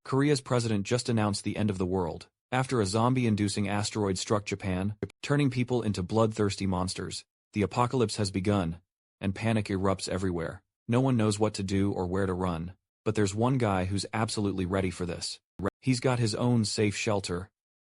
Korea's president just announced the end of the world, after a zombie-inducing asteroid struck Japan, turning people into bloodthirsty monsters. The apocalypse has begun, and panic erupts everywhere. No one knows what to do or where to run, but there's one guy who's absolutely ready for this. He's got his own safe shelter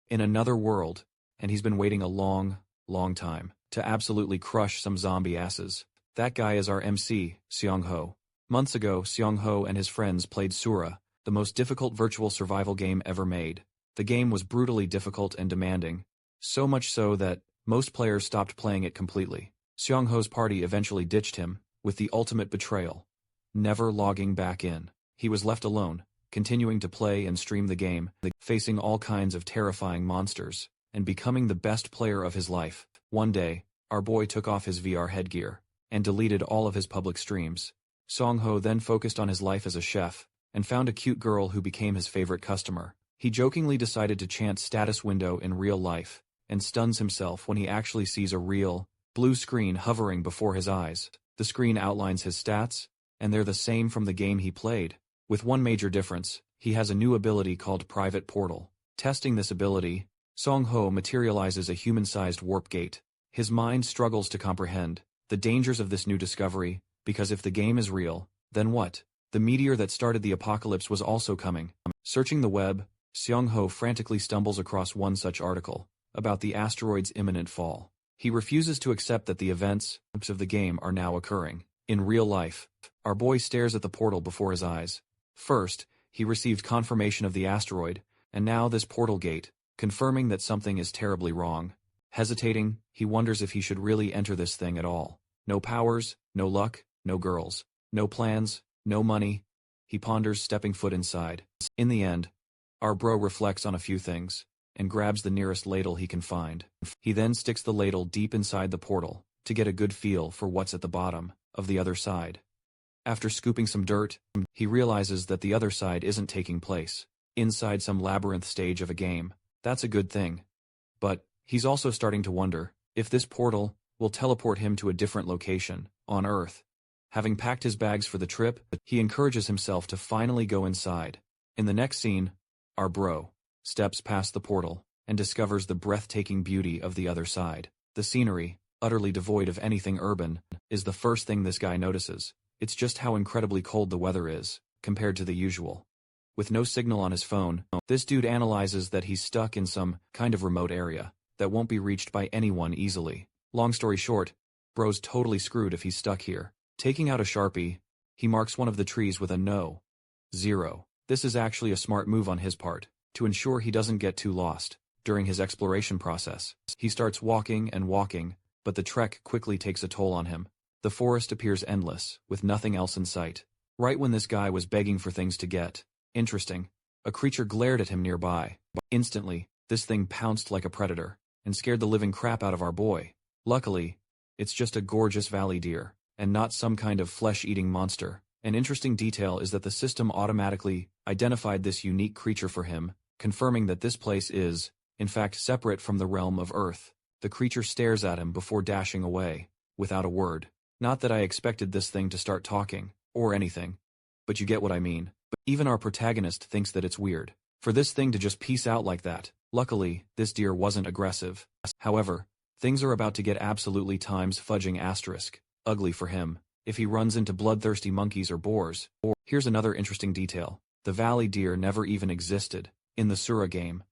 in another world, and he's been waiting a long, long time to absolutely crush some zombie asses. That guy is our MC, Seong-ho. Months ago, Seong-ho and his friends played Sura, the most difficult virtual survival game ever made. The game was brutally difficult and demanding, so much so that most players stopped playing it completely. Seong-ho's party eventually ditched him, with the ultimate betrayal, never logging back in. He was left alone, continuing to play and stream the game, facing all kinds of terrifying monsters, and becoming the best player of his life. One day, our boy took off his VR headgear, and deleted all of his public streams. Seong-ho then focused on his life as a chef, and found a cute girl who became his favorite customer. He jokingly decided to chant status window in real life, and stuns himself when he actually sees a real, blue screen hovering before his eyes. The screen outlines his stats, and they're the same from the game he played. With one major difference, he has a new ability called Private Portal. Testing this ability, Seong-ho materializes a human-sized warp gate. His mind struggles to comprehend the dangers of this new discovery, because if the game is real, then what? The meteor that started the apocalypse was also coming. Searching the web, Seong-ho frantically stumbles across one such article, about the asteroid's imminent fall. He refuses to accept that the events of the game are now occurring. In real life, our boy stares at the portal before his eyes. First, he received confirmation of the asteroid, and now this portal gate, confirming that something is terribly wrong. Hesitating, he wonders if he should really enter this thing at all. No powers, no luck, no girls, no plans, no money. He ponders stepping foot inside. In the end, our bro reflects on a few things, and grabs the nearest ladle he can find. He then sticks the ladle deep inside the portal, to get a good feel for what's at the bottom of the other side. After scooping some dirt, he realizes that the other side isn't taking place inside some labyrinth stage of a game. That's a good thing. But he's also starting to wonder if this portal will teleport him to a different location on Earth. Having packed his bags for the trip, he encourages himself to finally go inside. In the next scene, our bro steps past the portal and discovers the breathtaking beauty of the other side. The scenery, utterly devoid of anything urban, is the first thing this guy notices. It's just how incredibly cold the weather is, compared to the usual. With no signal on his phone, this dude analyzes that he's stuck in some kind of remote area that won't be reached by anyone easily. Long story short, bro's totally screwed if he's stuck here. Taking out a Sharpie, he marks one of the trees with a no. 0. This is actually a smart move on his part, to ensure he doesn't get too lost during his exploration process. He starts walking and walking, but the trek quickly takes a toll on him. The forest appears endless, with nothing else in sight. Right when this guy was begging for things to get interesting, a creature glared at him nearby. Instantly, this thing pounced like a predator, and scared the living crap out of our boy. Luckily, it's just a gorgeous valley deer, and not some kind of flesh-eating monster. An interesting detail is that the system automatically identified this unique creature for him, confirming that this place is, in fact, separate from the realm of Earth. The creature stares at him before dashing away, without a word. Not that I expected this thing to start talking, or anything, but you get what I mean. But even our protagonist thinks that it's weird for this thing to just peace out like that. Luckily, this deer wasn't aggressive. However, things are about to get absolutely *fudging*, ugly for him, if he runs into bloodthirsty monkeys or boars. Here's another interesting detail. The valley deer never even existed in the Sura game.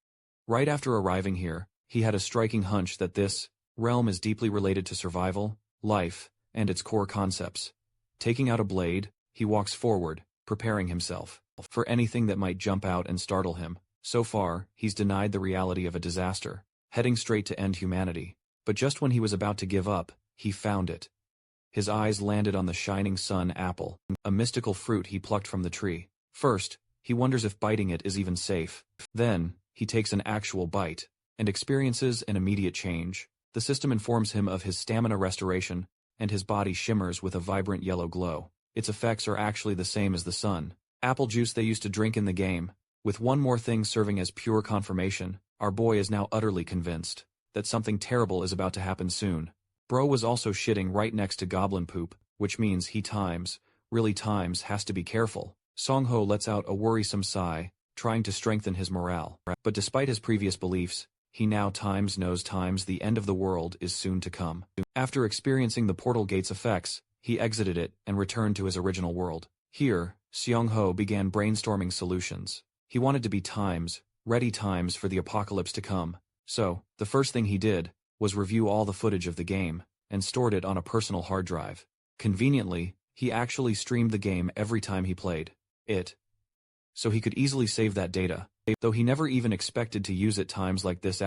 Right after arriving here, he had a striking hunch that this realm is deeply related to survival, life, and its core concepts. Taking out a blade, he walks forward, preparing himself for anything that might jump out and startle him. So far, he's denied the reality of a disaster, heading straight to end humanity. But just when he was about to give up, he found it. His eyes landed on the shining sun apple, a mystical fruit he plucked from the tree. First, he wonders if biting it is even safe. Then, he takes an actual bite, and experiences an immediate change. The system informs him of his stamina restoration, and his body shimmers with a vibrant yellow glow. Its effects are actually the same as the sun apple juice they used to drink in the game. With one more thing serving as pure confirmation, our boy is now utterly convinced that something terrible is about to happen soon. Bro was also shitting right next to goblin poop, which means he really has to be careful. Seong-ho lets out a worrisome sigh, trying to strengthen his morale. But despite his previous beliefs, he now knows the end of the world is soon to come. After experiencing the portal gate's effects, he exited it and returned to his original world. Here, Seong-ho began brainstorming solutions. He wanted to be ready for the apocalypse to come. So, the first thing he did was review all the footage of the game and stored it on a personal hard drive. Conveniently, he actually streamed the game every time he played it, so he could easily save that data, though he never even expected to use it times like this.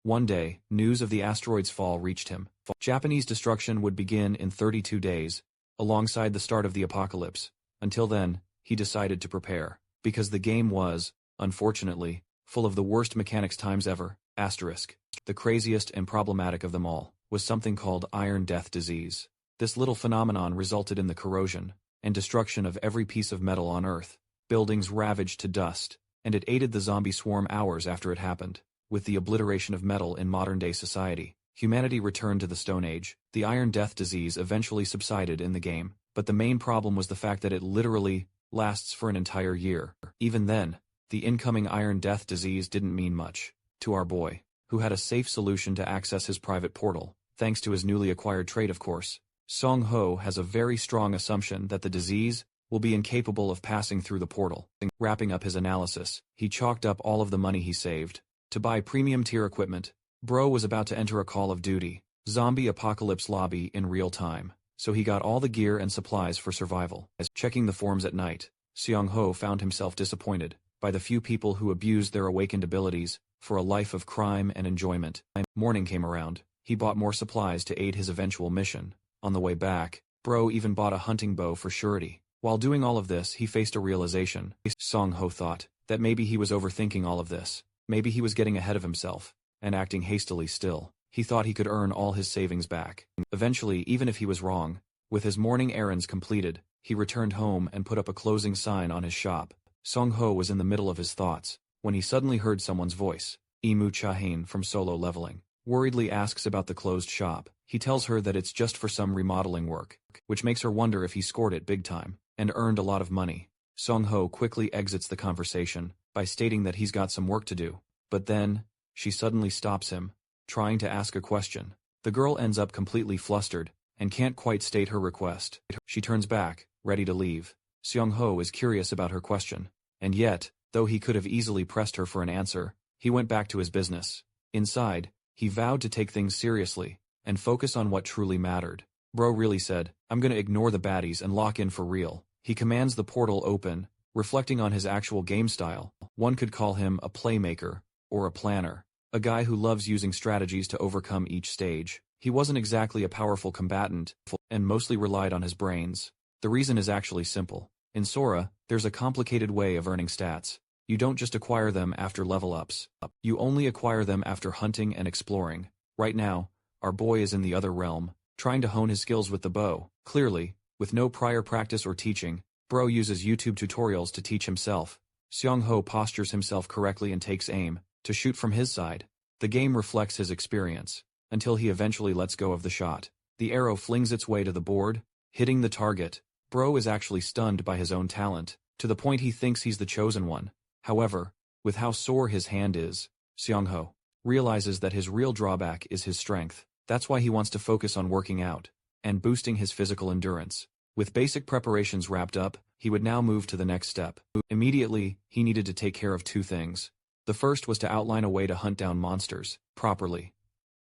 One day, news of the asteroid's fall reached him. Japanese destruction would begin in 32 days, alongside the start of the apocalypse. Until then, he decided to prepare, because the game was, unfortunately, full of the worst mechanics times ever. The craziest and problematic of them all was something called Iron Death Disease. This little phenomenon resulted in the corrosion and destruction of every piece of metal on Earth, buildings ravaged to dust, and it aided the zombie swarm hours after it happened. With the obliteration of metal in modern-day society, humanity returned to the Stone Age. The Iron Death Disease eventually subsided in the game, but the main problem was the fact that it literally lasts for an entire year. Even then, the incoming Iron Death Disease didn't mean much to our boy, who had a safe solution to access his private portal, thanks to his newly acquired trait, of course. Song-ho has a very strong assumption that the disease will be incapable of passing through the portal. Wrapping up his analysis, he chalked up all of the money he saved to buy premium tier equipment. Bro was about to enter a Call of Duty zombie apocalypse lobby in real time, so he got all the gear and supplies for survival. As checking the forums at night, Seong-ho found himself disappointed by the few people who abused their awakened abilities for a life of crime and enjoyment. Morning came around. He bought more supplies to aid his eventual mission. On the way back, Bro even bought a hunting bow for surety. While doing all of this, he faced a realization. Song-ho thought that maybe he was overthinking all of this. Maybe he was getting ahead of himself and acting hastily still. He thought he could earn all his savings back. Eventually, even if he was wrong, with his morning errands completed, he returned home and put up a closing sign on his shop. Song-ho was in the middle of his thoughts when he suddenly heard someone's voice. Imu Chahin from Solo Leveling worriedly asks about the closed shop. He tells her that it's just for some remodeling work, which makes her wonder if he scored it big time and earned a lot of money. Song-ho quickly exits the conversation by stating that he's got some work to do. But then, she suddenly stops him, trying to ask a question. The girl ends up completely flustered and can't quite state her request. She turns back, ready to leave. Seong-ho is curious about her question, and yet, though he could have easily pressed her for an answer, he went back to his business. Inside, he vowed to take things seriously and focus on what truly mattered. Bro really said, "I'm gonna ignore the baddies and lock in for real." He commands the portal open, reflecting on his actual game style. One could call him a playmaker, or a planner, a guy who loves using strategies to overcome each stage. He wasn't exactly a powerful combatant, and mostly relied on his brains. The reason is actually simple. In Sora, there's a complicated way of earning stats. You don't just acquire them after level ups. You only acquire them after hunting and exploring. Right now, our boy is in the other realm, trying to hone his skills with the bow. Clearly, with no prior practice or teaching, Bro uses YouTube tutorials to teach himself. Seong-ho postures himself correctly and takes aim to shoot from his side. The game reflects his experience, until he eventually lets go of the shot. The arrow flings its way to the board, hitting the target. Bro is actually stunned by his own talent, to the point he thinks he's the chosen one. However, with how sore his hand is, Seong-ho realizes that his real drawback is his strength. That's why he wants to focus on working out and boosting his physical endurance. With basic preparations wrapped up, he would now move to the next step. Immediately, he needed to take care of two things. The first was to outline a way to hunt down monsters properly.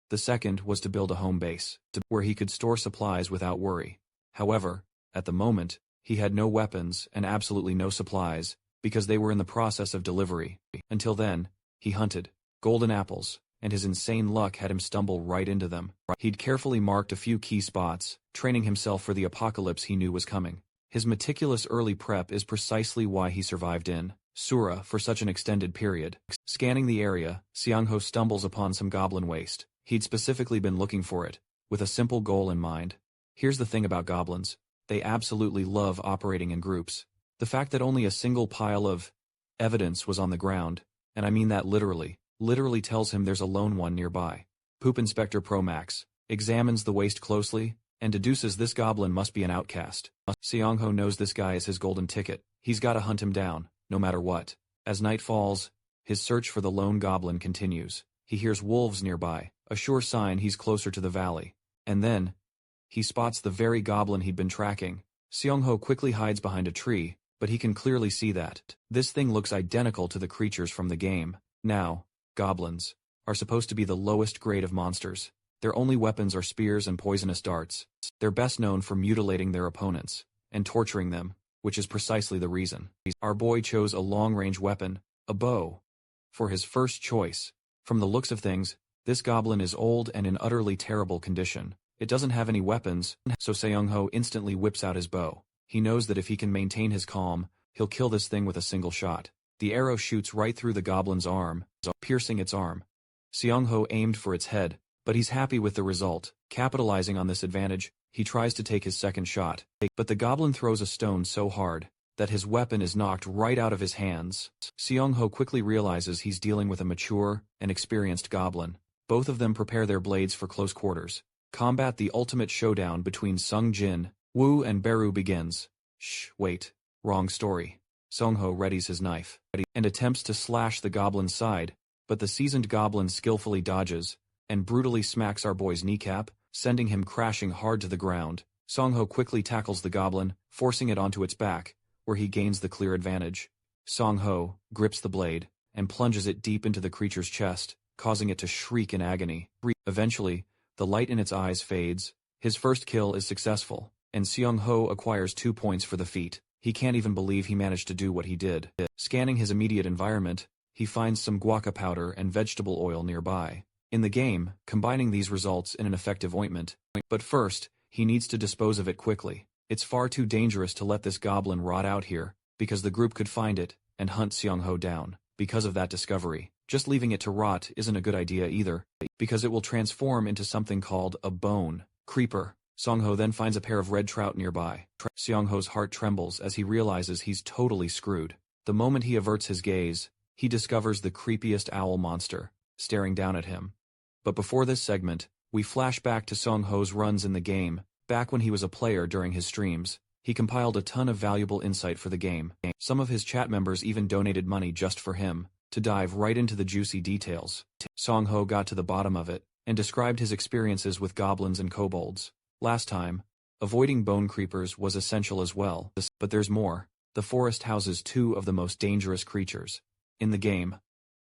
The second was to build a home base, where he could store supplies without worry. However, at the moment, he had no weapons and absolutely no supplies, because they were in the process of delivery. Until then, he hunted golden apples, and his insane luck had him stumble right into them. He'd carefully marked a few key spots, training himself for the apocalypse he knew was coming. His meticulous early prep is precisely why he survived in Asura for such an extended period. Scanning the area, Seong-ho stumbles upon some goblin waste. He'd specifically been looking for it, with a simple goal in mind. Here's the thing about goblins. They absolutely love operating in groups. The fact that only a single pile of evidence was on the ground, and I mean that literally tells him there's a lone one nearby. Poop Inspector Pro Max examines the waste closely, and deduces this goblin must be an outcast. Seong-ho knows this guy is his golden ticket. He's gotta hunt him down, no matter what. As night falls, his search for the lone goblin continues. He hears wolves nearby, a sure sign he's closer to the valley. And then, he spots the very goblin he'd been tracking. Seong-ho quickly hides behind a tree, but he can clearly see that this thing looks identical to the creatures from the game. Now, goblins are supposed to be the lowest grade of monsters. Their only weapons are spears and poisonous darts. They're best known for mutilating their opponents and torturing them, which is precisely the reason our boy chose a long-range weapon, a bow, for his first choice. From the looks of things, this goblin is old and in utterly terrible condition. It doesn't have any weapons, so Seong-ho instantly whips out his bow. He knows that if he can maintain his calm, he'll kill this thing with a single shot. The arrow shoots right through the goblin's arm, piercing its arm. Seong-ho aimed for its head, but he's happy with the result. Capitalizing on this advantage, he tries to take his second shot, but the goblin throws a stone so hard that his weapon is knocked right out of his hands. Seong-ho quickly realizes he's dealing with a mature and experienced goblin. Both of them prepare their blades for close quarters. Combat: the ultimate showdown between Sung-jin, Woo and Beru begins. Wait. Wrong story. Seong-ho readies his knife and attempts to slash the goblin's side, but the seasoned goblin skillfully dodges and brutally smacks our boy's kneecap, sending him crashing hard to the ground. Seong-ho quickly tackles the goblin, forcing it onto its back, where he gains the clear advantage. Seong-ho grips the blade and plunges it deep into the creature's chest, causing it to shriek in agony. Eventually, the light in its eyes fades. His first kill is successful, and Seong-ho acquires 2 points for the feat. He can't even believe he managed to do what he did. Scanning his immediate environment, he finds some guaca powder and vegetable oil nearby. In the game, combining these results in an effective ointment. But first, he needs to dispose of it quickly. It's far too dangerous to let this goblin rot out here, because the group could find it and hunt Seong-ho down. Because of that discovery, just leaving it to rot isn't a good idea either, because it will transform into something called a bone creeper. Seong-ho then finds a pair of red trout nearby. Seong-ho's heart trembles as he realizes he's totally screwed. The moment he averts his gaze, he discovers the creepiest owl monster, staring down at him. But before this segment, we flash back to Seong-ho's runs in the game, back when he was a player during his streams. He compiled a ton of valuable insight for the game. Some of his chat members even donated money just for him, to dive right into the juicy details. Seong-ho got to the bottom of it, and described his experiences with goblins and kobolds. Last time, avoiding bone creepers was essential as well, but there's more. The forest houses 2 of the most dangerous creatures in the game: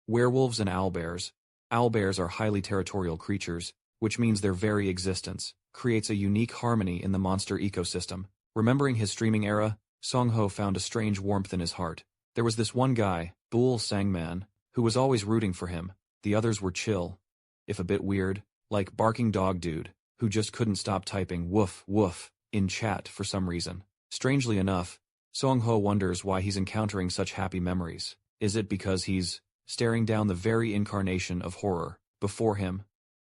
werewolves and owlbears. Owlbears are highly territorial creatures, which means their very existence creates a unique harmony in the monster ecosystem. Remembering his streaming era, Seong-ho found a strange warmth in his heart. There was this one guy, Bull Sangman, who was always rooting for him. The others were chill, if a bit weird, like Barking Dog Dude, who just couldn't stop typing woof woof in chat for some reason. Strangely enough, Seong-ho wonders why he's encountering such happy memories. Is it because he's staring down the very incarnation of horror before him,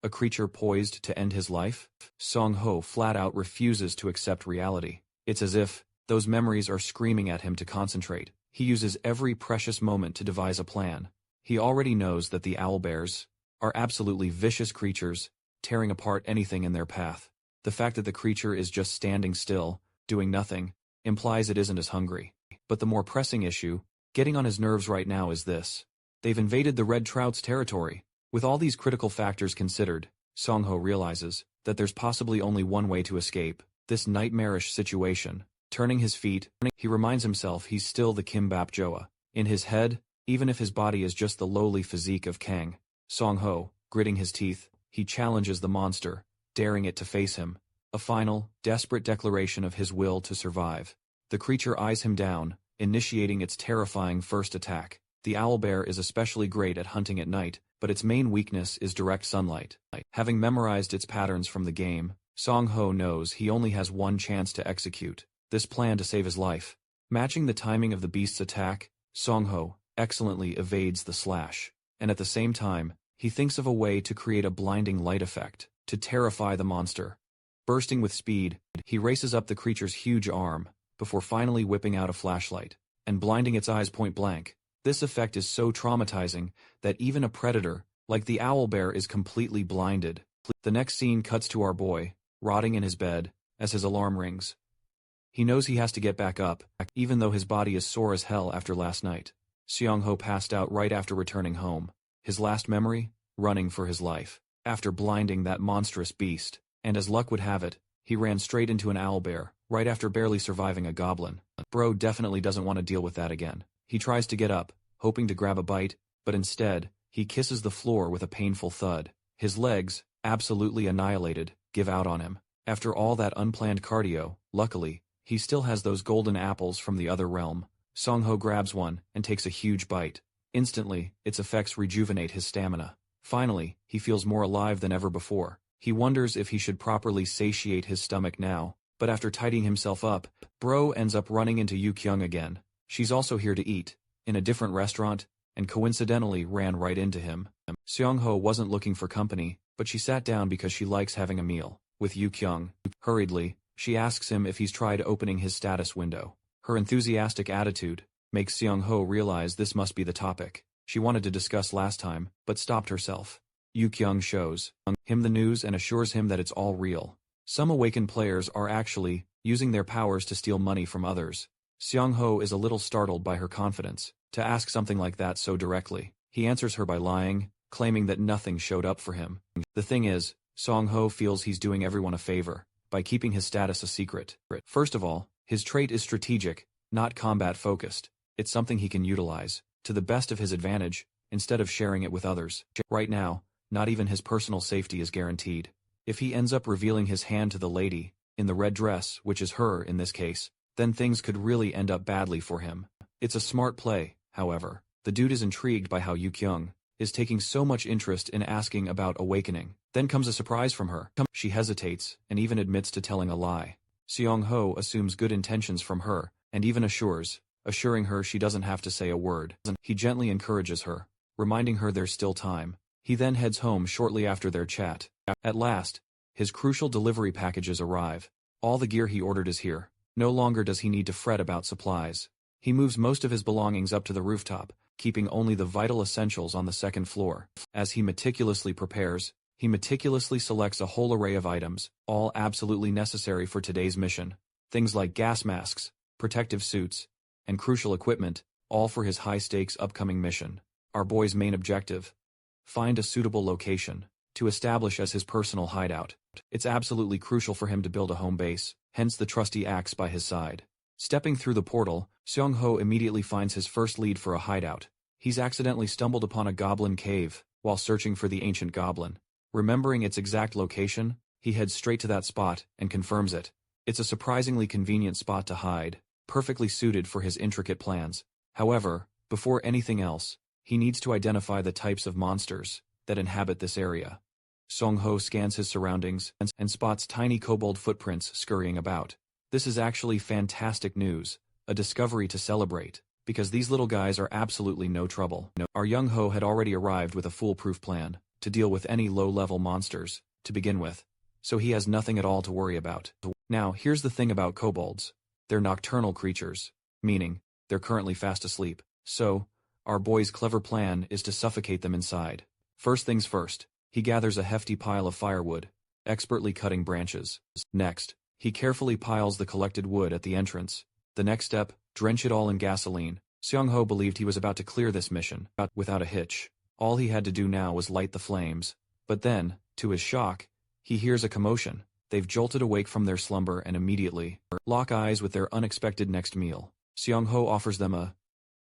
a creature poised to end his life? Seong-ho flat out refuses to accept reality. It's as if those memories are screaming at him to concentrate. He uses every precious moment to devise a plan. He already knows that the owlbears are absolutely vicious creatures, tearing apart anything in their path. The fact that the creature is just standing still, doing nothing, implies it isn't as hungry. But the more pressing issue, getting on his nerves right now, is this: they've invaded the red trout's territory. With all these critical factors considered, Seong-ho realizes that there's possibly only one way to escape this nightmarish situation. Turning his feet, he reminds himself he's still the Kimbap Joa. In his head, even if his body is just the lowly physique of Kang, Seong-ho, gritting his teeth, he challenges the monster, daring it to face him. A final, desperate declaration of his will to survive. The creature eyes him down, initiating its terrifying first attack. The owlbear is especially great at hunting at night, but its main weakness is direct sunlight. Having memorized its patterns from the game, Seong-ho knows he only has one chance to execute this plan to save his life. Matching the timing of the beast's attack, Seong-ho excellently evades the slash, and at the same time, he thinks of a way to create a blinding light effect to terrify the monster. Bursting with speed, he races up the creature's huge arm, before finally whipping out a flashlight and blinding its eyes point blank. This effect is so traumatizing that even a predator, like the owlbear, is completely blinded. The next scene cuts to our boy, rotting in his bed, as his alarm rings. He knows he has to get back up, even though his body is sore as hell after last night. Seong-ho passed out right after returning home. His last memory? Running for his life. After blinding that monstrous beast. And as luck would have it, he ran straight into an owlbear, right after barely surviving a goblin. Bro definitely doesn't want to deal with that again. He tries to get up, hoping to grab a bite, but instead, he kisses the floor with a painful thud. His legs, absolutely annihilated, give out on him. After all that unplanned cardio, luckily, he still has those golden apples from the other realm. Seong-ho grabs one and takes a huge bite. Instantly, its effects rejuvenate his stamina. Finally, he feels more alive than ever before. He wonders if he should properly satiate his stomach now, but after tidying himself up, Bro ends up running into Yu-kyung again. She's also here to eat, in a different restaurant, and coincidentally ran right into him. Seong-ho wasn't looking for company, but she sat down because she likes having a meal with Yu-kyung. Hurriedly, she asks him if he's tried opening his status window. Her enthusiastic attitude makes Seong-ho realize this must be the topic she wanted to discuss last time, but stopped herself. Yu-kyung shows him the news and assures him that it's all real. Some awakened players are actually using their powers to steal money from others. Seong-ho is a little startled by her confidence to ask something like that so directly. He answers her by lying, claiming that nothing showed up for him. The thing is, Seong-ho feels he's doing everyone a favor by keeping his status a secret. First of all, his trait is strategic, not combat-focused. It's something he can utilize to the best of his advantage, instead of sharing it with others. Right now, not even his personal safety is guaranteed. If he ends up revealing his hand to the lady, in the red dress, which is her in this case, then things could really end up badly for him. It's a smart play, however. The dude is intrigued by how Yu-kyung is taking so much interest in asking about awakening. Then comes a surprise from her. She hesitates, and even admits to telling a lie. Seong-ho assumes good intentions from her, and even assuring her she doesn't have to say a word. He gently encourages her, reminding her there's still time. He then heads home shortly after their chat. At last, his crucial delivery packages arrive. All the gear he ordered is here. No longer does he need to fret about supplies. He moves most of his belongings up to the rooftop, keeping only the vital essentials on the second floor. As he meticulously prepares, he meticulously selects a whole array of items, all absolutely necessary for today's mission. Things like gas masks, protective suits, and crucial equipment, all for his high-stakes upcoming mission. Our boy's main objective: find a suitable location to establish as his personal hideout. It's absolutely crucial for him to build a home base, hence the trusty axe by his side. Stepping through the portal, Seong-ho immediately finds his first lead for a hideout. He's accidentally stumbled upon a goblin cave while searching for the ancient goblin. Remembering its exact location, he heads straight to that spot and confirms it. It's a surprisingly convenient spot to hide, perfectly suited for his intricate plans. However, before anything else, he needs to identify the types of monsters that inhabit this area. Seong-ho scans his surroundings and spots tiny kobold footprints scurrying about. This is actually fantastic news, a discovery to celebrate, because these little guys are absolutely no trouble. Our young ho had already arrived with a foolproof plan to deal with any low-level monsters to begin with, so he has nothing at all to worry about. Now, here's the thing about kobolds. They're nocturnal creatures, meaning they're currently fast asleep. So, our boy's clever plan is to suffocate them inside. First things first, he gathers a hefty pile of firewood, expertly cutting branches. Next, he carefully piles the collected wood at the entrance. The next step, drench it all in gasoline. Seong-ho believed he was about to clear this mission without a hitch. All he had to do now was light the flames. But then, to his shock, he hears a commotion. They've jolted awake from their slumber and immediately lock eyes with their unexpected next meal. Seong-ho offers them a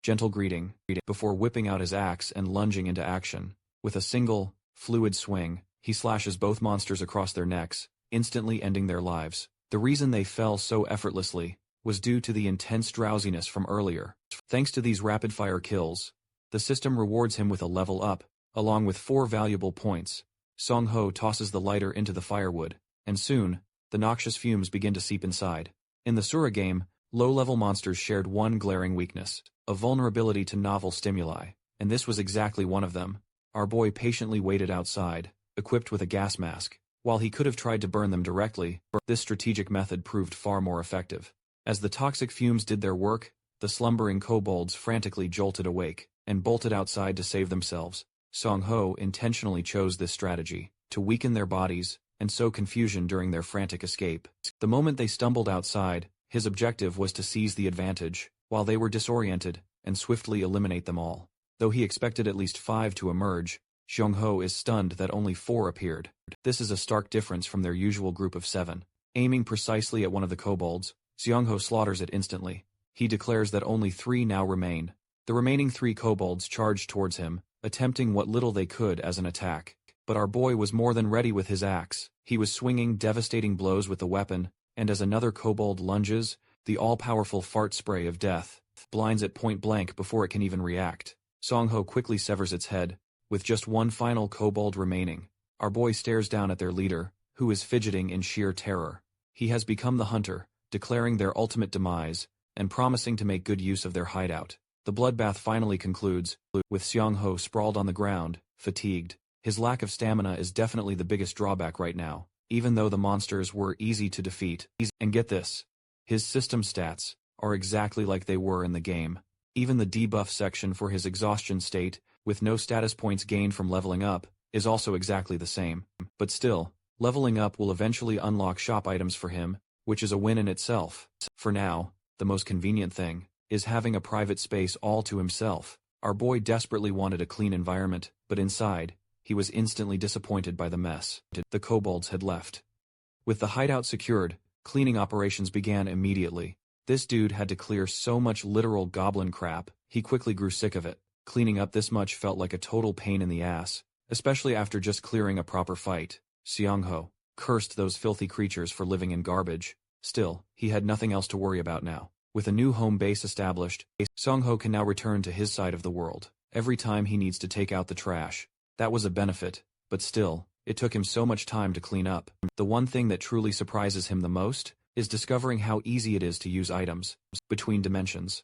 gentle greeting before whipping out his axe and lunging into action. With a single, fluid swing, he slashes both monsters across their necks, instantly ending their lives. The reason they fell so effortlessly was due to the intense drowsiness from earlier. Thanks to these rapid-fire kills, the system rewards him with a level up, along with 4 valuable points. Seong-ho tosses the lighter into the firewood, and soon, the noxious fumes begin to seep inside. In the Asura game, low-level monsters shared one glaring weakness, a vulnerability to novel stimuli, and this was exactly one of them. Our boy patiently waited outside, equipped with a gas mask. While he could have tried to burn them directly, this strategic method proved far more effective. As the toxic fumes did their work, the slumbering kobolds frantically jolted awake and bolted outside to save themselves. Seong-ho intentionally chose this strategy to weaken their bodies and sow confusion during their frantic escape. The moment they stumbled outside, his objective was to seize the advantage. While they were disoriented and swiftly eliminate them all. Though he expected at least 5 to emerge, Xiongho is stunned that only 4 appeared. This is a stark difference from their usual group of 7. Aiming precisely at one of the kobolds, Xiongho slaughters it instantly. He declares that only 3 now remain. The remaining 3 kobolds charged towards him, attempting what little they could as an attack. But our boy was more than ready with his axe. He was swinging devastating blows with the weapon, and as another kobold lunges, the all-powerful fart spray of death blinds it point blank before it can even react. Xiongho quickly severs its head, with just one final kobold remaining. Our boy stares down at their leader, who is fidgeting in sheer terror. He has become the hunter, declaring their ultimate demise, and promising to make good use of their hideout. The bloodbath finally concludes, with Xiongho sprawled on the ground, fatigued. His lack of stamina is definitely the biggest drawback right now, even though the monsters were easy to defeat. And get this, his system stats are exactly like they were in the game. Even the debuff section for his exhaustion state, with no status points gained from leveling up, is also exactly the same. But still, leveling up will eventually unlock shop items for him, which is a win in itself. For now, the most convenient thing is having a private space all to himself. Our boy desperately wanted a clean environment, but inside, he was instantly disappointed by the mess. The kobolds had left. With the hideout secured, cleaning operations began immediately. This dude had to clear so much literal goblin crap, he quickly grew sick of it. Cleaning up this much felt like a total pain in the ass, especially after just clearing a proper fight. Xiongho cursed those filthy creatures for living in garbage. Still, he had nothing else to worry about now. With a new home base established, Xiongho can now return to his side of the world. Every time he needs to take out the trash. That was a benefit, but still, it took him so much time to clean up. The one thing that truly surprises him the most is discovering how easy it is to use items between dimensions.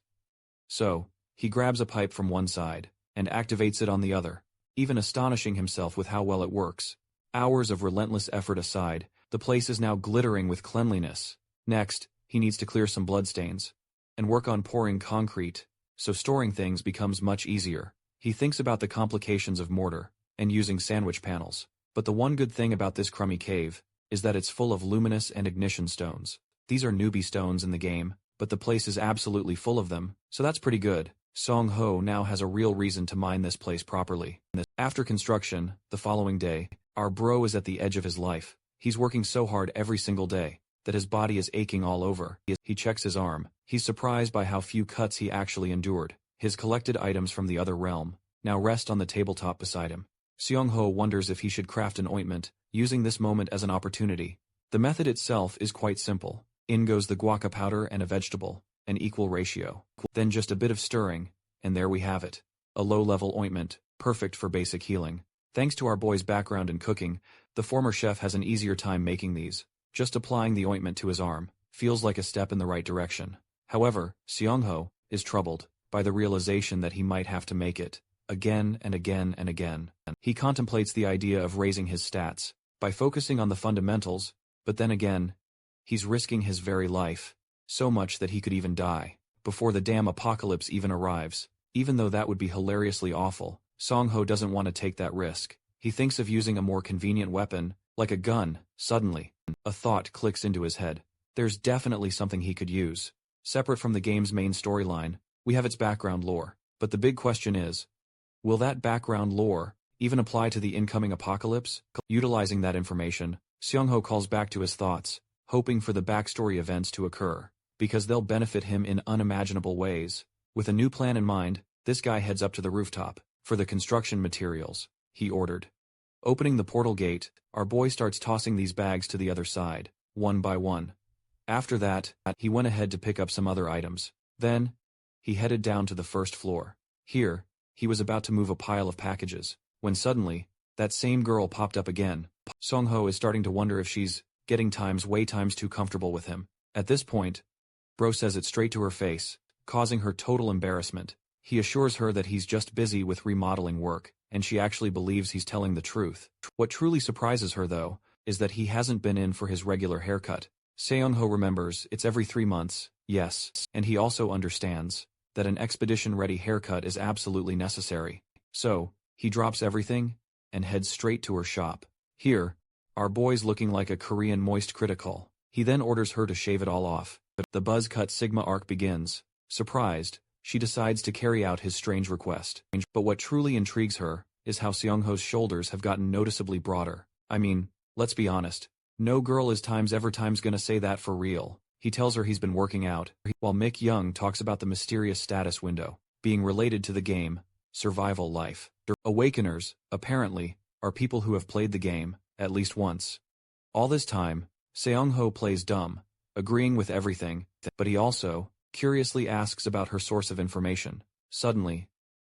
So, he grabs a pipe from one side and activates it on the other, even astonishing himself with how well it works. Hours of relentless effort aside, the place is now glittering with cleanliness. Next, he needs to clear some bloodstains and work on pouring concrete, so storing things becomes much easier. He thinks about the complications of mortar and using sandwich panels. But the one good thing about this crummy cave is that it's full of luminous and ignition stones. These are newbie stones in the game, but the place is absolutely full of them, so that's pretty good. Xiongho now has a real reason to mine this place properly. After construction, the following day, our bro is at the edge of his life. He's working so hard every single day that his body is aching all over. He checks his arm. He's surprised by how few cuts he actually endured. His collected items from the other realm now rest on the tabletop beside him. Xiongho wonders if he should craft an ointment, using this moment as an opportunity. The method itself is quite simple. In goes the guaca powder and a vegetable, an equal ratio. Then just a bit of stirring, and there we have it. A low-level ointment, perfect for basic healing. Thanks to our boy's background in cooking, the former chef has an easier time making these. Just applying the ointment to his arm feels like a step in the right direction. However, Xiongho is troubled by the realization that he might have to make it again and again and again. He contemplates the idea of raising his stats by focusing on the fundamentals, but then again, he's risking his very life, so much that he could even die before the damn apocalypse even arrives. Even though that would be hilariously awful, Xiongho doesn't want to take that risk. He thinks of using a more convenient weapon, like a gun. Suddenly, a thought clicks into his head. There's definitely something he could use. Separate from the game's main storyline, we have its background lore. But the big question is, will that background lore even apply to the incoming apocalypse? Utilizing that information, Xiongho calls back to his thoughts, hoping for the backstory events to occur, because they'll benefit him in unimaginable ways. With a new plan in mind, this guy heads up to the rooftop for the construction materials, he ordered. Opening the portal gate, our boy starts tossing these bags to the other side, one by one. After that, he went ahead to pick up some other items. Then, he headed down to the first floor. Here, he was about to move a pile of packages, when suddenly, that same girl popped up again. Xiongho is starting to wonder if she's getting way times too comfortable with him. At this point, bro says it straight to her face, causing her total embarrassment. He assures her that he's just busy with remodeling work, and she actually believes he's telling the truth. What truly surprises her, though, is that he hasn't been in for his regular haircut. Xiongho remembers it's every 3 months, yes, and he also understands that an expedition-ready haircut is absolutely necessary. So, he drops everything and heads straight to her shop. Here, our boy's looking like a Korean moist critical. He then orders her to shave it all off. The buzz cut Sigma arc begins. Surprised, she decides to carry out his strange request. But what truly intrigues her is how Seongho's shoulders have gotten noticeably broader. I mean, let's be honest. No girl is gonna say that for real. He tells her he's been working out, while Mick Young talks about the mysterious status window being related to the game, Survival Life. Awakeners, apparently, are people who have played the game, at least once. All this time, Seongho plays dumb, agreeing with everything, but he also, curiously asks about her source of information. Suddenly,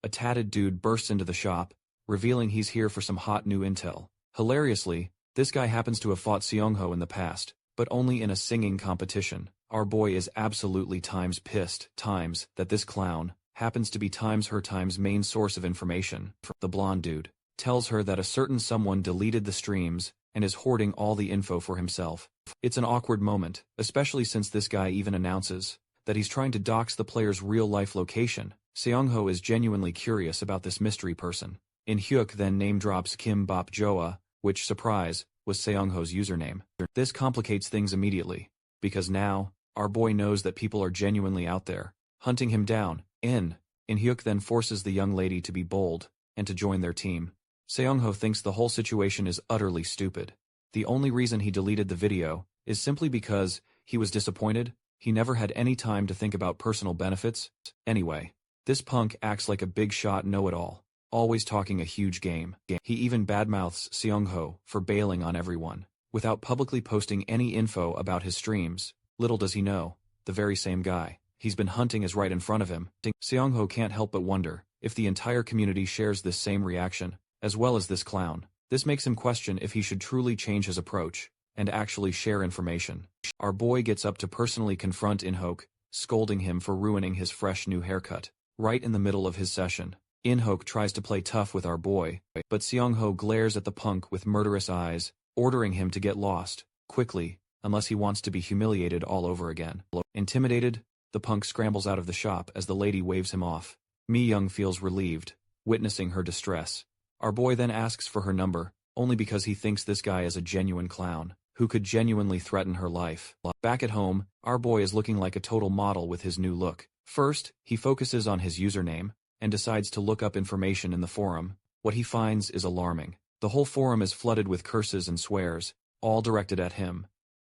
a tatted dude bursts into the shop, revealing he's here for some hot new intel. Hilariously, this guy happens to have fought Seongho in the past, but only in a singing competition. Our boy is absolutely pissed that this clown happens to be her main source of information. The blonde dude tells her that a certain someone deleted the streams and is hoarding all the info for himself. It's an awkward moment, especially since this guy even announces that he's trying to dox the player's real-life location. Seongho is genuinely curious about this mystery person. In Hyuk then name-drops Kim Bop Joa, which, surprise, was Seongho's username. This complicates things immediately, because now, our boy knows that people are genuinely out there, hunting him down. In Hyuk then forces the young lady to be bold, and to join their team. Seongho thinks the whole situation is utterly stupid. The only reason he deleted the video is simply because he was disappointed. He never had any time to think about personal benefits. Anyway, this punk acts like a big shot know-it-all, always talking a huge game. He even badmouths Seongho for bailing on everyone, without publicly posting any info about his streams. Little does he know, the very same guy he's been hunting is right in front of him. Seongho can't help but wonder if the entire community shares this same reaction, as well as this clown. This makes him question if he should truly change his approach and actually share information. Our boy gets up to personally confront Inhoke, scolding him for ruining his fresh new haircut. Right in the middle of his session, Inhoke tries to play tough with our boy, but Seongho glares at the punk with murderous eyes, ordering him to get lost quickly, unless he wants to be humiliated all over again. Intimidated, the punk scrambles out of the shop as the lady waves him off. Mi Young feels relieved, witnessing her distress. Our boy then asks for her number, only because he thinks this guy is a genuine clown, who could genuinely threaten her life. Back at home, our boy is looking like a total model with his new look. First, he focuses on his username, and decides to look up information in the forum. What he finds is alarming. The whole forum is flooded with curses and swears, all directed at him.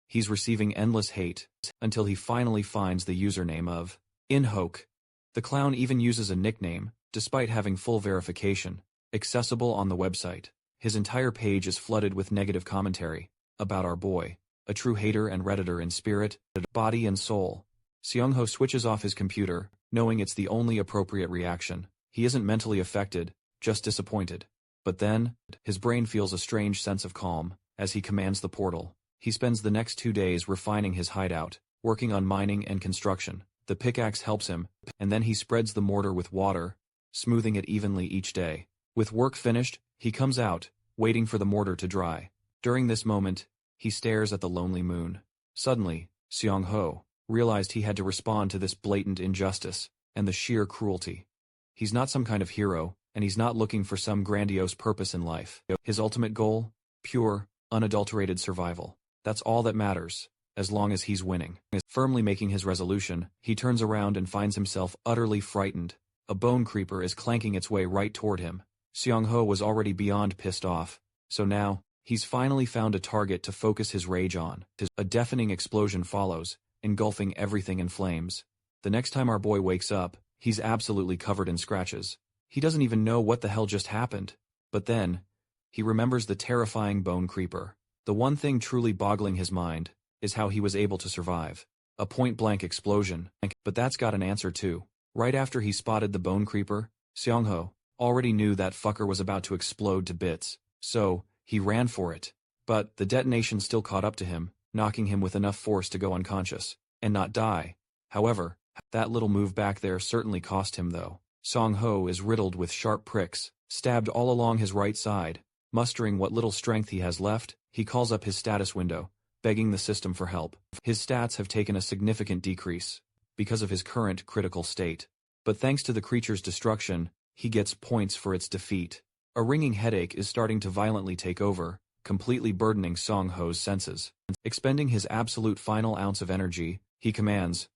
He's receiving endless hate, until he finally finds the username of Inhoke. The clown even uses a nickname, despite having full verification, accessible on the website. His entire page is flooded with negative commentary about our boy, a true hater and redditor in spirit, body and soul. Seongho switches off his computer, knowing it's the only appropriate reaction. He isn't mentally affected, just disappointed. But then, his brain feels a strange sense of calm, as he commands the portal. He spends the next 2 days refining his hideout, working on mining and construction. The pickaxe helps him, and then he spreads the mortar with water, smoothing it evenly each day. With work finished, he comes out, waiting for the mortar to dry. During this moment, he stares at the lonely moon. Suddenly, Seongho realized he had to respond to this blatant injustice, and the sheer cruelty. He's not some kind of hero, and he's not looking for some grandiose purpose in life. His ultimate goal? Pure, unadulterated survival. That's all that matters, as long as he's winning. Firmly making his resolution, he turns around and finds himself utterly frightened. A bone creeper is clanking its way right toward him. Seongho was already beyond pissed off, so now, he's finally found a target to focus his rage on. A deafening explosion follows, engulfing everything in flames. The next time our boy wakes up, he's absolutely covered in scratches. He doesn't even know what the hell just happened. But then, he remembers the terrifying bone creeper. The one thing truly boggling his mind is how he was able to survive. A point-blank explosion. But that's got an answer too. Right after he spotted the bone creeper, Seongho already knew that fucker was about to explode to bits. So, he ran for it. But the detonation still caught up to him, knocking him with enough force to go unconscious, and not die. However, that little move back there certainly cost him though. Seongho is riddled with sharp pricks, stabbed all along his right side. Mustering what little strength he has left, he calls up his status window, begging the system for help. His stats have taken a significant decrease, because of his current critical state. But thanks to the creature's destruction, he gets points for its defeat. A ringing headache is starting to violently take over, completely burdening Seongho's senses. Expending his absolute final ounce of energy, he commands,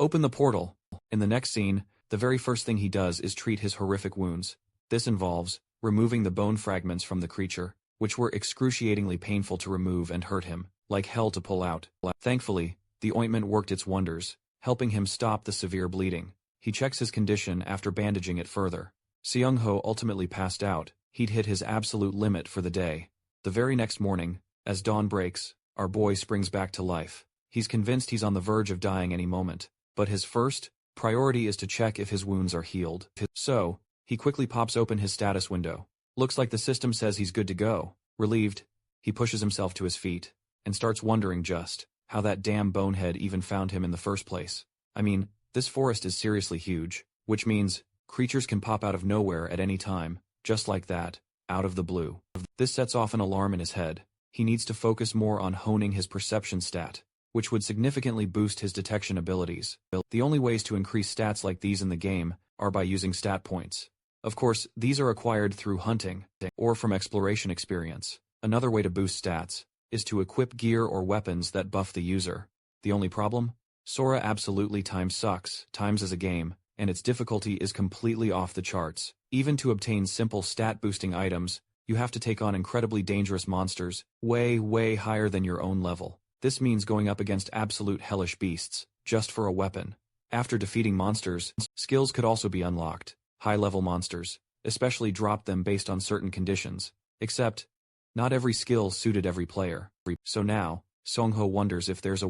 "Open the portal." In the next scene, The very first thing he does is treat his horrific wounds. This involves removing the bone fragments from the creature, which were excruciatingly painful to remove and hurt him, like hell to pull out. Thankfully, the ointment worked its wonders, helping him stop the severe bleeding. He checks his condition after bandaging it further. Seung-ho ultimately passed out. He'd hit his absolute limit for the day. The very next morning, as dawn breaks, our boy springs back to life. He's convinced he's on the verge of dying any moment, but his first priority is to check if his wounds are healed. So, he quickly pops open his status window. Looks like the system says he's good to go. Relieved, he pushes himself to his feet, and starts wondering just how that damn bonehead even found him in the first place. I mean, this forest is seriously huge, which means creatures can pop out of nowhere at any time, just like that, out of the blue. This sets off an alarm in his head. He needs to focus more on honing his perception stat, which would significantly boost his detection abilities. The only ways to increase stats like these in the game are by using stat points. Of course, these are acquired through hunting, or from exploration experience. Another way to boost stats is to equip gear or weapons that buff the user. The only problem? Sora absolutely sucks times as a game, and its difficulty is completely off the charts. Even to obtain simple stat-boosting items, you have to take on incredibly dangerous monsters, way higher than your own level. This means going up against absolute hellish beasts, just for a weapon. After defeating monsters, skills could also be unlocked. High-level monsters, especially dropped them based on certain conditions. Except, not every skill suited every player. So now, Seung-ho wonders if there's a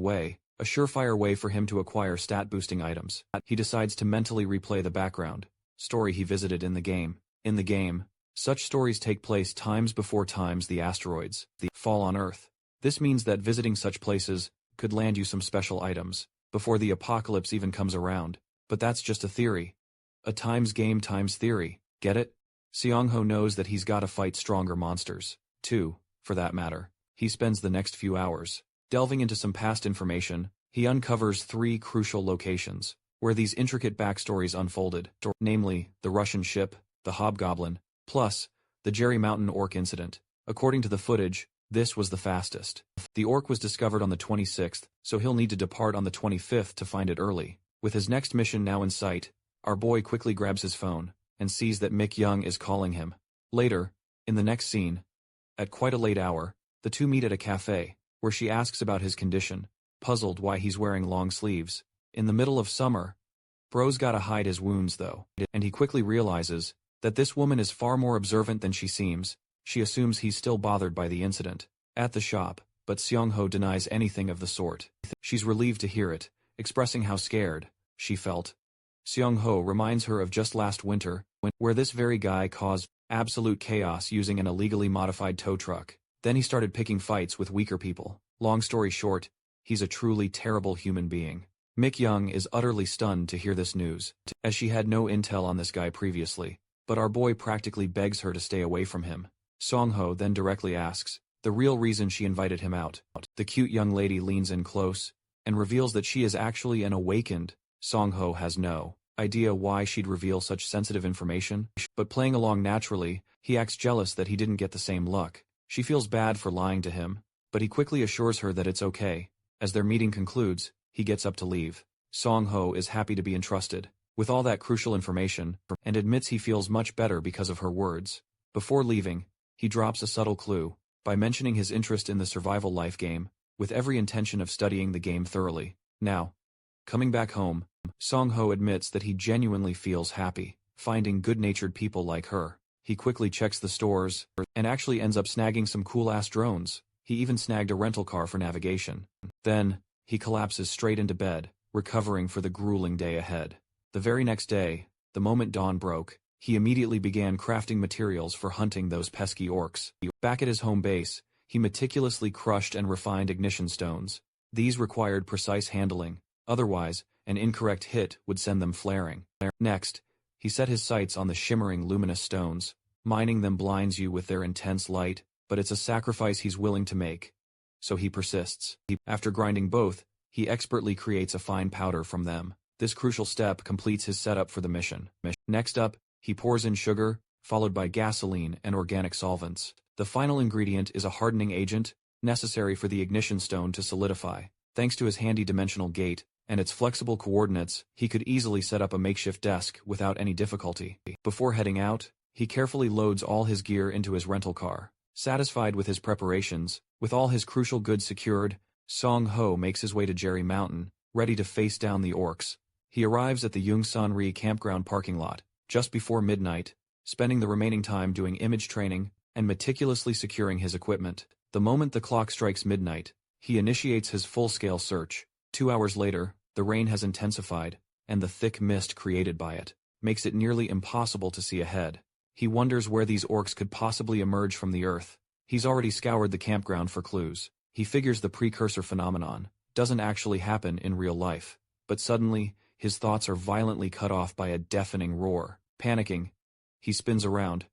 surefire way for him to acquire stat-boosting items. He decides to mentally replay the background story he visited in the game. In the game, such stories take place times before the asteroids fall on Earth. This means that visiting such places could land you some special items before the apocalypse even comes around. But that's just a theory. A times game times theory, get it? Seung-ho knows that he's gotta fight stronger monsters, too, for that matter. He spends the next few hours delving into some past information. He uncovers 3 crucial locations where these intricate backstories unfolded, namely, the Russian ship, the Hobgoblin, plus the Jerry Mountain Orc incident. According to the footage, this was the fastest. The Orc was discovered on the 26th, so he'll need to depart on the 25th to find it early. With his next mission now in sight, our boy quickly grabs his phone and sees that Mick Young is calling him. Later, in the next scene, at quite a late hour, the two meet at a cafe, where she asks about his condition, puzzled why he's wearing long sleeves. In the middle of summer, bro's gotta hide his wounds though, and he quickly realizes that this woman is far more observant than she seems. She assumes he's still bothered by the incident at the shop, but Seung-ho denies anything of the sort. She's relieved to hear it, expressing how scared she felt. Seung-ho reminds her of just last winter, where this very guy caused absolute chaos using an illegally modified tow truck. Then he started picking fights with weaker people. Long story short, he's a truly terrible human being. Mick Young is utterly stunned to hear this news, as she had no intel on this guy previously, but our boy practically begs her to stay away from him. Seung-ho then directly asks the real reason she invited him out. The cute young lady leans in close and reveals that she is actually an awakened. Seung-ho has no idea why she'd reveal such sensitive information, but playing along naturally, he acts jealous that he didn't get the same luck. She feels bad for lying to him, but he quickly assures her that it's okay. As their meeting concludes, he gets up to leave. Seung-ho is happy to be entrusted with all that crucial information, and admits he feels much better because of her words. Before leaving, he drops a subtle clue by mentioning his interest in the survival life game, with every intention of studying the game thoroughly. Now, coming back home, Seung-ho admits that he genuinely feels happy finding good-natured people like her. He quickly checks the stores, and actually ends up snagging some cool-ass drones. He even snagged a rental car for navigation. Then, he collapses straight into bed, recovering for the grueling day ahead. The very next day, the moment dawn broke, he immediately began crafting materials for hunting those pesky orcs. Back at his home base, he meticulously crushed and refined ignition stones. These required precise handling, otherwise, an incorrect hit would send them flaring. Next, he set his sights on the shimmering luminous stones. Mining them blinds you with their intense light, but it's a sacrifice he's willing to make. So he persists. After grinding both, he expertly creates a fine powder from them. This crucial step completes his setup for the mission. Next up, he pours in sugar, followed by gasoline and organic solvents. The final ingredient is a hardening agent, necessary for the ignition stone to solidify. Thanks to his handy dimensional gate, and its flexible coordinates, he could easily set up a makeshift desk without any difficulty. Before heading out, he carefully loads all his gear into his rental car. Satisfied with his preparations, with all his crucial goods secured, Song Ho makes his way to Jerry Mountain, ready to face down the orcs. He arrives at the Yungsanri campground parking lot, just before midnight, spending the remaining time doing image training and meticulously securing his equipment. The moment the clock strikes midnight, he initiates his full-scale search. 2 hours later, the rain has intensified, and the thick mist created by it makes it nearly impossible to see ahead. He wonders where these orcs could possibly emerge from the earth. He's already scoured the campground for clues. He figures the precursor phenomenon doesn't actually happen in real life. But suddenly, his thoughts are violently cut off by a deafening roar. Panicking, he spins around,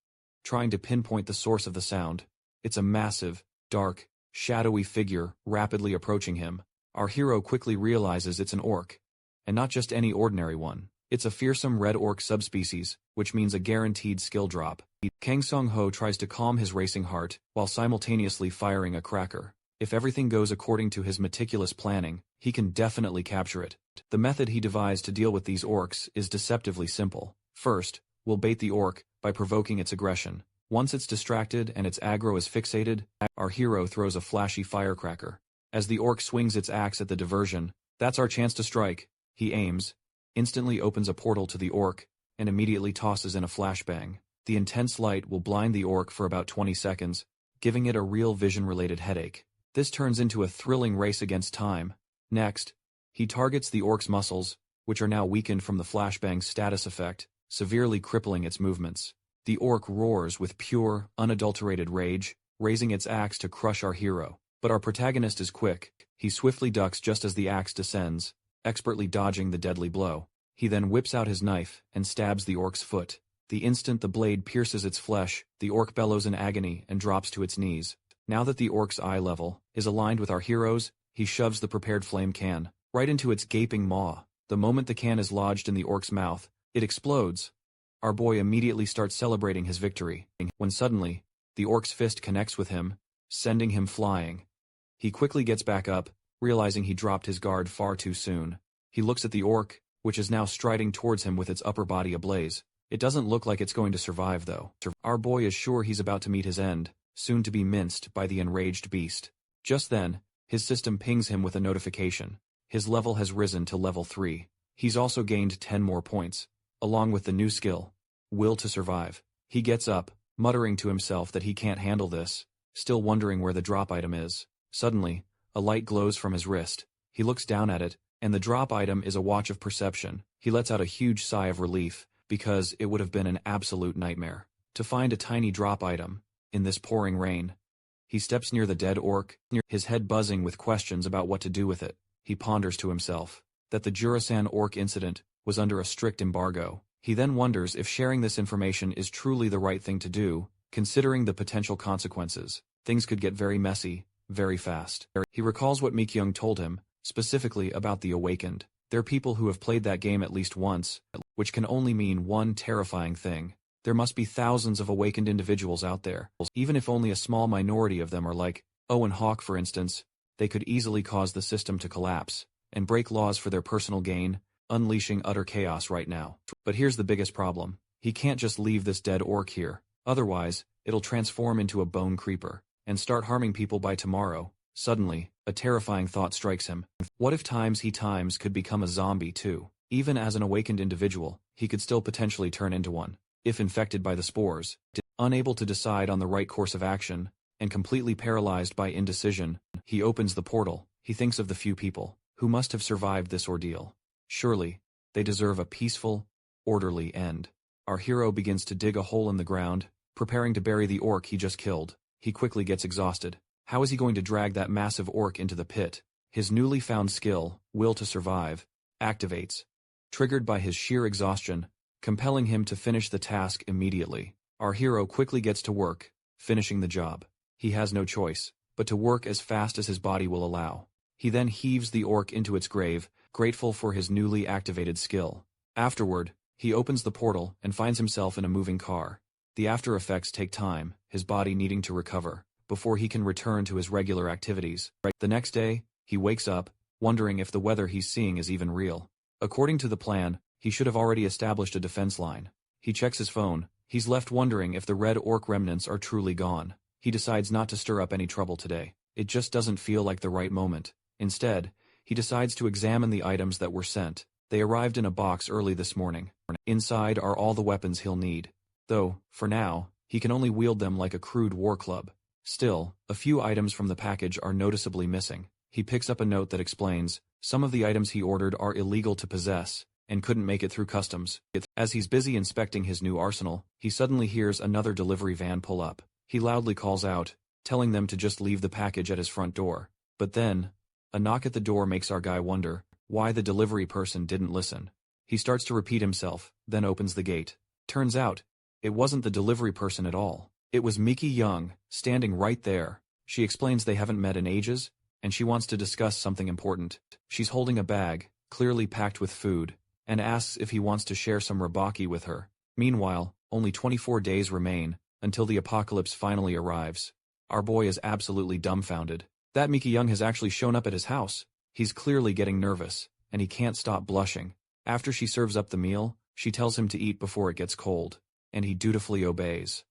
trying to pinpoint the source of the sound. It's a massive, dark, shadowy figure rapidly approaching him. Our hero quickly realizes it's an orc. And not just any ordinary one. It's a fearsome red orc subspecies, which means a guaranteed skill drop. Kang Song-ho tries to calm his racing heart, while simultaneously firing a cracker. If everything goes according to his meticulous planning, he can definitely capture it. The method he devised to deal with these orcs is deceptively simple. First, we'll bait the orc by provoking its aggression. Once it's distracted and its aggro is fixated, our hero throws a flashy firecracker. As the orc swings its axe at the diversion, that's our chance to strike. He aims, instantly opens a portal to the orc, and immediately tosses in a flashbang. The intense light will blind the orc for about 20 seconds, giving it a real vision-related headache. This turns into a thrilling race against time. Next, he targets the orc's muscles, which are now weakened from the flashbang's status effect, severely crippling its movements. The orc roars with pure, unadulterated rage, raising its axe to crush our hero. But our protagonist is quick. He swiftly ducks just as the axe descends, expertly dodging the deadly blow. He then whips out his knife and stabs the orc's foot. The instant the blade pierces its flesh, the orc bellows in agony and drops to its knees. Now that the orc's eye level is aligned with our hero's, he shoves the prepared flame can right into its gaping maw. The moment the can is lodged in the orc's mouth, it explodes. Our boy immediately starts celebrating his victory, when suddenly, the orc's fist connects with him, sending him flying. He quickly gets back up, realizing he dropped his guard far too soon. He looks at the orc, which is now striding towards him with its upper body ablaze. It doesn't look like it's going to survive though. Our boy is sure he's about to meet his end, soon to be minced by the enraged beast. Just then, his system pings him with a notification. His level has risen to level 3. He's also gained 10 more points, along with the new skill, Will to Survive. He gets up, muttering to himself that he can't handle this, still wondering where the drop item is. Suddenly, a light glows from his wrist. He looks down at it, and the drop item is a watch of perception. He lets out a huge sigh of relief, because it would have been an absolute nightmare to find a tiny drop item in this pouring rain. He steps near the dead orc, his head buzzing with questions about what to do with it. He ponders to himself that the Jurasan orc incident was under a strict embargo. He then wonders if sharing this information is truly the right thing to do, considering the potential consequences. Things could get very messy, very fast. He recalls what Mikyung told him, specifically about the Awakened. They're people who have played that game at least once, which can only mean one terrifying thing. There must be thousands of awakened individuals out there. Even if only a small minority of them are like Owen Hawk, for instance, they could easily cause the system to collapse and break laws for their personal gain, unleashing utter chaos right now. But here's the biggest problem. He can't just leave this dead orc here. Otherwise, it'll transform into a bone creeper and start harming people by tomorrow. Suddenly, a terrifying thought strikes him. What if he could become a zombie too? Even as an awakened individual, he could still potentially turn into one, if infected by the spores. Unable to decide on the right course of action, and completely paralyzed by indecision, he opens the portal. He thinks of the few people who must have survived this ordeal. Surely, they deserve a peaceful, orderly end. Our hero begins to dig a hole in the ground, preparing to bury the orc he just killed. He quickly gets exhausted. How is he going to drag that massive orc into the pit? His newly found skill, Will to Survive, activates, triggered by his sheer exhaustion, compelling him to finish the task immediately. Our hero quickly gets to work, finishing the job. He has no choice but to work as fast as his body will allow. He then heaves the orc into its grave, grateful for his newly activated skill. Afterward, he opens the portal and finds himself in a moving car. The after effects take time, his body needing to recover, before he can return to his regular activities. The next day, he wakes up, wondering if the weather he's seeing is even real. According to the plan, he should have already established a defense line. He checks his phone. He's left wondering if the red orc remnants are truly gone. He decides not to stir up any trouble today. It just doesn't feel like the right moment. Instead, he decides to examine the items that were sent. They arrived in a box early this morning. Inside are all the weapons he'll need. Though, for now, he can only wield them like a crude war club. Still, a few items from the package are noticeably missing. He picks up a note that explains, some of the items he ordered are illegal to possess, and couldn't make it through customs. As he's busy inspecting his new arsenal, he suddenly hears another delivery van pull up. He loudly calls out, telling them to just leave the package at his front door. But then, a knock at the door makes our guy wonder why the delivery person didn't listen. He starts to repeat himself, then opens the gate. Turns out, it wasn't the delivery person at all. It was Miki Young, standing right there. She explains they haven't met in ages, and she wants to discuss something important. She's holding a bag, clearly packed with food, and asks if he wants to share some rabaki with her. Meanwhile, only 24 days remain, until the apocalypse finally arrives. Our boy is absolutely dumbfounded. That Miki Young has actually shown up at his house. He's clearly getting nervous, and he can't stop blushing. After she serves up the meal, she tells him to eat before it gets cold, and he dutifully obeys.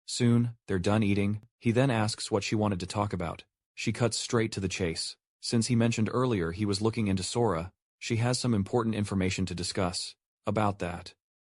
Soon, they're done eating. He then asks what she wanted to talk about. She cuts straight to the chase. Since he mentioned earlier he was looking into Sora, she has some important information to discuss. About that.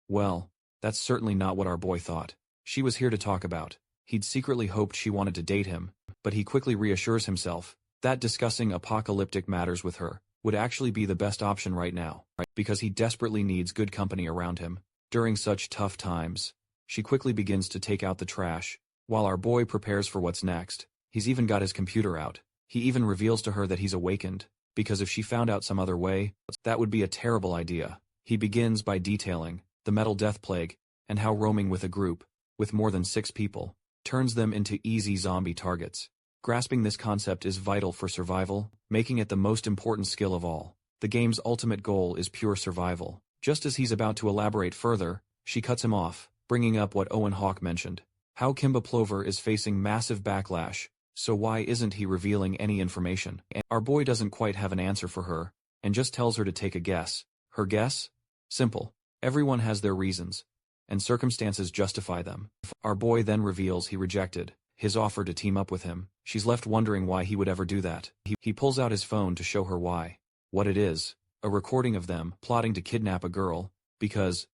Well, that's certainly not what our boy thought. She was here to talk about. He'd secretly hoped she wanted to date him, but he quickly reassures himself that discussing apocalyptic matters with her would actually be the best option right now, because he desperately needs good company around him. During such tough times, she quickly begins to take out the trash, while our boy prepares for what's next. He's even got his computer out. He even reveals to her that he's awakened, because if she found out some other way, that would be a terrible idea. He begins by detailing the metal death plague, and how roaming with a group, with more than 6 people, turns them into easy zombie targets. Grasping this concept is vital for survival, making it the most important skill of all. The game's ultimate goal is pure survival. Just as he's about to elaborate further, she cuts him off, bringing up what Owen Hawk mentioned. How Kimba Plover is facing massive backlash, so why isn't he revealing any information? Our boy doesn't quite have an answer for her, and just tells her to take a guess. Her guess? Simple. Everyone has their reasons, and circumstances justify them. Our boy then reveals he rejected his offer to team up with him. She's left wondering why he would ever do that. He pulls out his phone to show her why. What it is, a recording of them plotting to kidnap a girl, because,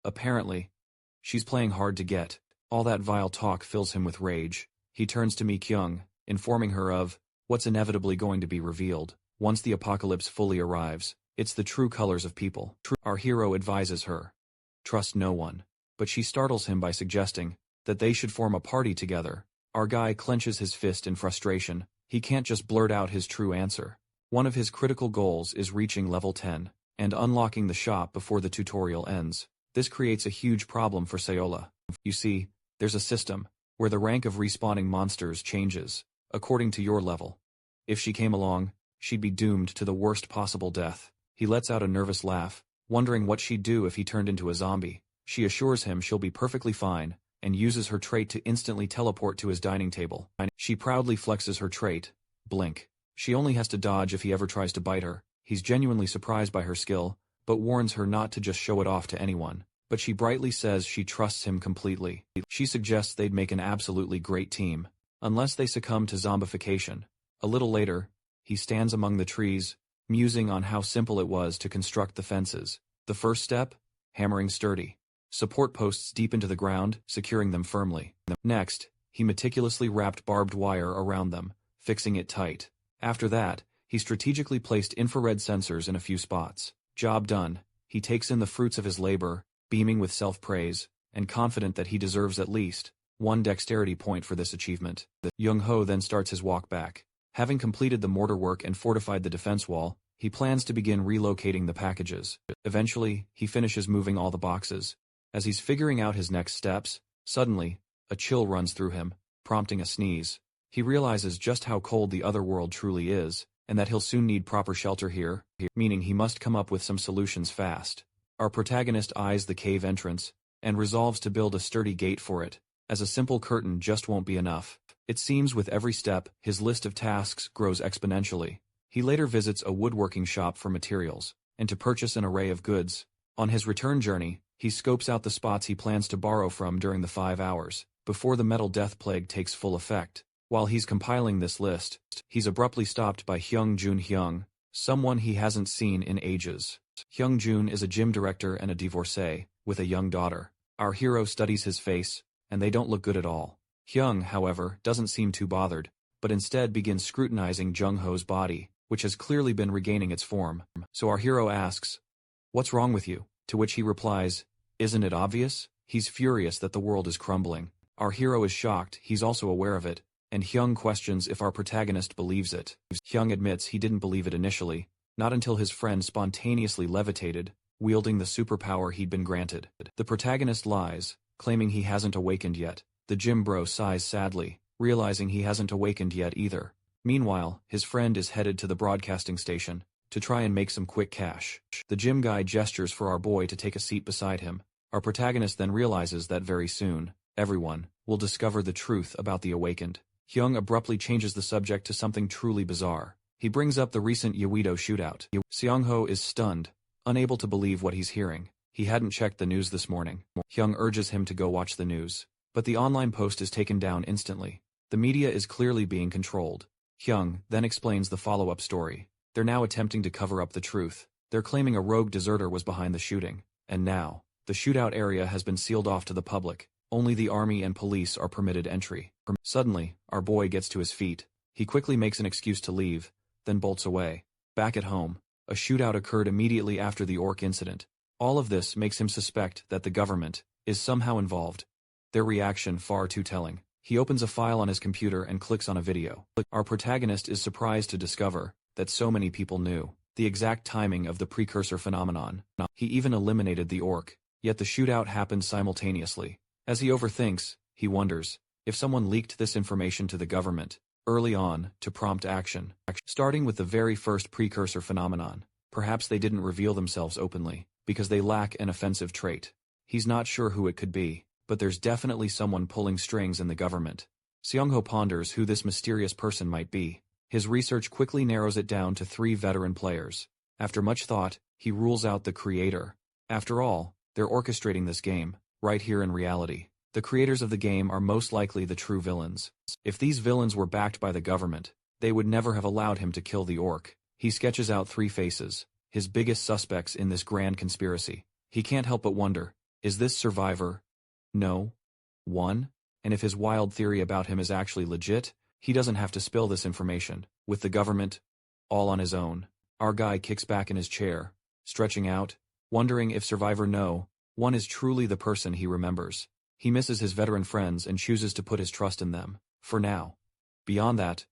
apparently, she's playing hard to get. All that vile talk fills him with rage. He turns to Mi Kyung, informing her of what's inevitably going to be revealed once the apocalypse fully arrives. It's the true colors of people. Our hero advises her, trust no one, but she startles him by suggesting that they should form a party together. Our guy clenches his fist in frustration. He can't just blurt out his true answer. One of his critical goals is reaching level 10 and unlocking the shop before the tutorial ends. This creates a huge problem for Sayola. You see, there's a system where the rank of respawning monsters changes according to your level. If she came along, she'd be doomed to the worst possible death. He lets out a nervous laugh, wondering what she'd do if he turned into a zombie. She assures him she'll be perfectly fine, and uses her trait to instantly teleport to his dining table. She proudly flexes her trait, Blink. She only has to dodge if he ever tries to bite her. He's genuinely surprised by her skill, but warns her not to just show it off to anyone. But she brightly says she trusts him completely. She suggests they'd make an absolutely great team, unless they succumb to zombification. A little later, he stands among the trees, musing on how simple it was to construct the fences. The first step? Hammering sturdy support posts deep into the ground, securing them firmly. Next, he meticulously wrapped barbed wire around them, fixing it tight. After that, he strategically placed infrared sensors in a few spots. Job done. He takes in the fruits of his labor, beaming with self-praise, and confident that he deserves at least 1 dexterity point for this achievement. Young-ho then starts his walk back. Having completed the mortar work and fortified the defense wall, he plans to begin relocating the packages. Eventually, he finishes moving all the boxes. As he's figuring out his next steps, suddenly, a chill runs through him, prompting a sneeze. He realizes just how cold the other world truly is, and that he'll soon need proper shelter here, meaning he must come up with some solutions fast. Our protagonist eyes the cave entrance, and resolves to build a sturdy gate for it, as a simple curtain just won't be enough. It seems with every step, his list of tasks grows exponentially. He later visits a woodworking shop for materials, and to purchase an array of goods. On his return journey, he scopes out the spots he plans to borrow from during the 5 hours, before the metal death plague takes full effect. While he's compiling this list, he's abruptly stopped by Hyung-jun, someone he hasn't seen in ages. Hyung-jun is a gym director and a divorcee, with a young daughter. Our hero studies his face, and they don't look good at all. Hyung, however, doesn't seem too bothered, but instead begins scrutinizing Jung-ho's body, which has clearly been regaining its form. So our hero asks, "What's wrong with you?" To which he replies, "Isn't it obvious?" He's furious that the world is crumbling. Our hero is shocked, he's also aware of it, and Hyung questions if our protagonist believes it. Hyung admits he didn't believe it initially, not until his friend spontaneously levitated, wielding the superpower he'd been granted. The protagonist lies, claiming he hasn't awakened yet. The gym bro sighs sadly, realizing he hasn't awakened yet either. Meanwhile, his friend is headed to the broadcasting station to try and make some quick cash. The gym guy gestures for our boy to take a seat beside him. Our protagonist then realizes that very soon, everyone will discover the truth about the awakened. Hyung abruptly changes the subject to something truly bizarre. He brings up the recent Yahello shootout. Seong-ho is stunned, unable to believe what he's hearing. He hadn't checked the news this morning. Hyung urges him to go watch the news, but the online post is taken down instantly. The media is clearly being controlled. Hyung then explains the follow-up story. They're now attempting to cover up the truth. They're claiming a rogue deserter was behind the shooting, and now, the shootout area has been sealed off to the public. Only the army and police are permitted entry. Suddenly, our boy gets to his feet. He quickly makes an excuse to leave, then bolts away. Back at home, a shootout occurred immediately after the orc incident. All of this makes him suspect that the government is somehow involved. Their reaction far too telling. He opens a file on his computer and clicks on a video. Our protagonist is surprised to discover that so many people knew the exact timing of the precursor phenomenon. He even eliminated the orc, yet the shootout happened simultaneously. As he overthinks, he wonders if someone leaked this information to the government early on to prompt action. Starting with the very first precursor phenomenon, perhaps they didn't reveal themselves openly because they lack an offensive trait. He's not sure who it could be, but there's definitely someone pulling strings in the government. Seong-ho ponders who this mysterious person might be. His research quickly narrows it down to 3 veteran players. After much thought, he rules out the creator. After all, they're orchestrating this game, right here in reality. The creators of the game are most likely the true villains. If these villains were backed by the government, they would never have allowed him to kill the orc. He sketches out 3 faces, his biggest suspects in this grand conspiracy. He can't help but wonder, is this Survivor? No. 1? And if his wild theory about him is actually legit, he doesn't have to spill this information. With the government all on his own, our guy kicks back in his chair, stretching out, wondering if Survivor No. 1 is truly the person he remembers. He misses his veteran friends and chooses to put his trust in them, for now. Beyond that,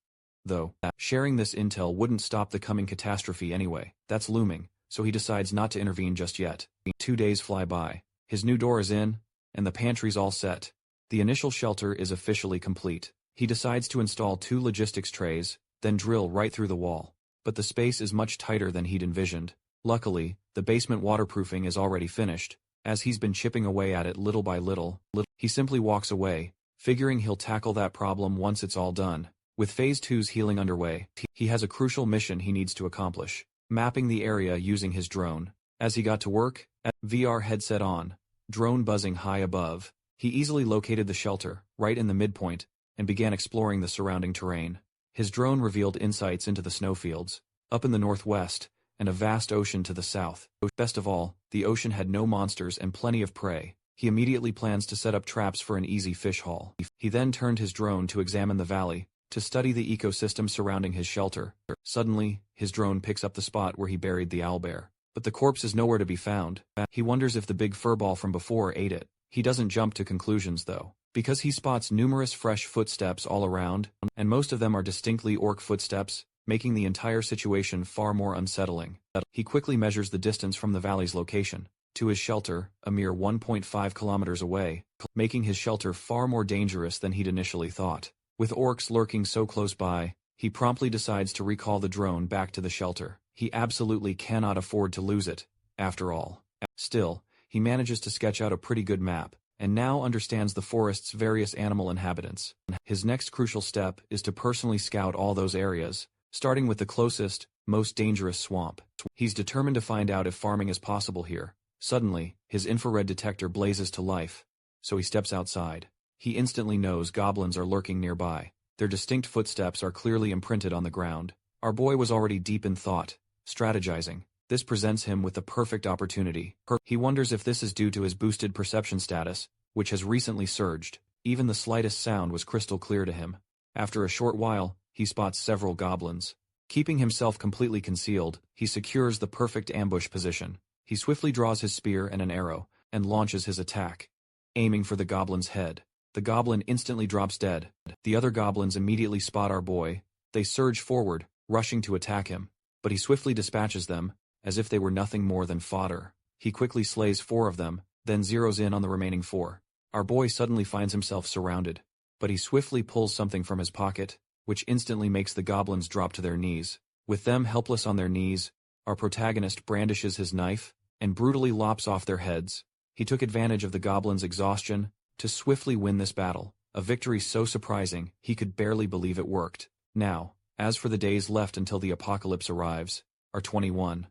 though, sharing this intel wouldn't stop the coming catastrophe anyway. That's looming, so he decides not to intervene just yet. 2 days fly by. His new door is in, and the pantry's all set. The initial shelter is officially complete. He decides to install 2 logistics trays, then drill right through the wall. But the space is much tighter than he'd envisioned. Luckily, the basement waterproofing is already finished. As he's been chipping away at it little by little, he simply walks away, figuring he'll tackle that problem once it's all done. With Phase 2's healing underway, he has a crucial mission he needs to accomplish, mapping the area using his drone. As he got to work, VR headset on, drone buzzing high above, he easily located the shelter, right in the midpoint, and began exploring the surrounding terrain. His drone revealed insights into the snowfields, up in the northwest, and a vast ocean to the south. Best of all, the ocean had no monsters and plenty of prey. He immediately plans to set up traps for an easy fish haul. He then turned his drone to examine the valley, to study the ecosystem surrounding his shelter. Suddenly, his drone picks up the spot where he buried the owlbear. But the corpse is nowhere to be found. He wonders if the big furball from before ate it. He doesn't jump to conclusions though, because he spots numerous fresh footsteps all around, and most of them are distinctly orc footsteps, making the entire situation far more unsettling. He quickly measures the distance from the valley's location to his shelter, a mere 1.5 kilometers away, making his shelter far more dangerous than he'd initially thought. With orcs lurking so close by, he promptly decides to recall the drone back to the shelter. He absolutely cannot afford to lose it, after all. Still, he manages to sketch out a pretty good map, and now understands the forest's various animal inhabitants. His next crucial step is to personally scout all those areas, starting with the closest, most dangerous swamp. He's determined to find out if farming is possible here. Suddenly, his infrared detector blazes to life, so he steps outside. He instantly knows goblins are lurking nearby. Their distinct footsteps are clearly imprinted on the ground. Our boy was already deep in thought, strategizing. This presents him with the perfect opportunity. He wonders if this is due to his boosted perception status, which has recently surged. Even the slightest sound was crystal clear to him. After a short while, he spots several goblins. Keeping himself completely concealed, he secures the perfect ambush position. He swiftly draws his spear and an arrow, and launches his attack, aiming for the goblin's head. The goblin instantly drops dead. The other goblins immediately spot our boy. They surge forward, rushing to attack him, but he swiftly dispatches them, as if they were nothing more than fodder. He quickly slays 4 of them, then zeroes in on the remaining 4. Our boy suddenly finds himself surrounded, but he swiftly pulls something from his pocket, which instantly makes the goblins drop to their knees. With them helpless on their knees, our protagonist brandishes his knife and brutally lops off their heads. He took advantage of the goblins' exhaustion to swiftly win this battle, a victory so surprising he could barely believe it worked. Now, as for the days left until the apocalypse arrives, are 21.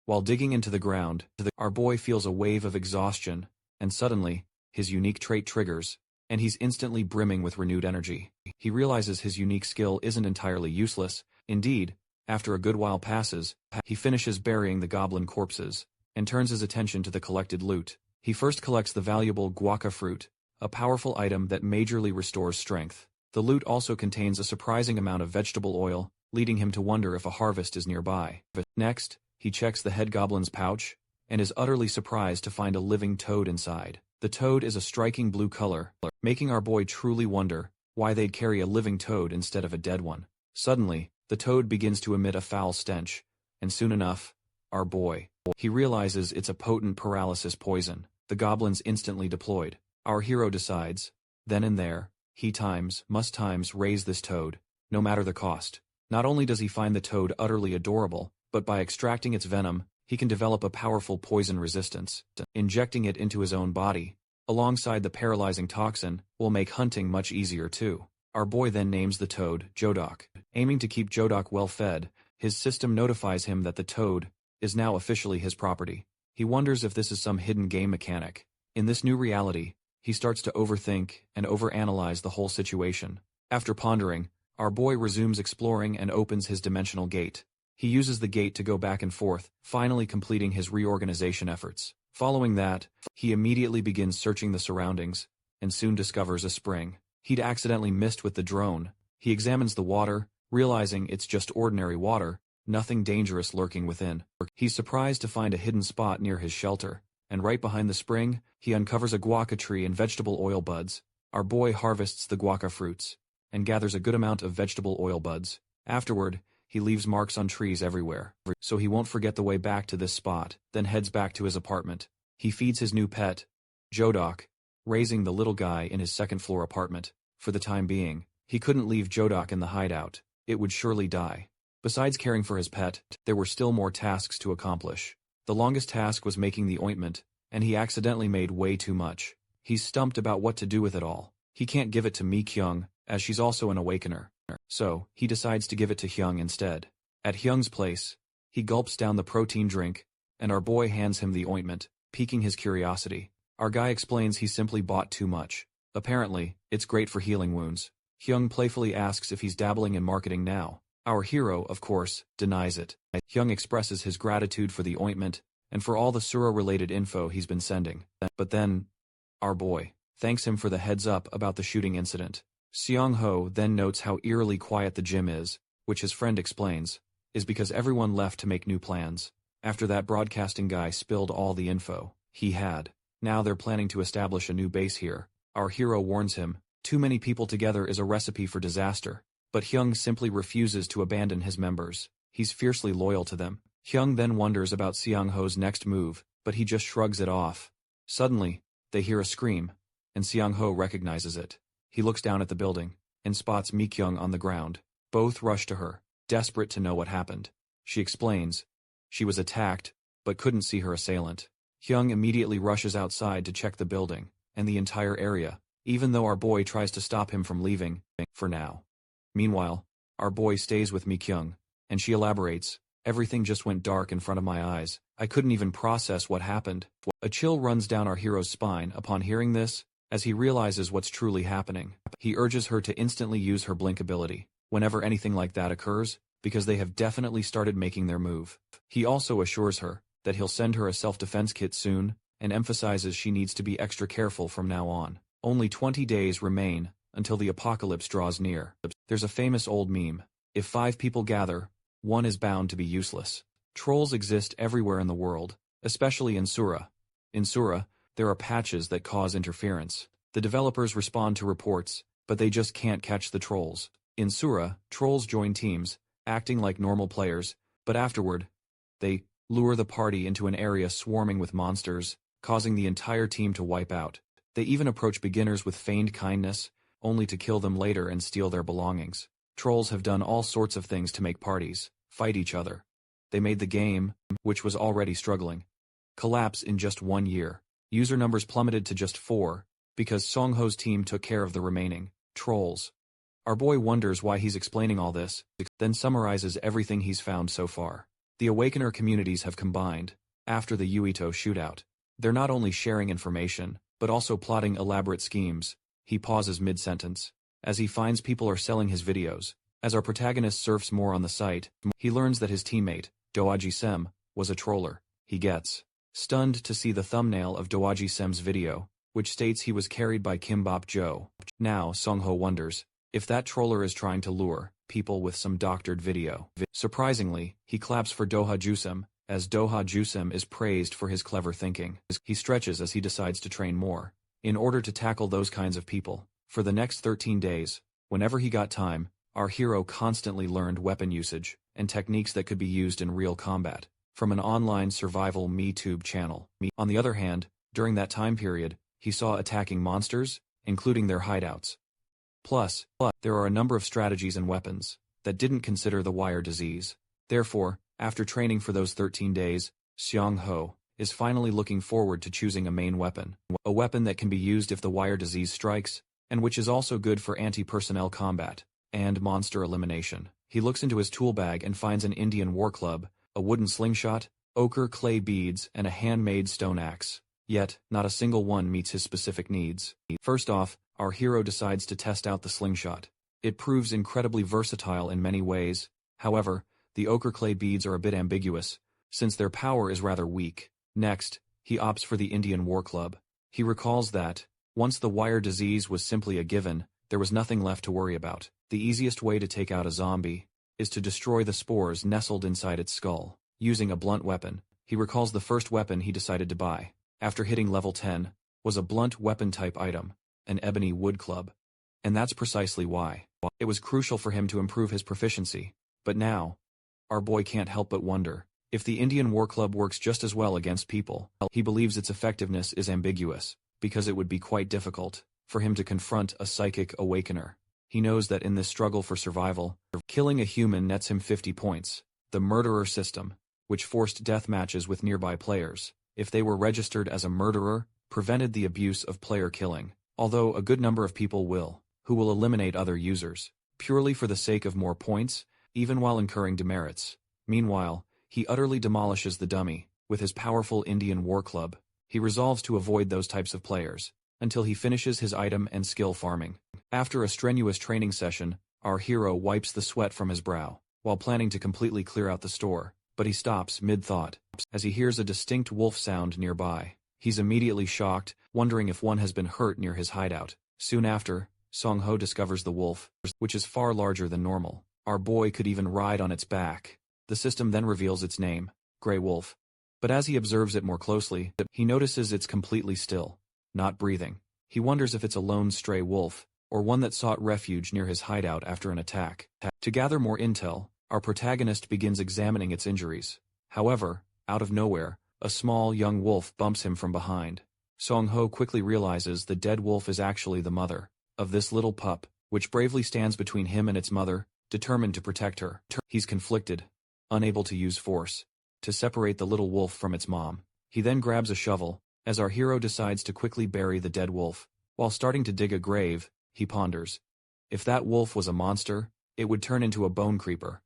While digging into the ground, our boy feels a wave of exhaustion, and suddenly, his unique trait triggers, and he's instantly brimming with renewed energy. He realizes his unique skill isn't entirely useless. Indeed, after a good while passes, he finishes burying the goblin corpses, and turns his attention to the collected loot. He first collects the valuable guaca fruit, a powerful item that majorly restores strength. The loot also contains a surprising amount of vegetable oil, leading him to wonder if a harvest is nearby. Next, he checks the head goblin's pouch, and is utterly surprised to find a living toad inside. The toad is a striking blue color, making our boy truly wonder why they'd carry a living toad instead of a dead one. Suddenly, the toad begins to emit a foul stench, and soon enough, our boy, he realizes it's a potent paralysis poison. The goblins instantly deployed. Our hero decides, then and there, he must raise this toad, no matter the cost. Not only does he find the toad utterly adorable, but by extracting its venom, he can develop a powerful poison resistance. Injecting it into his own body, alongside the paralyzing toxin, will make hunting much easier too. Our boy then names the toad Jodok. Aiming to keep Jodok well fed, his system notifies him that the toad is now officially his property. He wonders if this is some hidden game mechanic. In this new reality, he starts to overthink and overanalyze the whole situation. After pondering, our boy resumes exploring and opens his dimensional gate. He uses the gate to go back and forth, finally completing his reorganization efforts. Following that, he immediately begins searching the surroundings, and soon discovers a spring. He'd accidentally missed with the drone. He examines the water, realizing it's just ordinary water, nothing dangerous lurking within. He's surprised to find a hidden spot near his shelter, and right behind the spring, he uncovers a guaca tree and vegetable oil buds. Our boy harvests the guaca fruits, and gathers a good amount of vegetable oil buds. Afterward, he leaves marks on trees everywhere, so he won't forget the way back to this spot, then heads back to his apartment. He feeds his new pet, Jodok, raising the little guy in his second-floor apartment. For the time being, he couldn't leave Jodok in the hideout. It would surely die. Besides caring for his pet, there were still more tasks to accomplish. The longest task was making the ointment, and he accidentally made way too much. He's stumped about what to do with it all. He can't give it to Mi-kyung, as she's also an awakener. So, he decides to give it to Hyung instead. At Hyung's place, he gulps down the protein drink, and our boy hands him the ointment, piquing his curiosity. Our guy explains he simply bought too much. Apparently, it's great for healing wounds. Hyung playfully asks if he's dabbling in marketing now. Our hero, of course, denies it. Hyung expresses his gratitude for the ointment, and for all the Sura-related info he's been sending. But then, our boy thanks him for the heads-up about the shooting incident. Seong-ho then notes how eerily quiet the gym is, which his friend explains, is because everyone left to make new plans. After that broadcasting guy spilled all the info he had. Now they're planning to establish a new base here. Our hero warns him, too many people together is a recipe for disaster. But Hyung simply refuses to abandon his members. He's fiercely loyal to them. Hyung then wonders about Seong-ho's next move, but he just shrugs it off. Suddenly, they hear a scream, and Seong-ho recognizes it. He looks down at the building, and spots Mi-kyung on the ground. Both rush to her, desperate to know what happened. She explains. She was attacked, but couldn't see her assailant. Hyung immediately rushes outside to check the building, and the entire area, even though our boy tries to stop him from leaving, for now. Meanwhile, our boy stays with Mi-kyung, And she elaborates, "Everything just went dark in front of my eyes. I couldn't even process what happened." A chill runs down our hero's spine upon hearing this, as he realizes what's truly happening. He urges her to instantly use her blink ability whenever anything like that occurs, because they have definitely started making their move. He also assures her that he'll send her a self-defense kit soon, and emphasizes she needs to be extra careful from now on. Only 20 days remain until the apocalypse draws near. There's a famous old meme: if 5 people gather, one is bound to be useless. Trolls exist everywhere in the world, especially in Sura. In Sura, there are patches that cause interference. The developers respond to reports, but they just can't catch the trolls. In Sura, trolls join teams, acting like normal players, but afterward, they lure the party into an area swarming with monsters, causing the entire team to wipe out. They even approach beginners with feigned kindness, only to kill them later and steal their belongings. Trolls have done all sorts of things to make parties fight each other. They made the game, which was already struggling, collapse in just 1 year. User numbers plummeted to just 4, because Songho's team took care of the remaining trolls. Our boy wonders why he's explaining all this, then summarizes everything he's found so far. The Awakener communities have combined after the Yuito shootout. They're not only sharing information, but also plotting elaborate schemes. He pauses mid-sentence, as he finds people are selling his videos. As our protagonist surfs more on the site, he learns that his teammate, Doaji-sem, was a troller. He gets stunned to see the thumbnail of Doaji-sem's video, which states he was carried by Kimbap Joe. Now Songho wonders if that troller is trying to lure people with some doctored video. Surprisingly, he claps for Doha Jusem, as Doha Jusem is praised for his clever thinking. He stretches as he decides to train more, in order to tackle those kinds of people. For the next 13 days, whenever he got time, our hero constantly learned weapon usage and techniques that could be used in real combat, from an online survival MeTube channel. On the other hand, during that time period, he saw attacking monsters, including their hideouts. Plus, there are a number of strategies and weapons that didn't consider the wire disease. Therefore, after training for those 13 days, Seong-ho is finally looking forward to choosing a main weapon. A weapon that can be used if the wire disease strikes, and which is also good for anti-personnel combat and monster elimination. He looks into his tool bag and finds an Indian war club, a wooden slingshot, ochre clay beads, and a handmade stone axe. Yet, not a single one meets his specific needs. First off, our hero decides to test out the slingshot. It proves incredibly versatile in many ways. However, the ochre clay beads are a bit ambiguous, since their power is rather weak. Next, he opts for the Indian war club. He recalls that, once the wire disease was simply a given, there was nothing left to worry about. The easiest way to take out a zombie is to destroy the spores nestled inside its skull. Using a blunt weapon, he recalls the first weapon he decided to buy, after hitting level 10, was a blunt weapon type item, an ebony wood club. And that's precisely why. It was crucial for him to improve his proficiency. But now, our boy can't help but wonder if the Indian war club works just as well against people. He believes its effectiveness is ambiguous, because it would be quite difficult for him to confront a psychic awakener. He knows that in this struggle for survival, killing a human nets him 50 points. The murderer system, which forced death matches with nearby players, if they were registered as a murderer, prevented the abuse of player killing, although a good number of people who will eliminate other users, purely for the sake of more points, even while incurring demerits. Meanwhile, he utterly demolishes the dummy with his powerful Indian war club. He resolves to avoid those types of players until he finishes his item and skill farming. After a strenuous training session, our hero wipes the sweat from his brow, while planning to completely clear out the store, but he stops mid-thought, as he hears a distinct wolf sound nearby. He's immediately shocked, wondering if one has been hurt near his hideout. Soon after, Song-ho discovers the wolf, which is far larger than normal. Our boy could even ride on its back. The system then reveals its name, Grey Wolf. But as he observes it more closely, he notices it's completely still, not breathing. He wonders if it's a lone stray wolf, or one that sought refuge near his hideout after an attack. To gather more intel, our protagonist begins examining its injuries. However, out of nowhere, a small young wolf bumps him from behind. Song-ho quickly realizes the dead wolf is actually the mother of this little pup, which bravely stands between him and its mother, determined to protect her. He's conflicted, unable to use force to separate the little wolf from its mom. He then grabs a shovel, as our hero decides to quickly bury the dead wolf. While starting to dig a grave, he ponders, if that wolf was a monster, it would turn into a bone creeper.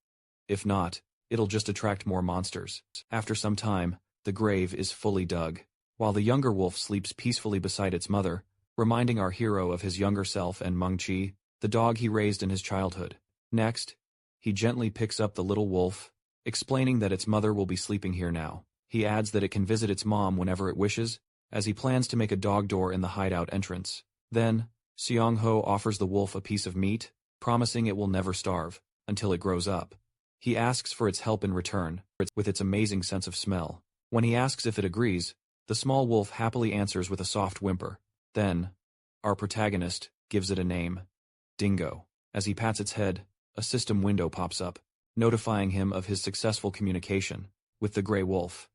If not, it'll just attract more monsters. After some time, the grave is fully dug, while the younger wolf sleeps peacefully beside its mother, reminding our hero of his younger self and Mengqi, the dog he raised in his childhood. Next, he gently picks up the little wolf, explaining that its mother will be sleeping here now. He adds that it can visit its mom whenever it wishes, as he plans to make a dog door in the hideout entrance. Then, Seong-ho offers the wolf a piece of meat, promising it will never starve until it grows up. He asks for its help in return, with its amazing sense of smell. When he asks if it agrees, the small wolf happily answers with a soft whimper. Then, our protagonist gives it a name, Dingo. As he pats its head, a system window pops up, notifying him of his successful communication with the gray wolf.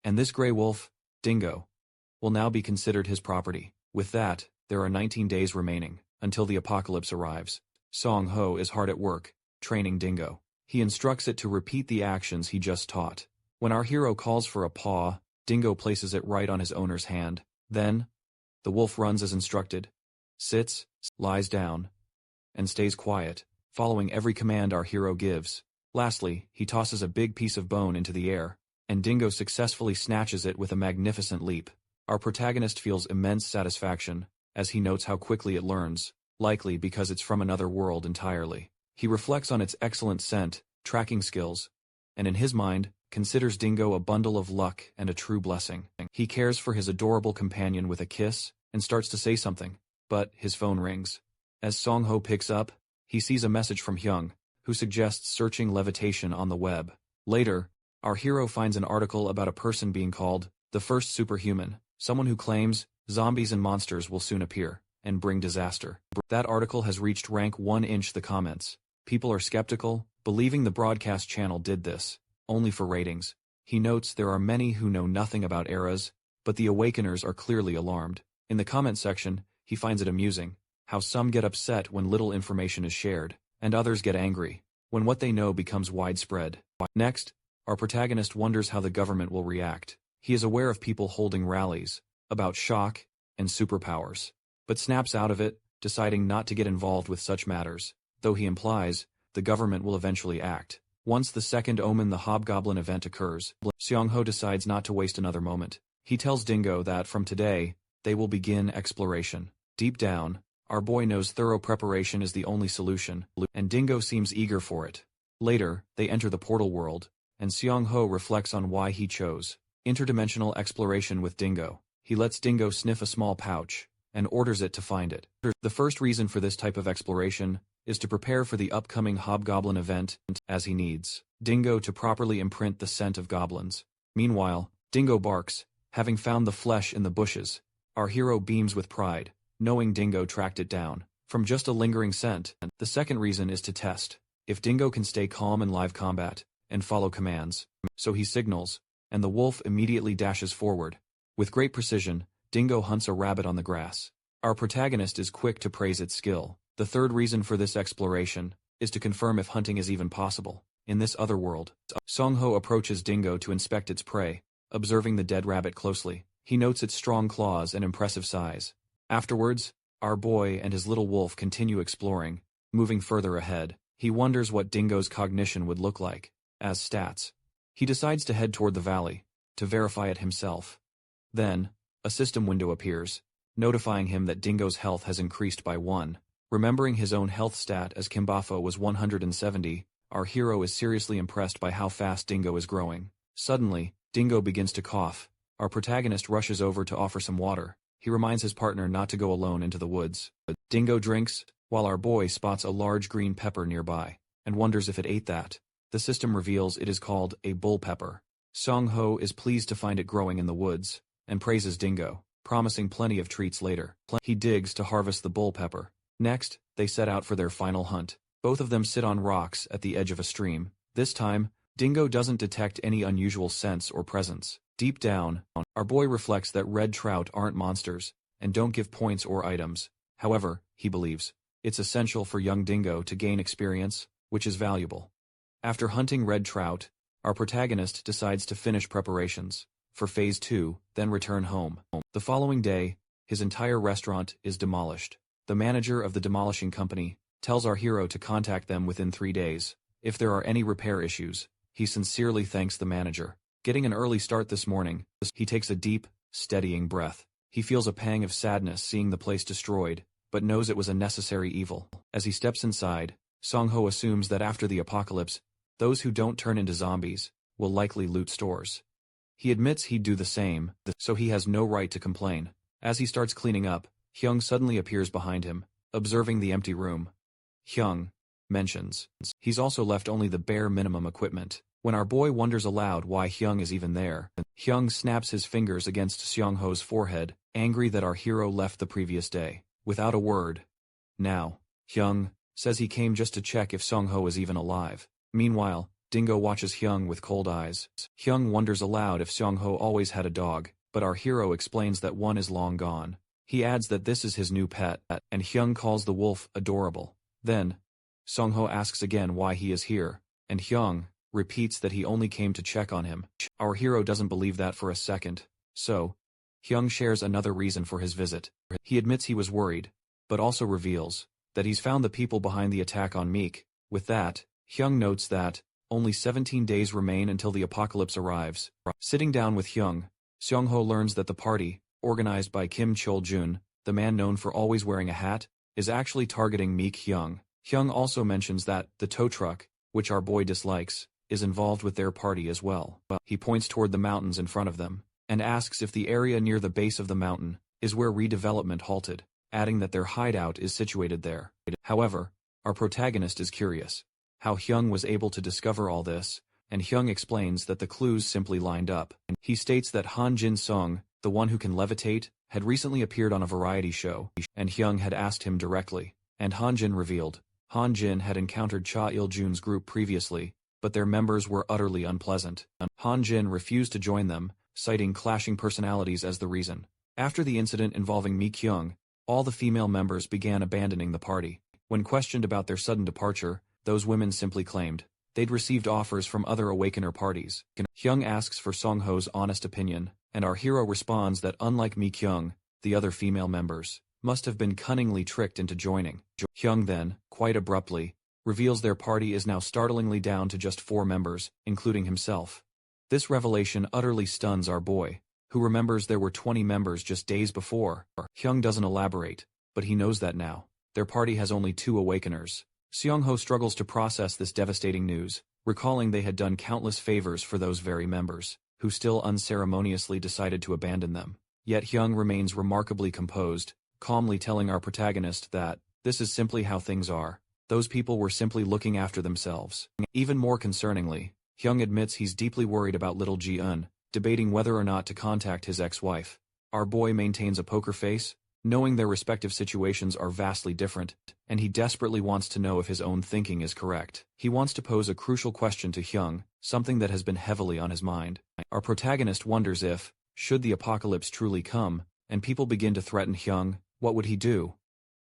And this gray wolf, Dingo, will now be considered his property. With that, there are 19 days remaining until the apocalypse arrives. Song-ho is hard at work, training Dingo. He instructs it to repeat the actions he just taught. When our hero calls for a paw, Dingo places it right on his owner's hand. Then, the wolf runs as instructed, sits, lies down, and stays quiet, following every command our hero gives. Lastly, he tosses a big piece of bone into the air, and Dingo successfully snatches it with a magnificent leap. Our protagonist feels immense satisfaction, as he notes how quickly it learns, likely because it's from another world entirely. He reflects on its excellent scent, tracking skills, and in his mind, considers Dingo a bundle of luck and a true blessing. He cares for his adorable companion with a kiss, and starts to say something, but his phone rings. As Song-ho picks up, he sees a message from Hyung, who suggests searching levitation on the web. Later, our hero finds an article about a person being called the first superhuman, someone who claims zombies and monsters will soon appear and bring disaster. That article has reached rank 1 in the comments. People are skeptical, believing the broadcast channel did this only for ratings. He notes there are many who know nothing about eras, but the awakeners are clearly alarmed. In the comment section, he finds it amusing how some get upset when little information is shared, and others get angry when what they know becomes widespread. Next, our protagonist wonders how the government will react. He is aware of people holding rallies about shock and superpowers, but snaps out of it, deciding not to get involved with such matters, though he implies the government will eventually act. Once the second Omen the Hobgoblin event occurs, Seong-ho decides not to waste another moment. He tells Dingo that from today, they will begin exploration. Deep down, our boy knows thorough preparation is the only solution, and Dingo seems eager for it. Later, they enter the portal world, and Seong-ho reflects on why he chose interdimensional exploration with Dingo. He lets Dingo sniff a small pouch, and orders it to find it. The first reason for this type of exploration is to prepare for the upcoming Hobgoblin event, as he needs Dingo to properly imprint the scent of goblins. Meanwhile, Dingo barks, having found the flesh in the bushes. Our hero beams with pride, knowing Dingo tracked it down from just a lingering scent. The second reason is to test if Dingo can stay calm in live combat and follow commands. So he signals, and the wolf immediately dashes forward. With great precision, Dingo hunts a rabbit on the grass. Our protagonist is quick to praise its skill. The third reason for this exploration is to confirm if hunting is even possible in this other world. Song-ho approaches Dingo to inspect its prey, observing the dead rabbit closely. He notes its strong claws and impressive size. Afterwards, our boy and his little wolf continue exploring, moving further ahead. He wonders what Dingo's cognition would look like as stats. He decides to head toward the valley to verify it himself. Then, a system window appears, notifying him that Dingo's health has increased by 1. Remembering his own health stat as Kimbafo was 170, our hero is seriously impressed by how fast Dingo is growing. Suddenly, Dingo begins to cough. Our protagonist rushes over to offer some water. He reminds his partner not to go alone into the woods. Dingo drinks, while our boy spots a large green pepper nearby, and wonders if it ate that. The system reveals it is called a bull pepper. Song-ho is pleased to find it growing in the woods, and praises Dingo, promising plenty of treats later. He digs to harvest the bull pepper. Next, they set out for their final hunt. Both of them sit on rocks at the edge of a stream. This time, Dingo doesn't detect any unusual scents or presence. Deep down, our boy reflects that red trout aren't monsters, and don't give points or items. However, he believes it's essential for young Dingo to gain experience, which is valuable. After hunting red trout, our protagonist decides to finish preparations for Phase 2, then return home. The following day, his entire restaurant is demolished. The manager of the demolishing company tells our hero to contact them within 3 days, If there are any repair issues, he sincerely thanks the manager. Getting an early start this morning, he takes a deep, steadying breath. He feels a pang of sadness seeing the place destroyed, but knows it was a necessary evil. As he steps inside, Song-ho assumes that after the apocalypse, those who don't turn into zombies will likely loot stores. He admits he'd do the same, so he has no right to complain. As he starts cleaning up, Hyung suddenly appears behind him, observing the empty room. Hyung mentions he's also left only the bare minimum equipment. When our boy wonders aloud why Hyung is even there, Hyung snaps his fingers against Seong-ho's forehead, angry that our hero left the previous day, without a word. Now, Hyung says he came just to check if Song-ho is even alive. Meanwhile, Dingo watches Hyung with cold eyes. Hyung wonders aloud if Seong-ho always had a dog, but our hero explains that one is long gone. He adds that this is his new pet, and Hyung calls the wolf adorable. Then, Song-ho asks again why he is here, and Hyung repeats that he only came to check on him. Our hero doesn't believe that for a second, so Hyung shares another reason for his visit. He admits he was worried, but also reveals that he's found the people behind the attack on Meek. With that, Hyung notes that only 17 days remain until the apocalypse arrives. Sitting down with Hyung, Seong-ho learns that the party, organized by Kim Chol-jun, the man known for always wearing a hat, is actually targeting Meek Hyung. Hyung also mentions that the tow truck, which our boy dislikes, is involved with their party as well. He points toward the mountains in front of them, and asks if the area near the base of the mountain is where redevelopment halted, adding that their hideout is situated there. However, our protagonist is curious how Hyung was able to discover all this, and Hyung explains that the clues simply lined up. He states that Han Jin-sung, the one who can levitate, had recently appeared on a variety show, and Hyung had asked him directly, and Han Jin revealed Han Jin had encountered Cha Il-jun's group previously, but their members were utterly unpleasant. Han Jin refused to join them, citing clashing personalities as the reason. After the incident involving Mi Kyung, all the female members began abandoning the party. When questioned about their sudden departure, those women simply claimed they'd received offers from other Awakener parties. Hyung asks for Song-ho's honest opinion, and our hero responds that unlike Mi Kyung, the other female members must have been cunningly tricked into joining. Hyung then, quite abruptly, reveals their party is now startlingly down to just 4 members, including himself. This revelation utterly stuns our boy, who remembers there were 20 members just days before. Hyung doesn't elaborate, but he knows that now their party has only 2 Awakeners. Seong-ho struggles to process this devastating news, recalling they had done countless favors for those very members, who still unceremoniously decided to abandon them. Yet Hyung remains remarkably composed, calmly telling our protagonist that this is simply how things are. Those people were simply looking after themselves. Even more concerningly, Hyung admits he's deeply worried about little Ji-eun, debating whether or not to contact his ex-wife. Our boy maintains a poker face, knowing their respective situations are vastly different, and he desperately wants to know if his own thinking is correct. He wants to pose a crucial question to Hyung, something that has been heavily on his mind. Our protagonist wonders if, should the apocalypse truly come, and people begin to threaten Hyung, what would he do?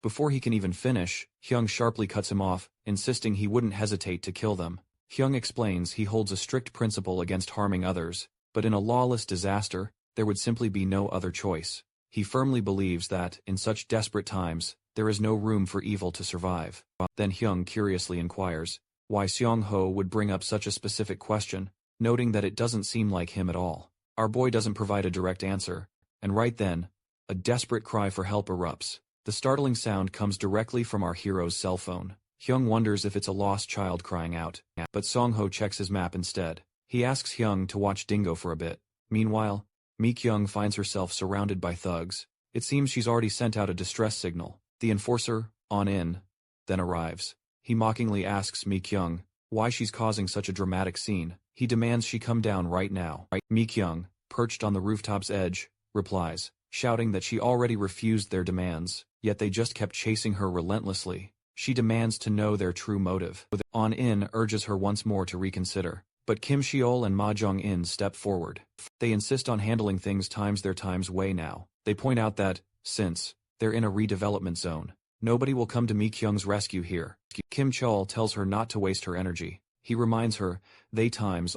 Before he can even finish, Hyung sharply cuts him off, insisting he wouldn't hesitate to kill them. Hyung explains he holds a strict principle against harming others, but in a lawless disaster, there would simply be no other choice. He firmly believes that, in such desperate times, there is no room for evil to survive. Then Hyung curiously inquires why Seong-ho would bring up such a specific question, noting that it doesn't seem like him at all. Our boy doesn't provide a direct answer, and right then, a desperate cry for help erupts. The startling sound comes directly from our hero's cell phone. Hyung wonders if it's a lost child crying out, but Song-ho checks his map instead. He asks Hyung to watch Dingo for a bit. Meanwhile, Mi Kyung finds herself surrounded by thugs. It seems she's already sent out a distress signal. The enforcer, On-in, then arrives. He mockingly asks Mi Kyung why she's causing such a dramatic scene. He demands she come down right now. Mi Kyung, perched on the rooftop's edge, replies, shouting that she already refused their demands, yet they just kept chasing her relentlessly. She demands to know their true motive. On-in urges her once more to reconsider, but Kim Sheol and Ma Jong-in step forward. They insist on handling things their way now. They point out that, since they're in a redevelopment zone, nobody will come to Mi Kyung's rescue here. Kim Chol tells her not to waste her energy. He reminds her,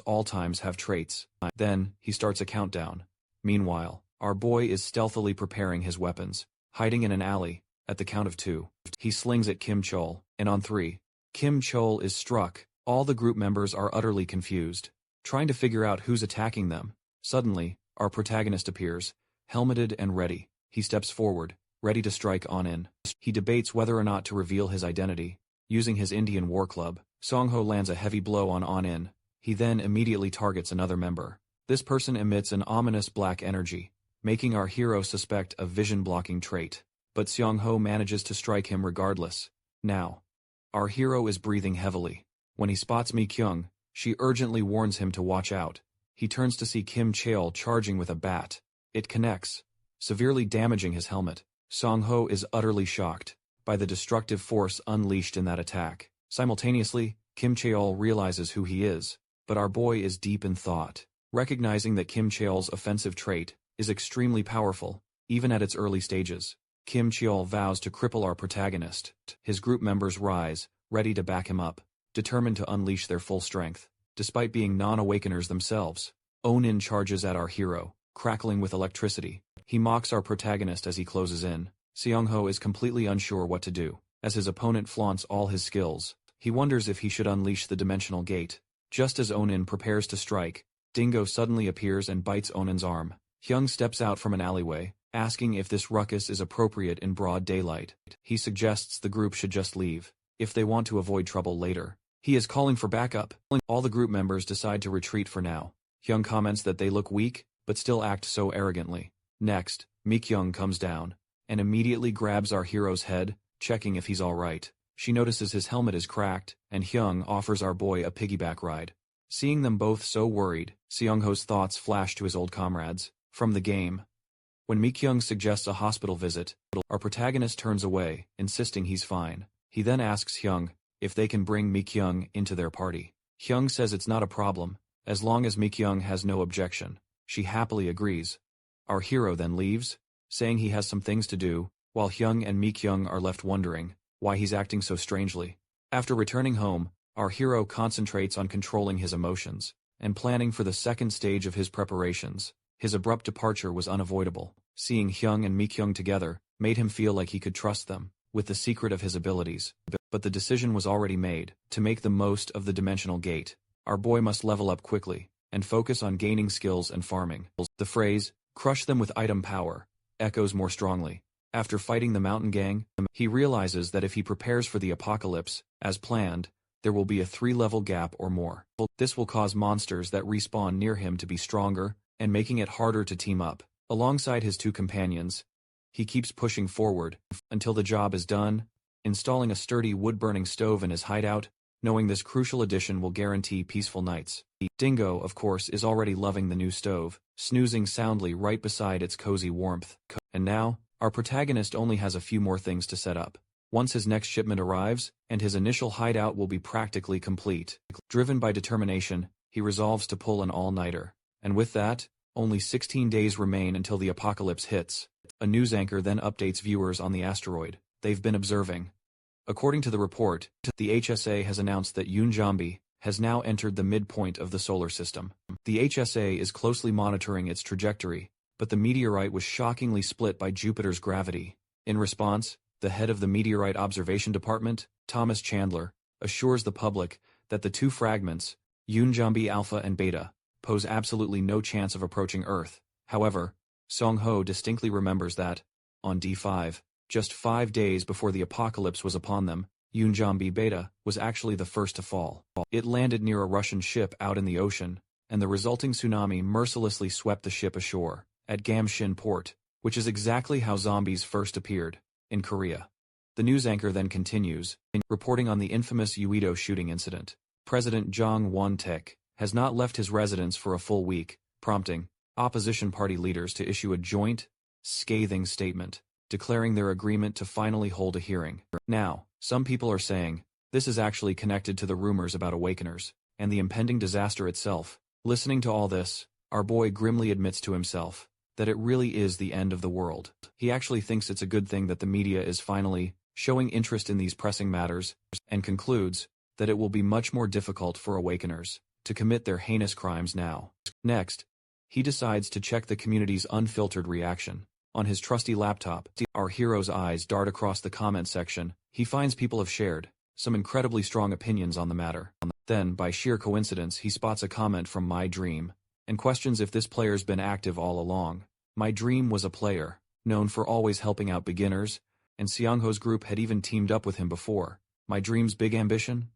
all times have traits. Then, he starts a countdown. Meanwhile, our boy is stealthily preparing his weapons, hiding in an alley. At the count of 2, he slings at Kim Chol, and on 3, Kim Chol is struck, All the group members are utterly confused, trying to figure out who's attacking them. Suddenly, our protagonist appears, helmeted and ready. He steps forward, ready to strike on in. He debates whether or not to reveal his identity. Using his Indian war club, Songho lands a heavy blow on in. He then immediately targets another member. This person emits an ominous black energy, making our hero suspect a vision-blocking trait. But Seongho manages to strike him regardless. Now, our hero is breathing heavily. When he spots Mi Kyung, she urgently warns him to watch out. He turns to see Kim Cheol charging with a bat. It connects, severely damaging his helmet. Songho is utterly shocked by the destructive force unleashed in that attack. Simultaneously, Kim Cheol realizes who he is, but our boy is deep in thought, recognizing that Kim Cheol's offensive trait is extremely powerful, even at its early stages. Kim Cheol vows to cripple our protagonist. His group members rise, ready to back him up, determined to unleash their full strength. Despite being non-awakeners themselves, Onin charges at our hero, crackling with electricity. He mocks our protagonist as he closes in. Seongho is completely unsure what to do. As his opponent flaunts all his skills, he wonders if he should unleash the dimensional gate. Just as Onin prepares to strike, Dingo suddenly appears and bites Onin's arm. Hyung steps out from an alleyway, asking if this ruckus is appropriate in broad daylight. He suggests the group should just leave, if they want to avoid trouble later. He is calling for backup. All the group members decide to retreat for now. Hyung comments that they look weak, but still act so arrogantly. Next, Mi Kyung comes down, and immediately grabs our hero's head, checking if he's alright. She notices his helmet is cracked, and Hyung offers our boy a piggyback ride. Seeing them both so worried, Seongho's thoughts flash to his old comrades from the game. When Mi Kyung suggests a hospital visit, our protagonist turns away, insisting he's fine. He then asks Hyung if they can bring Mi Kyung into their party. Hyung says it's not a problem, as long as Mi Kyung has no objection. She happily agrees. Our hero then leaves, saying he has some things to do, while Hyung and Mi Kyung are left wondering why he's acting so strangely. After returning home, our hero concentrates on controlling his emotions and planning for the second stage of his preparations. His abrupt departure was unavoidable. Seeing Hyung and Mi Kyung together made him feel like he could trust them with the secret of his abilities. But the decision was already made. To make the most of the dimensional gate, our boy must level up quickly and focus on gaining skills and farming. The phrase, "crush them with item power," echoes more strongly. After fighting the mountain gang, he realizes that if he prepares for the apocalypse, as planned, there will be a 3-level gap or more. This will cause monsters that respawn near him to be stronger, and making it harder to team up. Alongside his two companions, he keeps pushing forward until the job is done, installing a sturdy wood-burning stove in his hideout, knowing this crucial addition will guarantee peaceful nights. Dingo, of course, is already loving the new stove, snoozing soundly right beside its cozy warmth. And now, our protagonist only has a few more things to set up. Once his next shipment arrives, and his initial hideout will be practically complete. Driven by determination, he resolves to pull an all-nighter. And with that, only 16 days remain until the apocalypse hits. A news anchor then updates viewers on the asteroid they've been observing. According to the report, the HSA has announced that Yunjambi has now entered the midpoint of the solar system. The HSA is closely monitoring its trajectory, but the meteorite was shockingly split by Jupiter's gravity. In response, the head of the Meteorite Observation Department, Thomas Chandler, assures the public that the two fragments, Yunjambi Alpha and Beta, pose absolutely no chance of approaching Earth. However, Songho distinctly remembers that, on D5, just 5 days before the apocalypse was upon them, Yunjambi Beta was actually the first to fall. It landed near a Russian ship out in the ocean, and the resulting tsunami mercilessly swept the ship ashore at Gamshin Port, which is exactly how zombies first appeared in Korea. The news anchor then continues, reporting on the infamous Uido shooting incident. President Jang Won-taek has not left his residence for a full week, prompting opposition party leaders to issue a joint, scathing statement, declaring their agreement to finally hold a hearing. Now, some people are saying, this is actually connected to the rumors about awakeners, and the impending disaster itself. Listening to all this, our boy grimly admits to himself that it really is the end of the world. He actually thinks it's a good thing that the media is finally showing interest in these pressing matters, and concludes that it will be much more difficult for awakeners to commit their heinous crimes now. Next, he decides to check the community's unfiltered reaction. On his trusty laptop, our hero's eyes dart across the comment section. He finds people have shared some incredibly strong opinions on the matter. Then, by sheer coincidence, he spots a comment from My Dream, and questions if this player's been active all along. My Dream was a player, known for always helping out beginners, and Seongho's group had even teamed up with him before. My Dream's big ambition?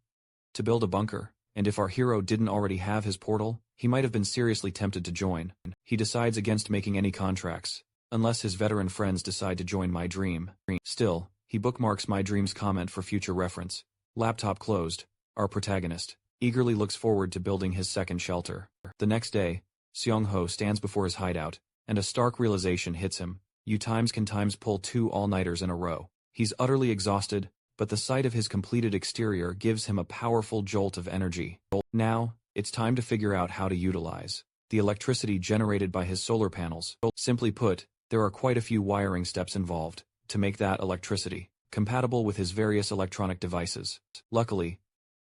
To build a bunker, and if our hero didn't already have his portal, he might have been seriously tempted to join. He decides against making any contracts, unless his veteran friends decide to join My Dream. Still, he bookmarks My Dream's comment for future reference. Laptop closed. Our protagonist eagerly looks forward to building his second shelter. The next day, Seongho stands before his hideout, and a stark realization hits him. You can pull 2 all-nighters in a row. He's utterly exhausted, but the sight of his completed exterior gives him a powerful jolt of energy. Now, it's time to figure out how to utilize the electricity generated by his solar panels. Simply put, there are quite a few wiring steps involved to make that electricity compatible with his various electronic devices. Luckily,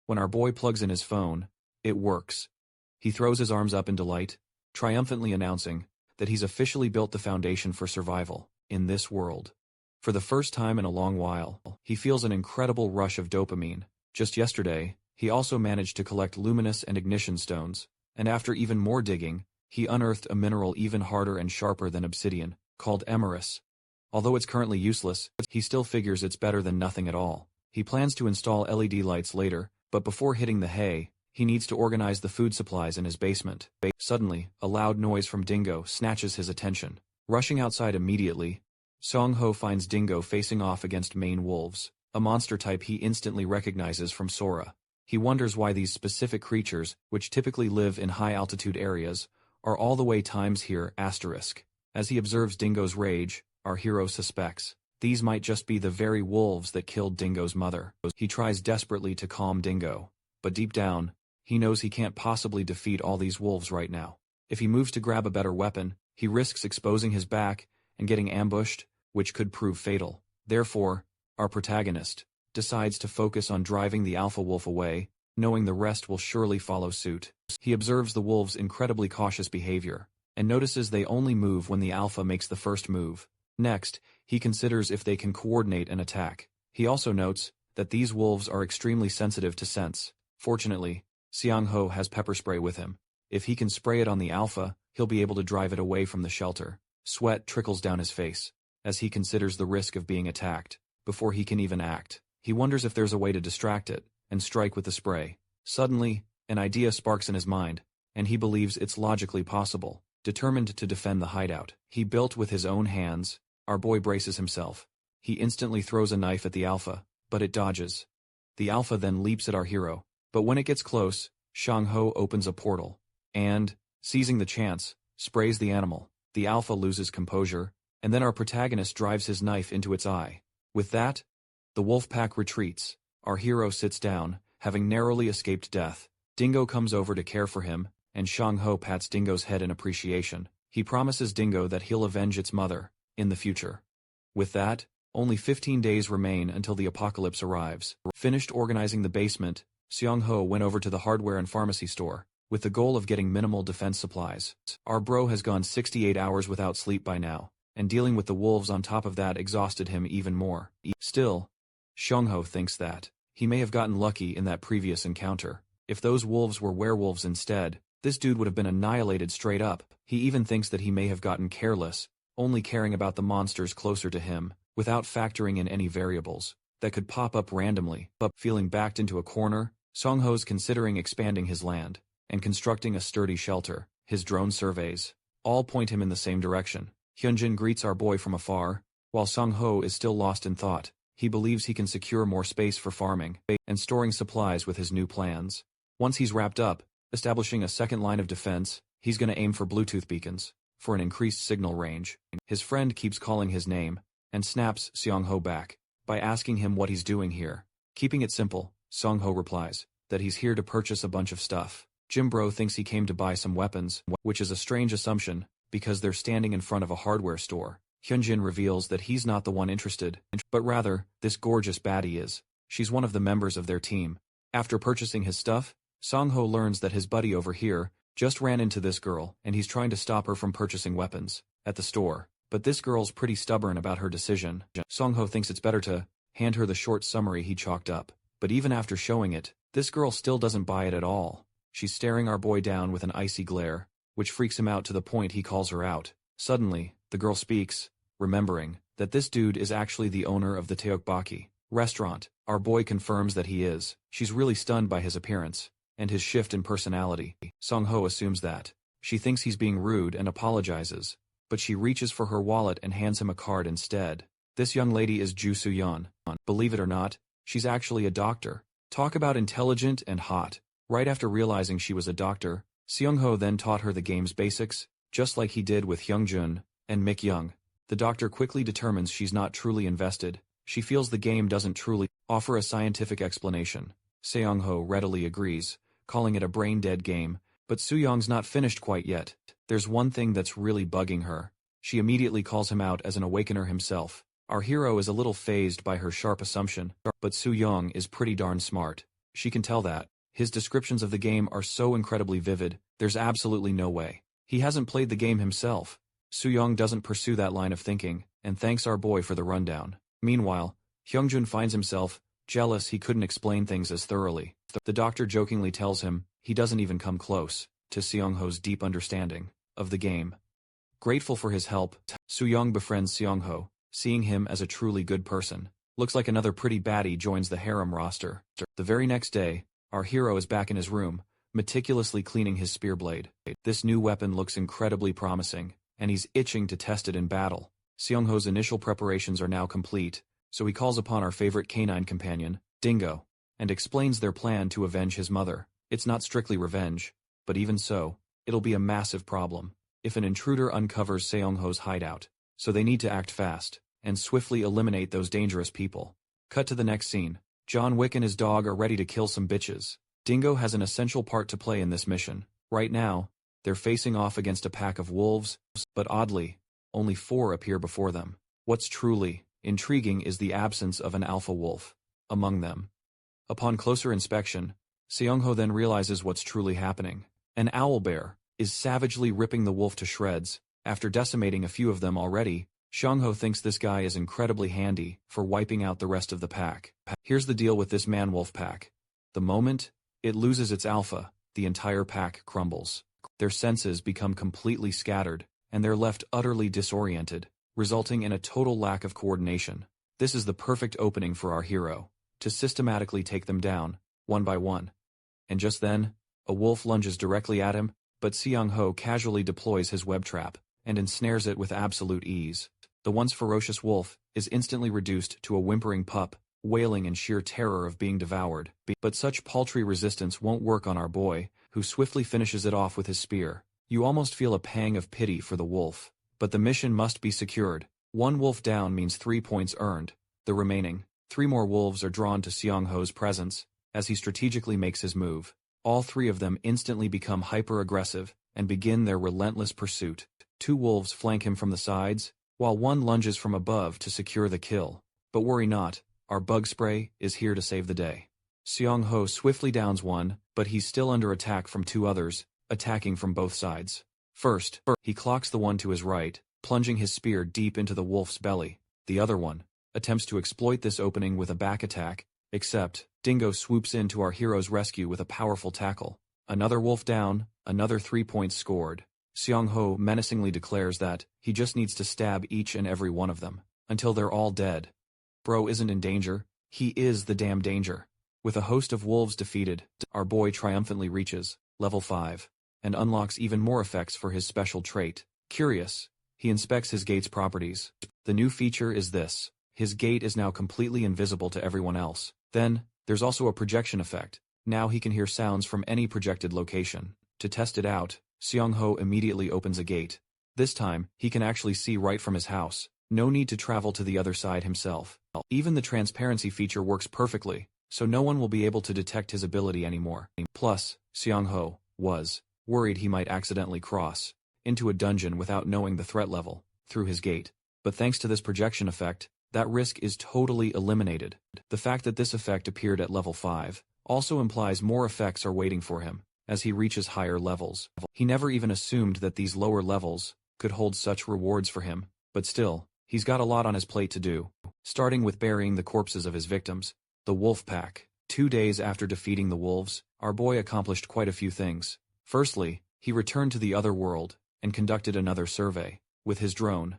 when our boy plugs in his phone, it works. He throws his arms up in delight, triumphantly announcing that he's officially built the foundation for survival in this world. For the first time in a long while, he feels an incredible rush of dopamine. Just yesterday, he also managed to collect luminous and ignition stones, and after even more digging, he unearthed a mineral even harder and sharper than obsidian, called emerus. Although it's currently useless, he still figures it's better than nothing at all. He plans to install LED lights later, but before hitting the hay, he needs to organize the food supplies in his basement. Suddenly, a loud noise from Dingo snatches his attention. Rushing outside immediately, Seongho finds Dingo facing off against Maine wolves, a monster type he instantly recognizes from Sora. He wonders why these specific creatures, which typically live in high-altitude areas, are all the way times here. As he observes Dingo's rage, our hero suspects these might just be the very wolves that killed Dingo's mother. He tries desperately to calm Dingo, but deep down, he knows he can't possibly defeat all these wolves right now. If he moves to grab a better weapon, he risks exposing his back and getting ambushed, which could prove fatal. Therefore, our protagonist decides to focus on driving the alpha wolf away, knowing the rest will surely follow suit. He observes the wolves' incredibly cautious behavior, and notices they only move when the alpha makes the first move. Next, he considers if they can coordinate an attack. He also notes that these wolves are extremely sensitive to scents. Fortunately, Seongho has pepper spray with him. If he can spray it on the alpha, he'll be able to drive it away from the shelter. Sweat trickles down his face as he considers the risk of being attacked. Before he can even act, he wonders if there's a way to distract it and strike with the spray. Suddenly, an idea sparks in his mind, and he believes it's logically possible. Determined to defend the hideout he built with his own hands, our boy braces himself. He instantly throws a knife at the alpha, but it dodges. The alpha then leaps at our hero, but when it gets close, Seongho opens a portal, and, seizing the chance, sprays the animal. The alpha loses composure, and then our protagonist drives his knife into its eye. With that, the wolf pack retreats. Our hero sits down, having narrowly escaped death. Dingo comes over to care for him, and Seongho pats Dingo's head in appreciation. He promises Dingo that he'll avenge its mother in the future. With that, only 15 days remain until the apocalypse arrives. Finished organizing the basement, Seongho went over to the hardware and pharmacy store, with the goal of getting minimal defense supplies. Our bro has gone 68 hours without sleep by now, and dealing with the wolves on top of that exhausted him even more. Still, Seongho thinks that he may have gotten lucky in that previous encounter. If those wolves were werewolves instead, this dude would have been annihilated straight up. He even thinks that he may have gotten careless, only caring about the monsters closer to him, without factoring in any variables that could pop up randomly. But feeling backed into a corner, Seongho's considering expanding his land and constructing a sturdy shelter. His drone surveys all point him in the same direction. Hyunjin greets our boy from afar, while Seongho is still lost in thought. He believes he can secure more space for farming and storing supplies with his new plans. Once he's wrapped up, establishing a second line of defense, he's gonna aim for Bluetooth beacons for an increased signal range. His friend keeps calling his name and snaps Seongho back by asking him what he's doing here. Keeping it simple, Seongho replies that he's here to purchase a bunch of stuff. Jimbro thinks he came to buy some weapons, which is a strange assumption because they're standing in front of a hardware store. Hyunjin reveals that he's not the one interested, but rather, this gorgeous baddie is. She's one of the members of their team. After purchasing his stuff, Seongho learns that his buddy over here just ran into this girl and he's trying to stop her from purchasing weapons at the store. But this girl's pretty stubborn about her decision. Seongho thinks it's better to hand her the short summary he chalked up. But even after showing it, This girl still doesn't buy it at all. She's staring our boy down with an icy glare, which freaks him out to the point he calls her out. Suddenly, the girl speaks, remembering that this dude is actually the owner of the Teokbokki restaurant. Our boy confirms that he is. She's really stunned by his appearance and his shift in personality. Song-ho assumes that. She thinks he's being rude and apologizes, but she reaches for her wallet and hands him a card instead. This young lady is Ju Soo-yeon. Believe it or not, she's actually a doctor. Talk about intelligent and hot. Right after realizing she was a doctor, Seung-ho then taught her the game's basics, just like he did with Hyung-jun and Mik-young. The doctor quickly determines she's not truly invested. She feels the game doesn't truly offer a scientific explanation. Seung-ho readily agrees, calling it a brain-dead game, but Soo-young's not finished quite yet. There's one thing that's really bugging her. She immediately calls him out as an awakener himself. Our hero is a little fazed by her sharp assumption, but Soo-young is pretty darn smart. She can tell that. His descriptions of the game are so incredibly vivid, there's absolutely no way. He hasn't played the game himself. Soo-young doesn't pursue that line of thinking, and thanks our boy for the rundown. Meanwhile, Hyung-jun finds himself jealous he couldn't explain things as thoroughly. The doctor jokingly tells him he doesn't even come close to Seung-ho's deep understanding of the game. Grateful for his help, Soo-young befriends Seung-ho, seeing him as a truly good person. Looks like another pretty baddie joins the harem roster. The very next day, our hero is back in his room, meticulously cleaning his spear blade. This new weapon looks incredibly promising, and he's itching to test it in battle. Seung-ho's initial preparations are now complete, so he calls upon our favorite canine companion, Dingo, and explains their plan to avenge his mother. It's not strictly revenge, but even so, it'll be a massive problem if an intruder uncovers Seung-ho's hideout, so they need to act fast and swiftly eliminate those dangerous people. Cut to the next scene. John Wick and his dog are ready to kill some bitches. Dingo has an essential part to play in this mission. Right now, they're facing off against a pack of wolves, but oddly, only 4 appear before them. What's truly intriguing is the absence of an alpha wolf among them. Upon closer inspection, Seung-ho then realizes what's truly happening. An owlbear is savagely ripping the wolf to shreds. After decimating a few of them already, Seung-ho thinks this guy is incredibly handy for wiping out the rest of the pack. Here's the deal with this man-wolf pack. The moment it loses its alpha, the entire pack crumbles. Their senses become completely scattered, and they're left utterly disoriented, resulting in a total lack of coordination. This is the perfect opening for our hero to systematically take them down, one by one. And just then, a wolf lunges directly at him, but Seung-ho casually deploys his web trap and ensnares it with absolute ease. The once ferocious wolf is instantly reduced to a whimpering pup, wailing in sheer terror of being devoured. But such paltry resistance won't work on our boy, who swiftly finishes it off with his spear. You almost feel a pang of pity for the wolf. But the mission must be secured. 1 wolf down means 3 points earned. The remaining 3 more wolves are drawn to Seung-ho's presence as he strategically makes his move. All 3 of them instantly become hyper-aggressive and begin their relentless pursuit. 2 wolves flank him from the sides, while 1 lunges from above to secure the kill. But worry not, our bug spray is here to save the day. Seung-ho swiftly downs 1, but he's still under attack from 2 others, attacking from both sides. First, he clocks the one to his right, plunging his spear deep into the wolf's belly. The other one attempts to exploit this opening with a back attack, except Dingo swoops in to our hero's rescue with a powerful tackle. Another wolf down, another 3 points scored. Seung-ho menacingly declares that he just needs to stab each and every one of them until they're all dead. Bro isn't in danger, he is the damn danger. With a host of wolves defeated, our boy triumphantly reaches level 5 and unlocks even more effects for his special trait. Curious, he inspects his gate's properties. The new feature is this: his gate is now completely invisible to everyone else. Then, there's also a projection effect. Now he can hear sounds from any projected location. To test it out, Seung-ho immediately opens a gate. This time, he can actually see right from his house. No need to travel to the other side himself. Even the transparency feature works perfectly, so no one will be able to detect his ability anymore. Plus, Seung-ho was worried he might accidentally cross into a dungeon without knowing the threat level through his gate. But thanks to this projection effect, that risk is totally eliminated. The fact that this effect appeared at level 5 also implies more effects are waiting for him as he reaches higher levels. He never even assumed that these lower levels could hold such rewards for him, but still, he's got a lot on his plate to do, starting with burying the corpses of his victims. The wolf pack 2 days after defeating the wolves, our boy accomplished quite a few things. Firstly, he returned to the other world and conducted another survey with his drone.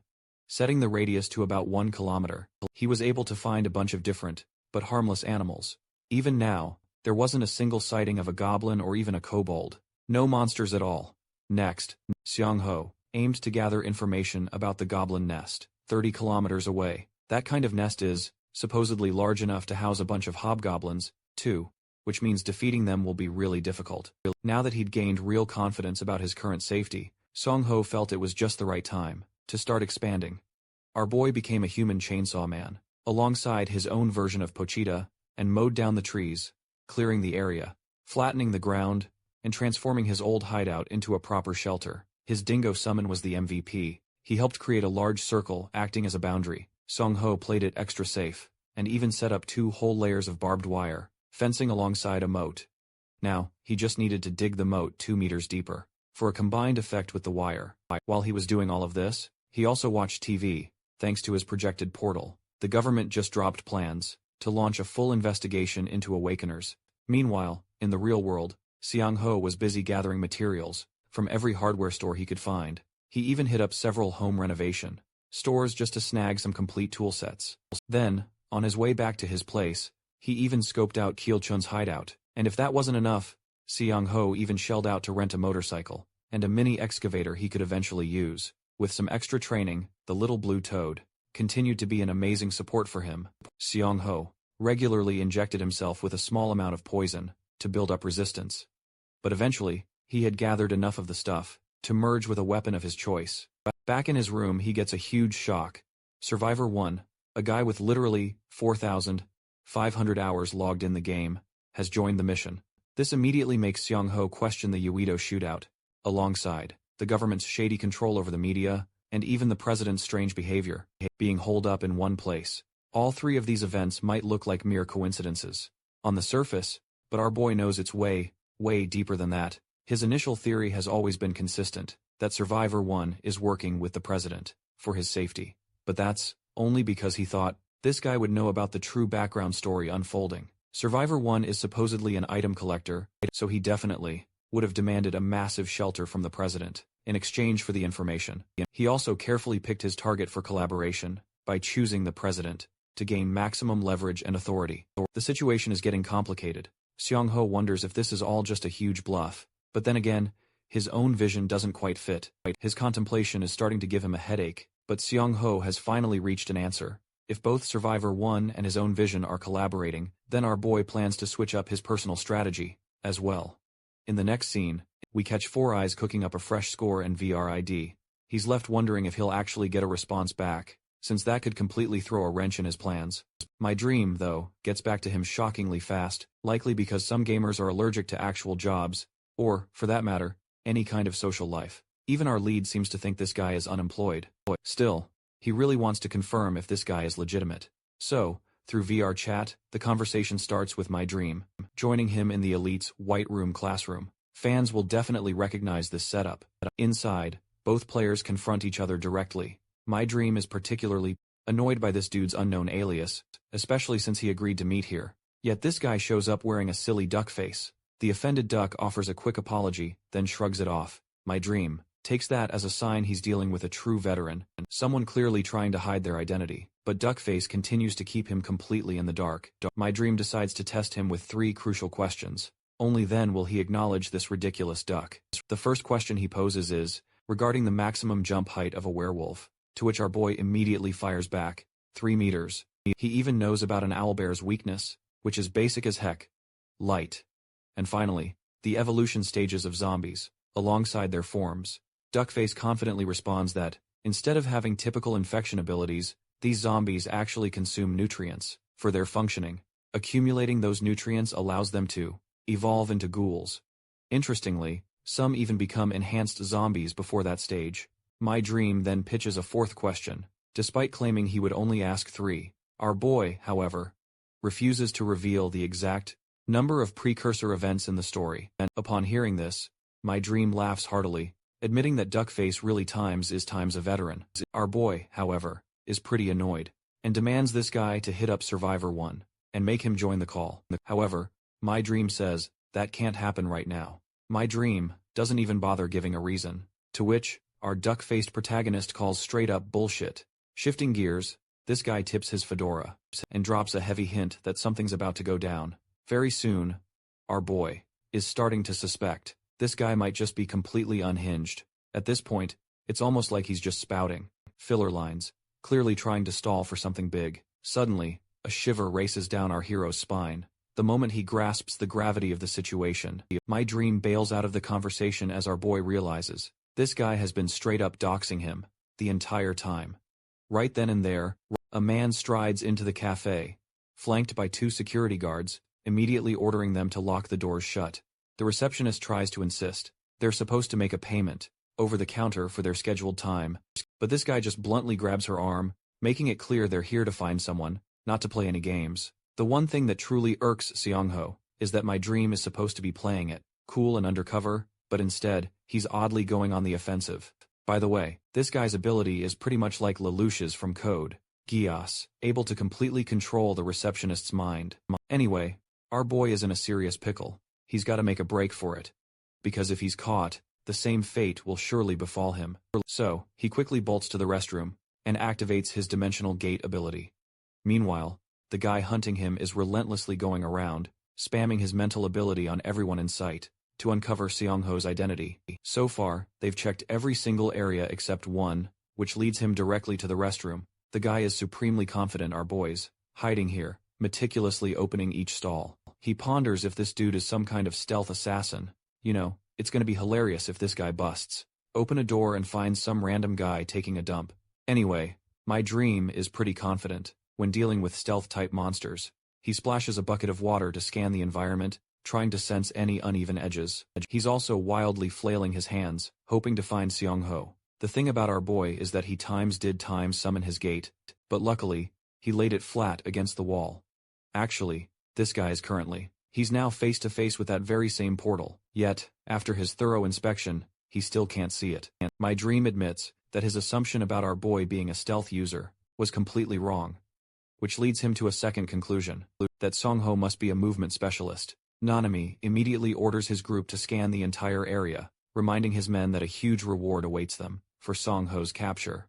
Setting the radius to about 1 kilometer, he was able to find a bunch of different, but harmless animals. Even now, there wasn't a single sighting of a goblin or even a kobold. No monsters at all. Next, Xiangho aimed to gather information about the goblin nest, 30 kilometers away. That kind of nest is, supposedly large enough to house a bunch of hobgoblins, too, which means defeating them will be really difficult. Now that he'd gained real confidence about his current safety, Xiangho felt it was just the right time to start expanding. Our boy became a human chainsaw man, alongside his own version of Pochita, and mowed down the trees, clearing the area, flattening the ground, and transforming his old hideout into a proper shelter. His dingo summon was the MVP. He helped create a large circle acting as a boundary. Xiangho played it extra safe, and even set up 2 whole layers of barbed wire, fencing alongside a moat. Now, he just needed to dig the moat 2 meters deeper, for a combined effect with the wire. While he was doing all of this, he also watched TV. Thanks to his projected portal, the government just dropped plans to launch a full investigation into Awakeners. Meanwhile, in the real world, Xiangho was busy gathering materials from every hardware store he could find. He even hit up several home renovation stores just to snag some complete tool sets. Then, on his way back to his place, he even scoped out Kielchun's hideout. And if that wasn't enough, Xiangho even shelled out to rent a motorcycle and a mini excavator he could eventually use. With some extra training, the little blue toad continued to be an amazing support for him. Xiangho regularly injected himself with a small amount of poison to build up resistance. But eventually, he had gathered enough of the stuff to merge with a weapon of his choice. Back in his room, he gets a huge shock. Survivor 1, a guy with literally 4,500 hours logged in the game, has joined the mission. This immediately makes Xiangho question the Yahello shootout, alongside the government's shady control over the media, and even the president's strange behavior, being holed up in one place. All 3 of these events might look like mere coincidences on the surface, but our boy knows it's way deeper than that. His initial theory has always been consistent, that Survivor 1 is working with the president for his safety. But that's only because he thought this guy would know about the true background story unfolding. Survivor 1 is supposedly an item collector, so he definitely would have demanded a massive shelter from the president in exchange for the information. He also carefully picked his target for collaboration by choosing the president to gain maximum leverage and authority. The situation is getting complicated. Xiangho wonders if this is all just a huge bluff, but then again, his own vision doesn't quite fit. His contemplation is starting to give him a headache, but Xiangho has finally reached an answer. If both Survivor 1 and his own vision are collaborating, then our boy plans to switch up his personal strategy as well. In the next scene, we catch Four Eyes cooking up a fresh score and VRID. He's left wondering if he'll actually get a response back, since that could completely throw a wrench in his plans. My dream, though, gets back to him shockingly fast, likely because some gamers are allergic to actual jobs, or, for that matter, any kind of social life. Even our lead seems to think this guy is unemployed. Still, he really wants to confirm if this guy is legitimate. So, through VR chat, the conversation starts with My Dream joining him in the elite's White Room classroom. Fans will definitely recognize this setup. Inside, both players confront each other directly. My Dream is particularly annoyed by this dude's unknown alias, especially since he agreed to meet here. Yet this guy shows up wearing a silly duck face. The offended duck offers a quick apology, then shrugs it off. My Dream takes that as a sign he's dealing with a true veteran, someone clearly trying to hide their identity. But Duckface continues to keep him completely in the dark. My Dream decides to test him with 3 crucial questions. Only then will he acknowledge this ridiculous duck. The first question he poses is regarding the maximum jump height of a werewolf, to which our boy immediately fires back, 3 meters. He even knows about an owlbear's weakness, which is basic as heck: light. And finally, the evolution stages of zombies, alongside their forms. Duckface confidently responds that, instead of having typical infection abilities, these zombies actually consume nutrients for their functioning. Accumulating those nutrients allows them to evolve into ghouls. Interestingly, some even become enhanced zombies before that stage. My Dream then pitches a 4th question, despite claiming he would only ask 3. Our boy, however, refuses to reveal the exact number of precursor events in the story. And upon hearing this, My Dream laughs heartily, admitting that Duckface really is times a veteran. Our boy, however, is pretty annoyed, and demands this guy to hit up Survivor 1 and make him join the call. However, my dream says, that can't happen right now. My dream doesn't even bother giving a reason. To which, our duck-faced protagonist calls straight up bullshit. Shifting gears, this guy tips his fedora, and drops a heavy hint that something's about to go down. Very soon, our boy is starting to suspect this guy might just be completely unhinged. At this point, it's almost like he's just spouting filler lines, clearly trying to stall for something big. Suddenly, a shiver races down our hero's spine. The moment he grasps the gravity of the situation, my dream bails out of the conversation as our boy realizes this guy has been straight up doxing him the entire time. Right then and there, a man strides into the cafe, flanked by 2 security guards, immediately ordering them to lock the doors shut. The receptionist tries to insist they're supposed to make a payment over the counter for their scheduled time, but this guy just bluntly grabs her arm, making it clear they're here to find someone, not to play any games. The one thing that truly irks Seong-ho is that my dream is supposed to be playing it cool and undercover, but instead, he's oddly going on the offensive. By the way, this guy's ability is pretty much like Lelouch's from Code Geass, able to completely control the receptionist's mind. Anyway, our boy is in a serious pickle. He's got to make a break for it. Because if he's caught, the same fate will surely befall him. So, he quickly bolts to the restroom, and activates his dimensional gate ability. Meanwhile, the guy hunting him is relentlessly going around, spamming his mental ability on everyone in sight, to uncover Seong-ho's identity. So far, they've checked every single area except one, which leads him directly to the restroom. The guy is supremely confident our boy's hiding here, meticulously opening each stall. He ponders if this dude is some kind of stealth assassin. You know, it's gonna be hilarious if this guy busts open a door and finds some random guy taking a dump. Anyway, my dream is pretty confident when dealing with stealth-type monsters. He splashes a bucket of water to scan the environment, trying to sense any uneven edges. He's also wildly flailing his hands, hoping to find Seong-ho. The thing about our boy is that he did summon his gate, but luckily, he laid it flat against the wall. Actually, this guy is he's now face to face with that very same portal, yet, after his thorough inspection, he still can't see it. My dream admits that his assumption about our boy being a stealth user was completely wrong, which leads him to a second conclusion, that Seong-ho must be a movement specialist. Nanami immediately orders his group to scan the entire area, reminding his men that a huge reward awaits them for Seong-ho's capture.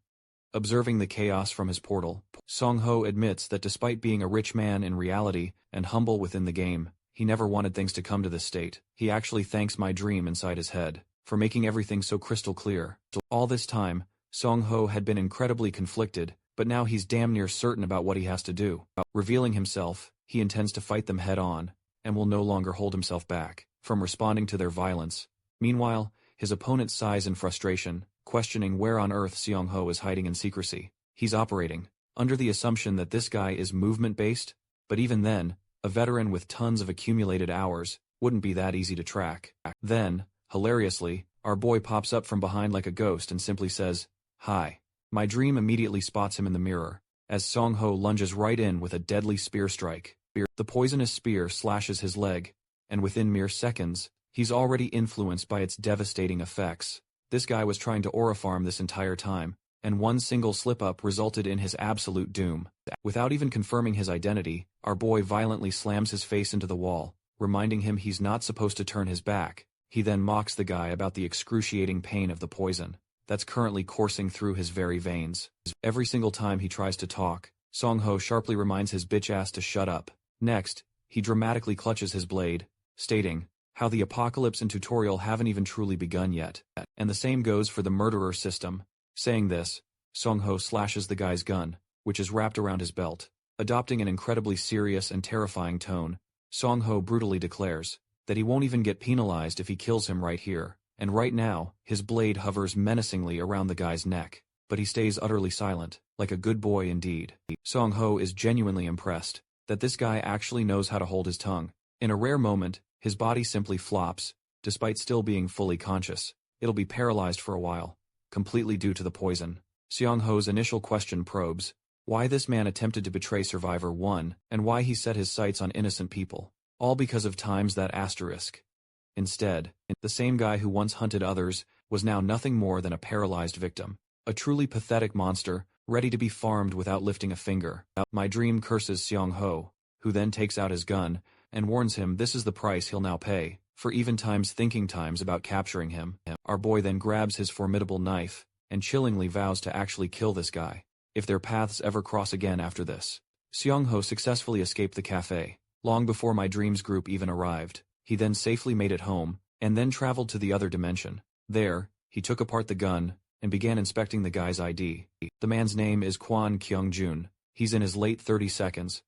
Observing the chaos from his portal, Seong-ho admits that despite being a rich man in reality and humble within the game, he never wanted things to come to this state. He actually thanks my dream inside his head for making everything so crystal clear. All this time, Seong-ho had been incredibly conflicted, but now he's damn near certain about what he has to do. Revealing himself, he intends to fight them head-on, and will no longer hold himself back from responding to their violence. Meanwhile, his opponent sighs in frustration, questioning where on earth Seong-ho is hiding in secrecy. He's operating under the assumption that this guy is movement-based, but even then, a veteran with tons of accumulated hours wouldn't be that easy to track. Then, hilariously, our boy pops up from behind like a ghost and simply says, "Hi." My dream immediately spots him in the mirror, as Seong-ho lunges right in with a deadly spear strike. The poisonous spear slashes his leg, and within mere seconds, he's already influenced by its devastating effects. This guy was trying to aura farm this entire time, and one single slip-up resulted in his absolute doom. Without even confirming his identity, our boy violently slams his face into the wall, reminding him he's not supposed to turn his back. He then mocks the guy about the excruciating pain of the poison that's currently coursing through his very veins. Every single time he tries to talk, Seong-ho sharply reminds his bitch ass to shut up. Next, he dramatically clutches his blade, stating how the apocalypse and tutorial haven't even truly begun yet. And the same goes for the murderer system. Saying this, Seong-ho slashes the guy's gun, which is wrapped around his belt. Adopting an incredibly serious and terrifying tone, Seong-ho brutally declares that he won't even get penalized if he kills him right here. And right now, his blade hovers menacingly around the guy's neck, but he stays utterly silent, like a good boy indeed. Seong-ho is genuinely impressed that this guy actually knows how to hold his tongue. In a rare moment, his body simply flops, despite still being fully conscious. It'll be paralyzed for a while, completely due to the poison. Seong-ho's initial question probes why this man attempted to betray Survivor 1 and why he set his sights on innocent people, all because of times that asterisk. Instead, the same guy who once hunted others was now nothing more than a paralyzed victim, a truly pathetic monster, ready to be farmed without lifting a finger. My dream curses Seong-ho, who then takes out his gun and warns him this is the price he'll now pay for even times thinking times about capturing him. Our boy then grabs his formidable knife and chillingly vows to actually kill this guy if their paths ever cross again after this. Seong-ho successfully escaped the cafe long before my dreams group even arrived. He then safely made it home and then traveled to the other dimension. There, he took apart the gun and began inspecting the guy's ID. The man's name is Kwon Kyung-jun. He's in his late 30s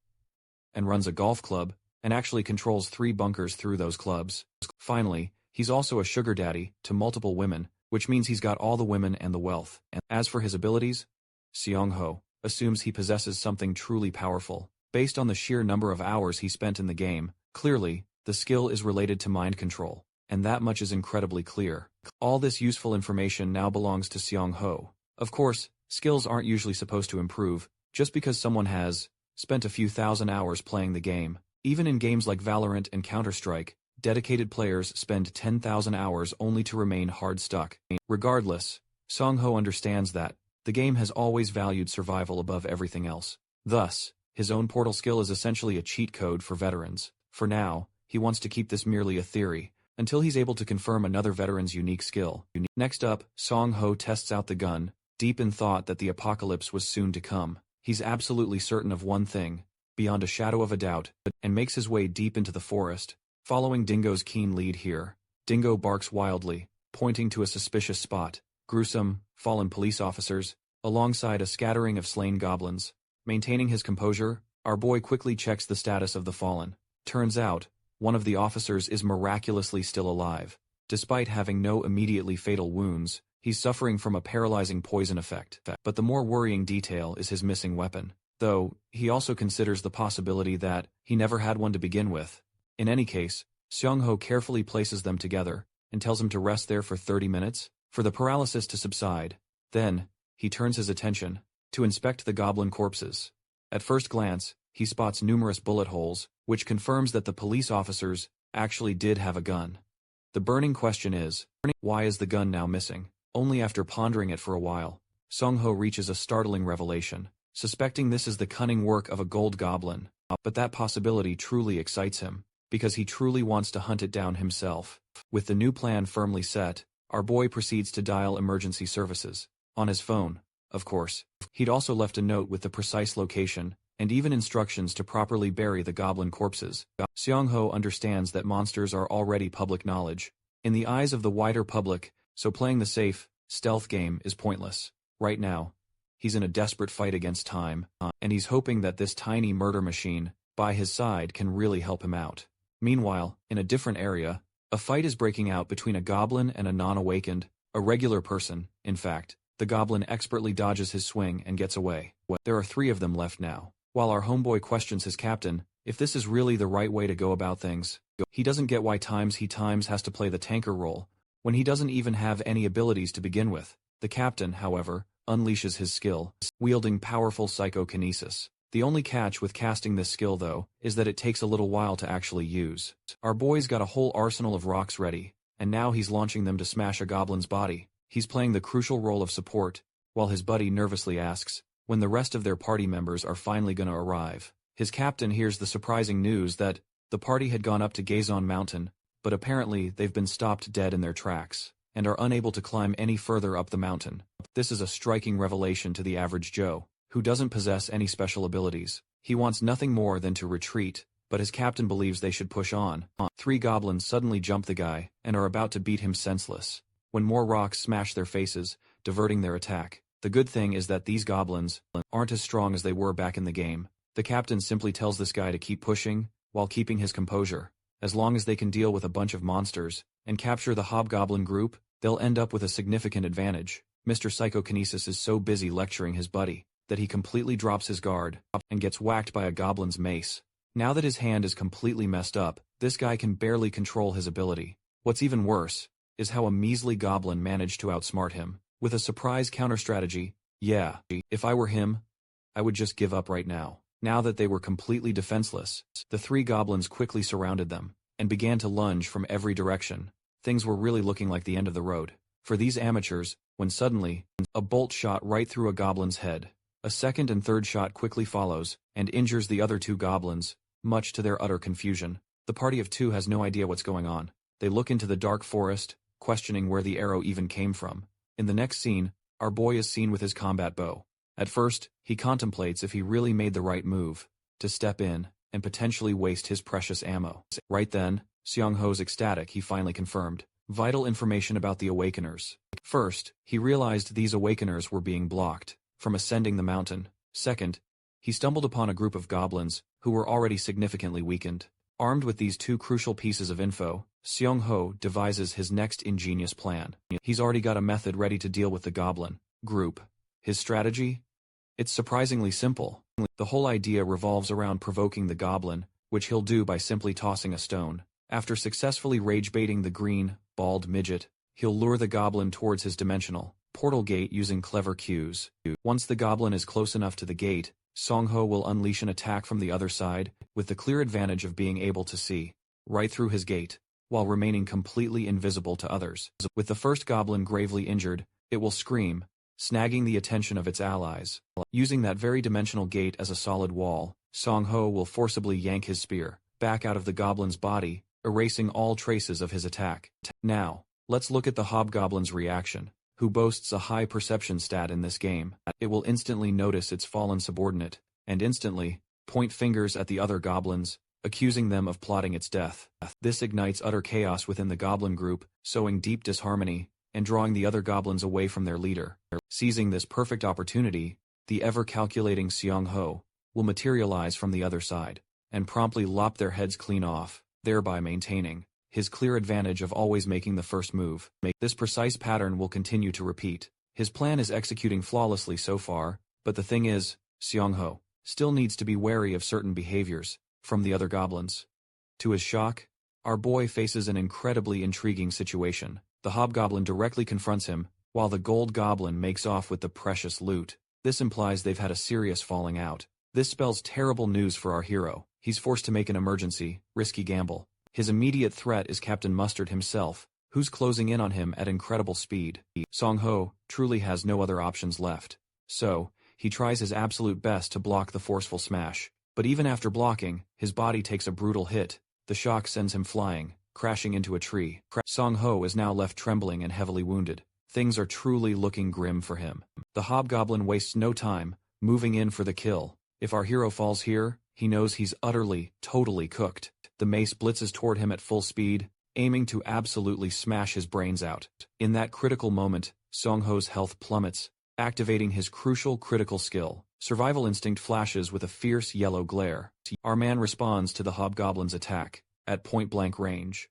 and runs a golf club and actually controls 3 bunkers through those clubs. Finally, he's also a sugar daddy to multiple women, which means he's got all the women and the wealth. And as for his abilities, Seong-ho assumes he possesses something truly powerful. Based on the sheer number of hours he spent in the game, clearly, the skill is related to mind control, and that much is incredibly clear. All this useful information now belongs to Seong-ho. Of course, skills aren't usually supposed to improve just because someone has spent a few thousand hours playing the game. Even in games like Valorant and Counter-Strike, dedicated players spend 10,000 hours only to remain hard stuck. Regardless, Seong-ho understands that the game has always valued survival above everything else. Thus, his own portal skill is essentially a cheat code for veterans. For now, he wants to keep this merely a theory, until he's able to confirm another veteran's unique skill. Next up, Seong-ho tests out the gun, deep in thought that the apocalypse was soon to come. He's absolutely certain of one thing, beyond a shadow of a doubt, and makes his way deep into the forest. Following Dingo's keen lead here, Dingo barks wildly, pointing to a suspicious spot. Gruesome, fallen police officers, alongside a scattering of slain goblins. Maintaining his composure, our boy quickly checks the status of the fallen. Turns out, one of the officers is miraculously still alive. Despite having no immediately fatal wounds, he's suffering from a paralyzing poison effect. But the more worrying detail is his missing weapon. Though, he also considers the possibility that he never had one to begin with. In any case, Seong-ho carefully places them together and tells him to rest there for 30 minutes, for the paralysis to subside. Then, he turns his attention to inspect the goblin corpses. At first glance, he spots numerous bullet holes, which confirms that the police officers actually did have a gun. The burning question is, why is the gun now missing? Only after pondering it for a while, Seong-ho reaches a startling revelation, suspecting this is the cunning work of a gold goblin. But that possibility truly excites him, because he truly wants to hunt it down himself. With the new plan firmly set, our boy proceeds to dial emergency services. On his phone, of course. He'd also left a note with the precise location, and even instructions to properly bury the goblin corpses. Seong-ho understands that monsters are already public knowledge, in the eyes of the wider public, so playing the safe, stealth game is pointless. Right now, he's in a desperate fight against time, and he's hoping that this tiny murder machine by his side can really help him out. Meanwhile, in a different area, a fight is breaking out between a goblin and a non-awakened, a regular person. In fact, the goblin expertly dodges his swing and gets away. There are 3 of them left now. While our homeboy questions his captain if this is really the right way to go about things, he doesn't get why he has to play the tanker role when he doesn't even have any abilities to begin with. The captain, however, unleashes his skill, wielding powerful psychokinesis. The only catch with casting this skill, though, is that it takes a little while to actually use. Our boy's got a whole arsenal of rocks ready, and now he's launching them to smash a goblin's body. He's playing the crucial role of support, while his buddy nervously asks when the rest of their party members are finally gonna arrive. His captain hears the surprising news that the party had gone up to Gazon Mountain, but apparently they've been stopped dead in their tracks, and are unable to climb any further up the mountain. This is a striking revelation to the average Joe, who doesn't possess any special abilities. He wants nothing more than to retreat, but his captain believes they should push on. 3 goblins suddenly jump the guy and are about to beat him senseless, when more rocks smash their faces, diverting their attack. The good thing is that these goblins aren't as strong as they were back in the game. The captain simply tells this guy to keep pushing, while keeping his composure. As long as they can deal with a bunch of monsters, and capture the hobgoblin group, they'll end up with a significant advantage. Mr. Psychokinesis is so busy lecturing his buddy, that he completely drops his guard, and gets whacked by a goblin's mace. Now that his hand is completely messed up, this guy can barely control his ability. What's even worse, is how a measly goblin managed to outsmart him, with a surprise counter-strategy. Yeah, if I were him, I would just give up right now. Now that they were completely defenseless, the 3 goblins quickly surrounded them, and began to lunge from every direction. Things were really looking like the end of the road for these amateurs, when suddenly, a bolt shot right through a goblin's head. A second and third shot quickly follows, and injures the other 2 goblins, much to their utter confusion. The party of two has no idea what's going on. They look into the dark forest, questioning where the arrow even came from. In the next scene, our boy is seen with his combat bow. At first, he contemplates if he really made the right move, to step in, and potentially waste his precious ammo. Right then, Seong-ho's ecstatic. He finally confirmed vital information about the Awakeners. First, he realized these Awakeners were being blocked from ascending the mountain. Second, he stumbled upon a group of goblins who were already significantly weakened. Armed with these two crucial pieces of info, Seong-ho devises his next ingenious plan. He's already got a method ready to deal with the goblin group. His strategy? It's surprisingly simple. The whole idea revolves around provoking the goblin, which he'll do by simply tossing a stone. After successfully rage-baiting the green, bald midget, he'll lure the goblin towards his dimensional portal gate using clever cues. Once the goblin is close enough to the gate, Seong-ho will unleash an attack from the other side, with the clear advantage of being able to see right through his gate, while remaining completely invisible to others. With the first goblin gravely injured, it will scream, snagging the attention of its allies. Using that very dimensional gate as a solid wall, Seong-ho will forcibly yank his spear back out of the goblin's body, erasing all traces of his attack. Now, let's look at the hobgoblin's reaction, who boasts a high perception stat in this game. It will instantly notice its fallen subordinate, and instantly point fingers at the other goblins, accusing them of plotting its death. This ignites utter chaos within the goblin group, sowing deep disharmony, and drawing the other goblins away from their leader. Seizing this perfect opportunity, the ever-calculating Seong-ho will materialize from the other side, and promptly lop their heads clean off, thereby maintaining his clear advantage of always making the first move. This precise pattern will continue to repeat. His plan is executing flawlessly so far, but the thing is, Seong-ho still needs to be wary of certain behaviors from the other goblins. To his shock, our boy faces an incredibly intriguing situation. The hobgoblin directly confronts him, while the gold goblin makes off with the precious loot. This implies they've had a serious falling out. This spells terrible news for our hero. He's forced to make an emergency, risky gamble. His immediate threat is Captain Mustard himself, who's closing in on him at incredible speed. Seong-ho truly has no other options left. So, he tries his absolute best to block the forceful smash. But even after blocking, his body takes a brutal hit. The shock sends him flying, crashing into a tree. Seong-ho is now left trembling and heavily wounded. Things are truly looking grim for him. The hobgoblin wastes no time, moving in for the kill. If our hero falls here, he knows he's utterly, totally cooked. The mace blitzes toward him at full speed, aiming to absolutely smash his brains out. In that critical moment, Seong-ho's health plummets, activating his crucial critical skill. Survival instinct flashes with a fierce yellow glare. Our man responds to the hobgoblin's attack, at point-blank range.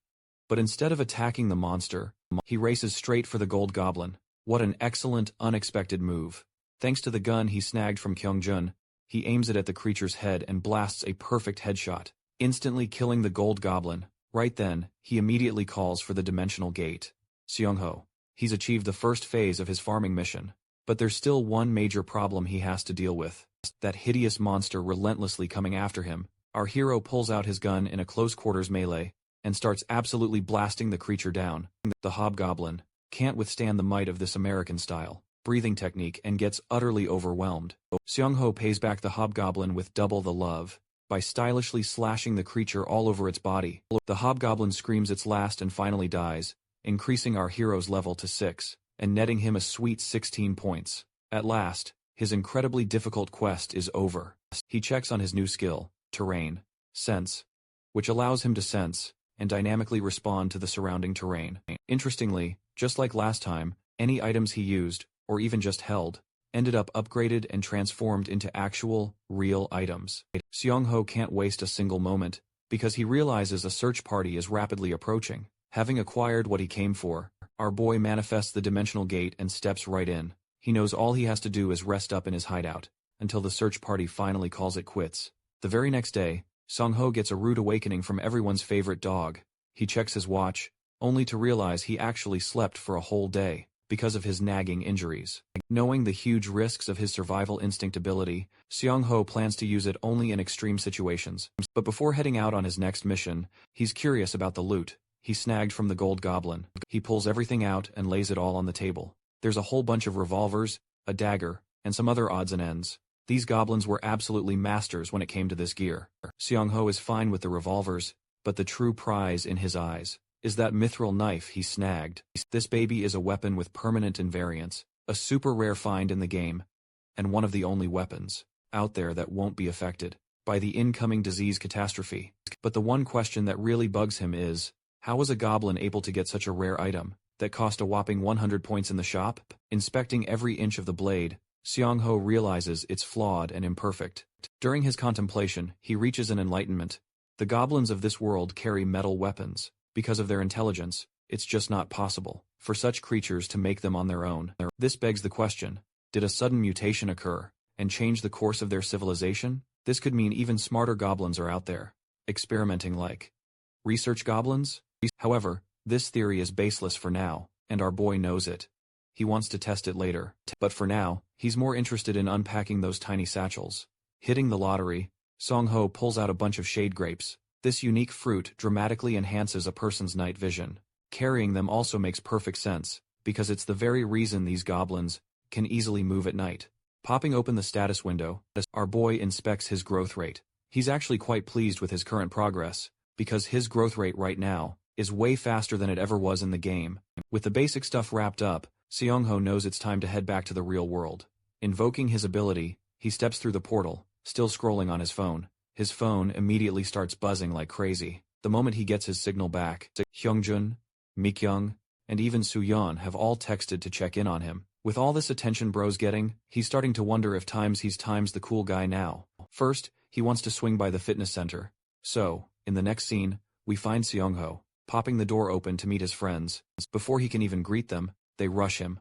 But instead of attacking the monster, he races straight for the gold goblin. What an excellent, unexpected move. Thanks to the gun he snagged from Kyung-jun, he aims it at the creature's head and blasts a perfect headshot, instantly killing the gold goblin. Right then, he immediately calls for the dimensional gate. Seong-ho. He's achieved the first phase of his farming mission. But there's still one major problem he has to deal with. That hideous monster relentlessly coming after him. Our hero pulls out his gun in a close-quarters melee, and starts absolutely blasting the creature down. The hobgoblin can't withstand the might of this American-style breathing technique and gets utterly overwhelmed. Seong-ho pays back the hobgoblin with double the love, by stylishly slashing the creature all over its body. The hobgoblin screams its last and finally dies, increasing our hero's level to 6, and netting him a sweet 16 points. At last, his incredibly difficult quest is over. He checks on his new skill, Terrain Sense, which allows him to sense and dynamically respond to the surrounding terrain. Interestingly, just like last time, any items he used, or even just held, ended up upgraded and transformed into actual, real items. Seong-ho can't waste a single moment, because he realizes a search party is rapidly approaching. Having acquired what he came for, our boy manifests the dimensional gate and steps right in. He knows all he has to do is rest up in his hideout, until the search party finally calls it quits. The very next day, Seong-ho gets a rude awakening from everyone's favorite dog. He checks his watch, only to realize he actually slept for a whole day, because of his nagging injuries. Knowing the huge risks of his survival instinct ability, Seong-ho plans to use it only in extreme situations. But before heading out on his next mission, he's curious about the loot he snagged from the gold goblin. He pulls everything out and lays it all on the table. There's a whole bunch of revolvers, a dagger, and some other odds and ends. These goblins were absolutely masters when it came to this gear. Seong-ho is fine with the revolvers, but the true prize in his eyes is that mithril knife he snagged. This baby is a weapon with permanent invariance, a super rare find in the game, and one of the only weapons out there that won't be affected by the incoming disease catastrophe. But the one question that really bugs him is, how was a goblin able to get such a rare item that cost a whopping 100 points in the shop? Inspecting every inch of the blade, Seong-ho realizes it's flawed and imperfect. During his contemplation, he reaches an enlightenment. The goblins of this world carry metal weapons. Because of their intelligence, it's just not possible for such creatures to make them on their own. This begs the question, did a sudden mutation occur and change the course of their civilization? This could mean even smarter goblins are out there, experimenting like research goblins? However, this theory is baseless for now, and our boy knows it. He wants to test it later, but for now, he's more interested in unpacking those tiny satchels. Hitting the lottery, Seong-ho pulls out a bunch of shade grapes. This unique fruit dramatically enhances a person's night vision. Carrying them also makes perfect sense, because it's the very reason these goblins can easily move at night. Popping open the status window, our boy inspects his growth rate. He's actually quite pleased with his current progress, because his growth rate right now is way faster than it ever was in the game. With the basic stuff wrapped up, Seong-ho knows it's time to head back to the real world. Invoking his ability, he steps through the portal, still scrolling on his phone. His phone immediately starts buzzing like crazy. The moment he gets his signal back, Hyungjun, Mikyung, and even Suyeon have all texted to check in on him. With all this attention bro's getting, he's starting to wonder if he's the cool guy now. First, he wants to swing by the fitness center. So, in the next scene, we find Seong-ho popping the door open to meet his friends. Before he can even greet them, they rush him,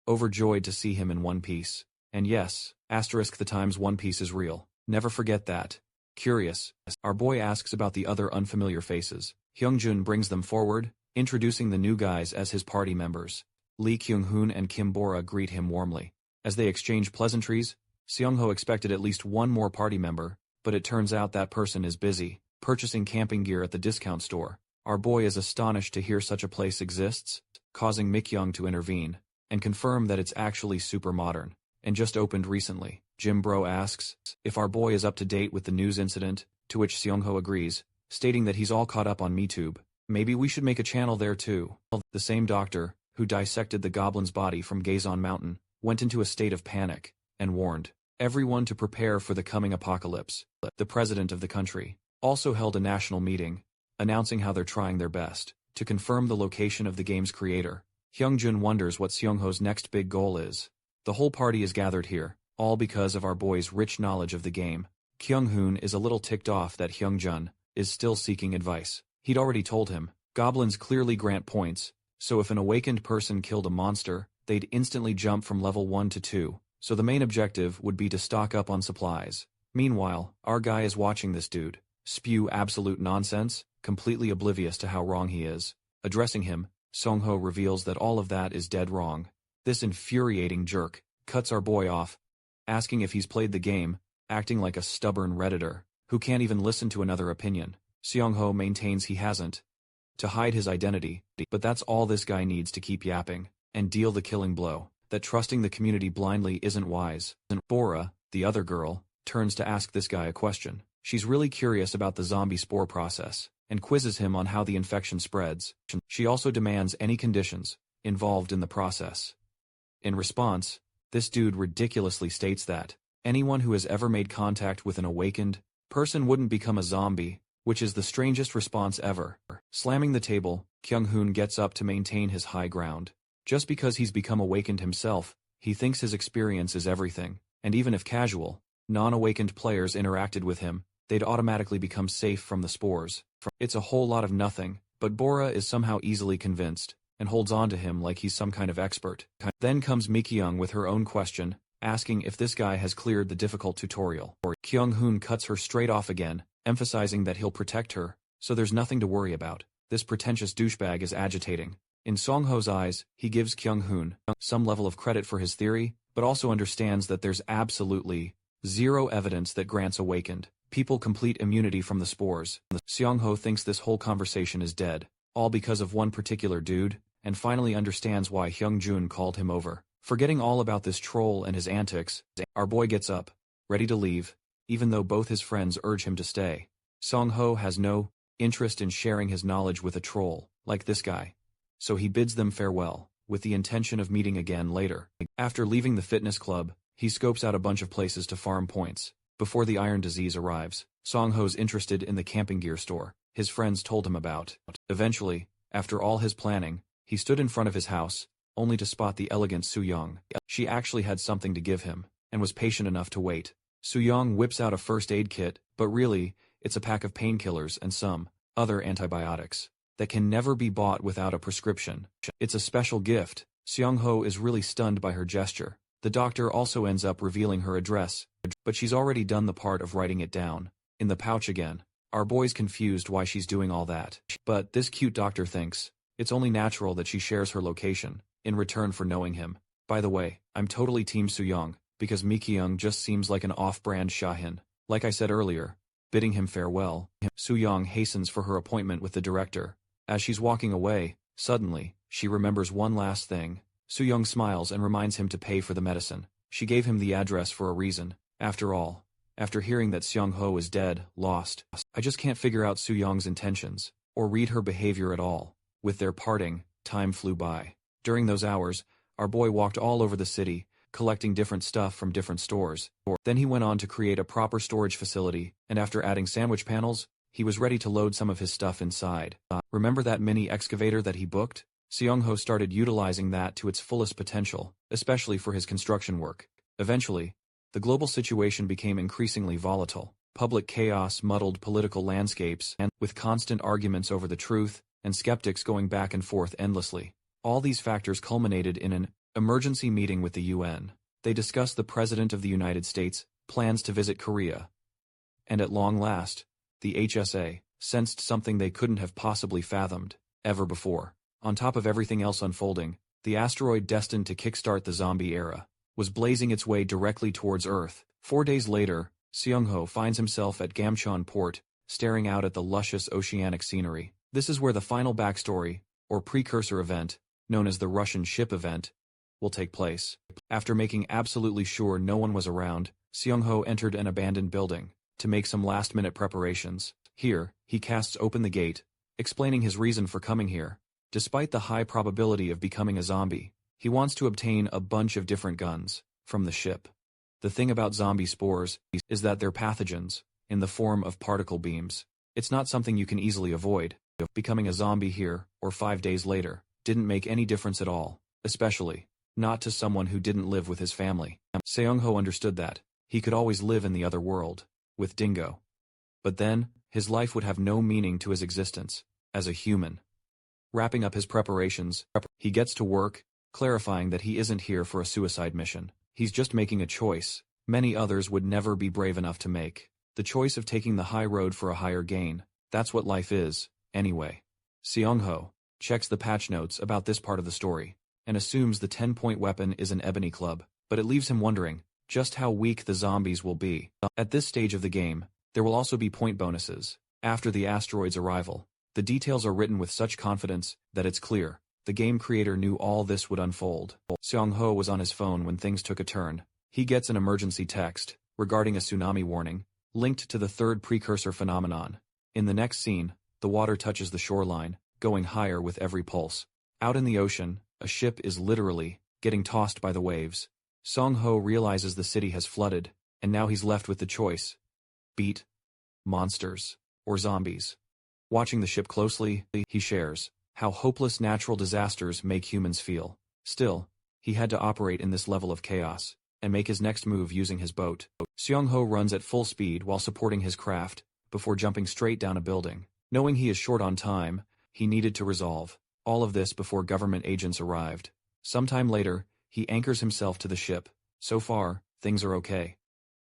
overjoyed to see him in one piece. And yes, * the times One Piece is real. Never forget that. Curious, our boy asks about the other unfamiliar faces. Hyungjun brings them forward, introducing the new guys as his party members. Lee Kyung-hoon and Kim Bora greet him warmly. As they exchange pleasantries, Seong-ho expected at least one more party member, but it turns out that person is busy, purchasing camping gear at the discount store. Our boy is astonished to hear such a place exists, causing Mikyung to intervene, and confirm that it's actually super modern, and just opened recently. Jim Bro asks if our boy is up to date with the news incident, to which Seong-ho agrees, stating that he's all caught up on MeTube. Maybe we should make a channel there too. The same doctor, who dissected the goblin's body from Gazon Mountain, went into a state of panic, and warned everyone to prepare for the coming apocalypse. The president of the country also held a national meeting, announcing how they're trying their best to confirm the location of the game's creator. Hyungjun wonders what Seong-ho's next big goal is. The whole party is gathered here, all because of our boy's rich knowledge of the game. Kyung-hoon is a little ticked off that Hyungjun is still seeking advice. He'd already told him, goblins clearly grant points, so if an awakened person killed a monster, they'd instantly jump from level 1 to 2, so the main objective would be to stock up on supplies. Meanwhile, our guy is watching this dude spew absolute nonsense, completely oblivious to how wrong he is. Addressing him, Seong-ho reveals that all of that is dead wrong. This infuriating jerk cuts our boy off, asking if he's played the game, acting like a stubborn Redditor who can't even listen to another opinion. Seong-ho maintains he hasn't, to hide his identity, but that's all this guy needs to keep yapping and deal the killing blow. That trusting the community blindly isn't wise. And Bora, the other girl, turns to ask this guy a question. She's really curious about the zombie spore process, and quizzes him on how the infection spreads. She also demands any conditions involved in the process. In response, this dude ridiculously states that anyone who has ever made contact with an awakened person wouldn't become a zombie, which is the strangest response ever. Slamming the table, Kyung-hoon gets up to maintain his high ground. Just because he's become awakened himself, he thinks his experience is everything, and even if casual, non-awakened players interacted with him, they'd automatically become safe from the spores. It's a whole lot of nothing, but Bora is somehow easily convinced, and holds on to him like he's some kind of expert. Then comes Mikyung with her own question, asking if this guy has cleared the difficult tutorial. Kyung-hoon cuts her straight off again, emphasizing that he'll protect her, so there's nothing to worry about. This pretentious douchebag is agitating. In Seong-ho's eyes, he gives Kyung-hoon some level of credit for his theory, but also understands that there's absolutely zero evidence that grants awakened people complete immunity from the spores. Seong-ho thinks this whole conversation is dead, all because of one particular dude, and finally understands why Hyungjun called him over. Forgetting all about this troll and his antics, our boy gets up, ready to leave, even though both his friends urge him to stay. Song-ho has no interest in sharing his knowledge with a troll, like this guy. So he bids them farewell, with the intention of meeting again later. After leaving the fitness club, he scopes out a bunch of places to farm points. Before the iron disease arrives, Song-ho's interested in the camping gear store his friends told him about. Eventually, after all his planning, he stood in front of his house, only to spot the elegant Soo-young. She actually had something to give him, and was patient enough to wait. Soo-young whips out a first aid kit, but really, it's a pack of painkillers and some other antibiotics that can never be bought without a prescription. It's a special gift. Seong-ho is really stunned by her gesture. The doctor also ends up revealing her address, but she's already done the part of writing it down. In the pouch again. Our boy's confused why she's doing all that. But this cute doctor thinks it's only natural that she shares her location, in return for knowing him. By the way, I'm totally team Soo-young, because Mi-kyung just seems like an off-brand Shahin. Like I said earlier, bidding him farewell, Soo-young hastens for her appointment with the director. As she's walking away, suddenly, she remembers one last thing. Soo-young smiles and reminds him to pay for the medicine. She gave him the address for a reason. After all, after hearing that Seong-ho is dead, lost, I just can't figure out Soo-young's intentions, or read her behavior at all. With their parting, time flew by. During those hours, our boy walked all over the city, collecting different stuff from different stores. Then he went on to create a proper storage facility, and after adding sandwich panels, he was ready to load some of his stuff inside. Remember that mini excavator that he booked? Seong-ho started utilizing that to its fullest potential, especially for his construction work. Eventually, the global situation became increasingly volatile. Public chaos muddled political landscapes, and with constant arguments over the truth, and skeptics going back and forth endlessly. All these factors culminated in an emergency meeting with the UN. They discussed the President of the United States' plans to visit Korea. And at long last, the HSA sensed something they couldn't have possibly fathomed, ever before. On top of everything else unfolding, the asteroid destined to kickstart the zombie era was blazing its way directly towards Earth. 4 days later, Seong-ho finds himself at Gamcheon port, staring out at the luscious oceanic scenery. This is where the final backstory, or precursor event, known as the Russian ship event, will take place. After making absolutely sure no one was around, Seong-ho entered an abandoned building to make some last-minute preparations. Here, he casts open the gate, explaining his reason for coming here. Despite the high probability of becoming a zombie, he wants to obtain a bunch of different guns from the ship. The thing about zombie spores is that they're pathogens, in the form of particle beams. It's not something you can easily avoid. Becoming a zombie here, or 5 days later, didn't make any difference at all, especially not to someone who didn't live with his family. Seong-ho understood that he could always live in the other world, with Dingo. But then, his life would have no meaning to his existence, as a human. Wrapping up his preparations, he gets to work, clarifying that he isn't here for a suicide mission. He's just making a choice many others would never be brave enough to make. The choice of taking the high road for a higher gain. That's what life is, anyway. Seong-ho checks the patch notes about this part of the story, and assumes the 10-point weapon is an ebony club, but it leaves him wondering just how weak the zombies will be. At this stage of the game, there will also be point bonuses. After the asteroid's arrival, the details are written with such confidence that it's clear the game creator knew all this would unfold. Seong-ho was on his phone when things took a turn. He gets an emergency text regarding a tsunami warning, linked to the third precursor phenomenon. In the next scene, the water touches the shoreline, going higher with every pulse. Out in the ocean, a ship is literally getting tossed by the waves. Song-ho realizes the city has flooded, and now he's left with the choice: beat monsters or zombies. Watching the ship closely, he shares how hopeless natural disasters make humans feel. Still, he had to operate in this level of chaos, and make his next move using his boat. Seong-ho runs at full speed while supporting his craft, before jumping straight down a building. Knowing he is short on time, he needed to resolve all of this before government agents arrived. Sometime later, he anchors himself to the ship. So far, things are okay.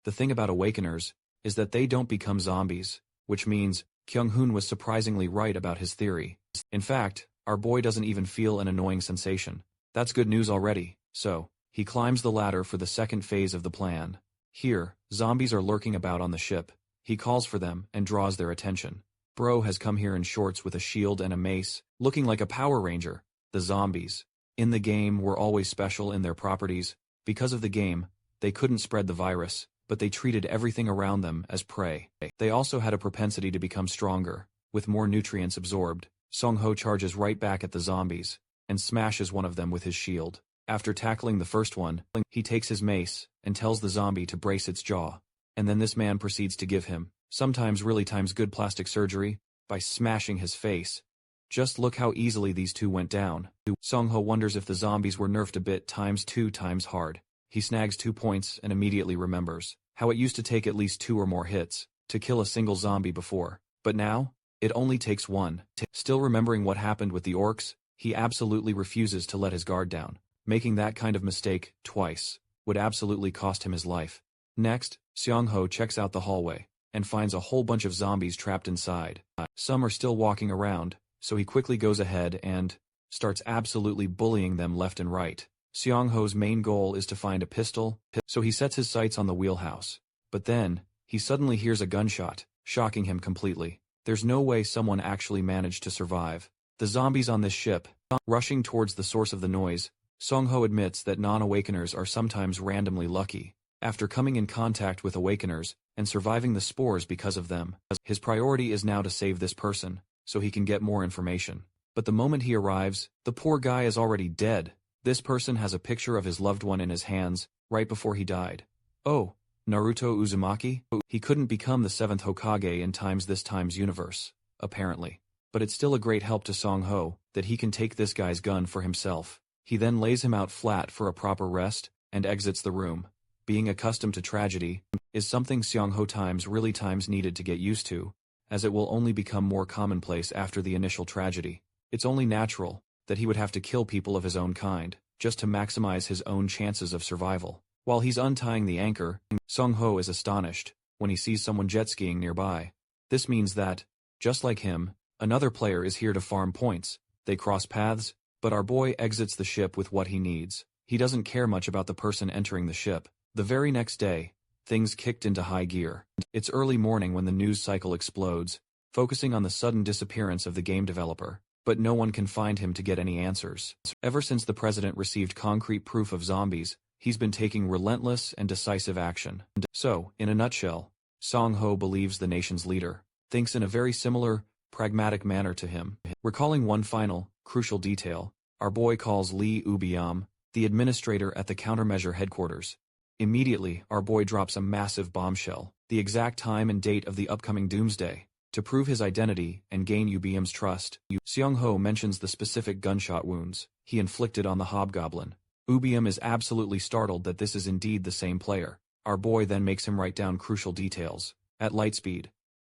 The thing about Awakeners is that they don't become zombies, which means Kyung-hoon was surprisingly right about his theory. In fact, our boy doesn't even feel an annoying sensation. That's good news already. So, he climbs the ladder for the second phase of the plan. Here, zombies are lurking about on the ship. He calls for them and draws their attention. Bro has come here in shorts with a shield and a mace, looking like a Power Ranger. The zombies in the game were always special in their properties. Because of the game, they couldn't spread the virus, but they treated everything around them as prey. They also had a propensity to become stronger, with more nutrients absorbed. Song-ho charges right back at the zombies, and smashes one of them with his shield. After tackling the first one, he takes his mace, and tells the zombie to brace its jaw. And then this man proceeds to give him, sometimes really times good plastic surgery, by smashing his face. Just look how easily these two went down. Song-ho wonders if the zombies were nerfed a bit times 2 times hard. He snags 2 points and immediately remembers how it used to take at least 2 or more hits to kill a single zombie before. But now, it only takes 1. Still remembering what happened with the orcs, he absolutely refuses to let his guard down. Making that kind of mistake twice would absolutely cost him his life. Next, Seong-ho checks out the hallway and finds a whole bunch of zombies trapped inside. Some are still walking around, so he quickly goes ahead and starts absolutely bullying them left and right. Seong-ho's main goal is to find a pistol, so he sets his sights on the wheelhouse. But then, he suddenly hears a gunshot, shocking him completely. There's no way someone actually managed to survive. The zombies on this ship, rushing towards the source of the noise, Song-ho admits that non-awakeners are sometimes randomly lucky. After coming in contact with awakeners, and surviving the spores because of them, his priority is now to save this person, so he can get more information. But the moment he arrives, the poor guy is already dead. This person has a picture of his loved one in his hands, right before he died. Oh, Naruto Uzumaki? He couldn't become the 7th Hokage in this time's universe, apparently. But it's still a great help to Song-ho that he can take this guy's gun for himself. He then lays him out flat for a proper rest, and exits the room. Being accustomed to tragedy is something Seong-ho really needed to get used to, as it will only become more commonplace after the initial tragedy. It's only natural that he would have to kill people of his own kind, just to maximize his own chances of survival. While he's untying the anchor, Song-ho is astonished when he sees someone jet skiing nearby. This means that, just like him, another player is here to farm points. They cross paths, but our boy exits the ship with what he needs. He doesn't care much about the person entering the ship. The very next day, things kicked into high gear. It's early morning when the news cycle explodes, focusing on the sudden disappearance of the game developer. But no one can find him to get any answers. Ever since the president received concrete proof of zombies, he's been taking relentless and decisive action. So, in a nutshell, Song-ho believes the nation's leader thinks in a very similar, pragmatic manner to him. Recalling one final, crucial detail, our boy calls Lee Ubiam, the administrator at the countermeasure headquarters. Immediately, our boy drops a massive bombshell, the exact time and date of the upcoming doomsday. To prove his identity and gain Ubiam's trust, Seong-ho mentions the specific gunshot wounds he inflicted on the hobgoblin. Ubiam is absolutely startled that this is indeed the same player. Our boy then makes him write down crucial details, at light speed,